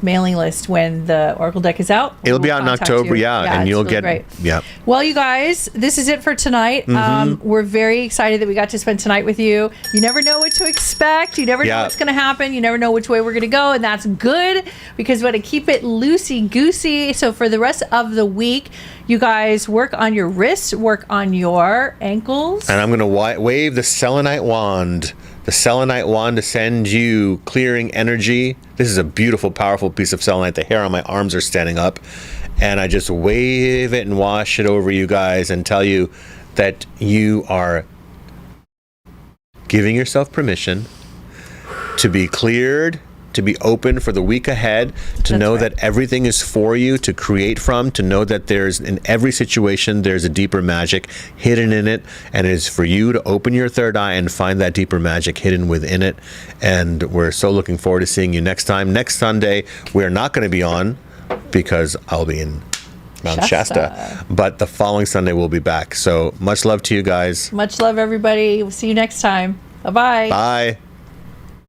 S1: mailing list when the Oracle deck is out.
S2: It'll be out in
S1: contact
S2: October,
S1: you.
S2: yeah, and
S1: it's
S2: you'll
S1: really
S2: get
S1: great.
S2: yeah.
S1: Well, you guys, this is it for tonight. We're very excited that we got to spend tonight with you. You never know what to expect. You never know
S2: Yeah.
S1: what's going to happen. You never know which way we're going to go, and that's good because we want to keep it loosey-goosey. So for the rest of the week, you guys work on your wrists, work on your ankles.
S2: And I'm going to wave the selenite wand. The selenite wand to send you clearing energy. This is a beautiful, powerful piece of selenite. The hair on my arms are standing up. And I just wave it and wash it over you guys and tell you that you are giving yourself permission to be cleared, to be open for the week ahead, to know that everything is for you to create from, to know that there's, in every situation, there's a deeper magic hidden in it, and it is for you to open your third eye and find that deeper magic hidden within it. And we're so looking forward to seeing you next time. Next Sunday, we're not going to be on because I'll be in Mount Shasta, but the following Sunday we'll be back. So much love to you guys.
S1: Much love, everybody. We'll see you next time. Bye-bye.
S2: Bye.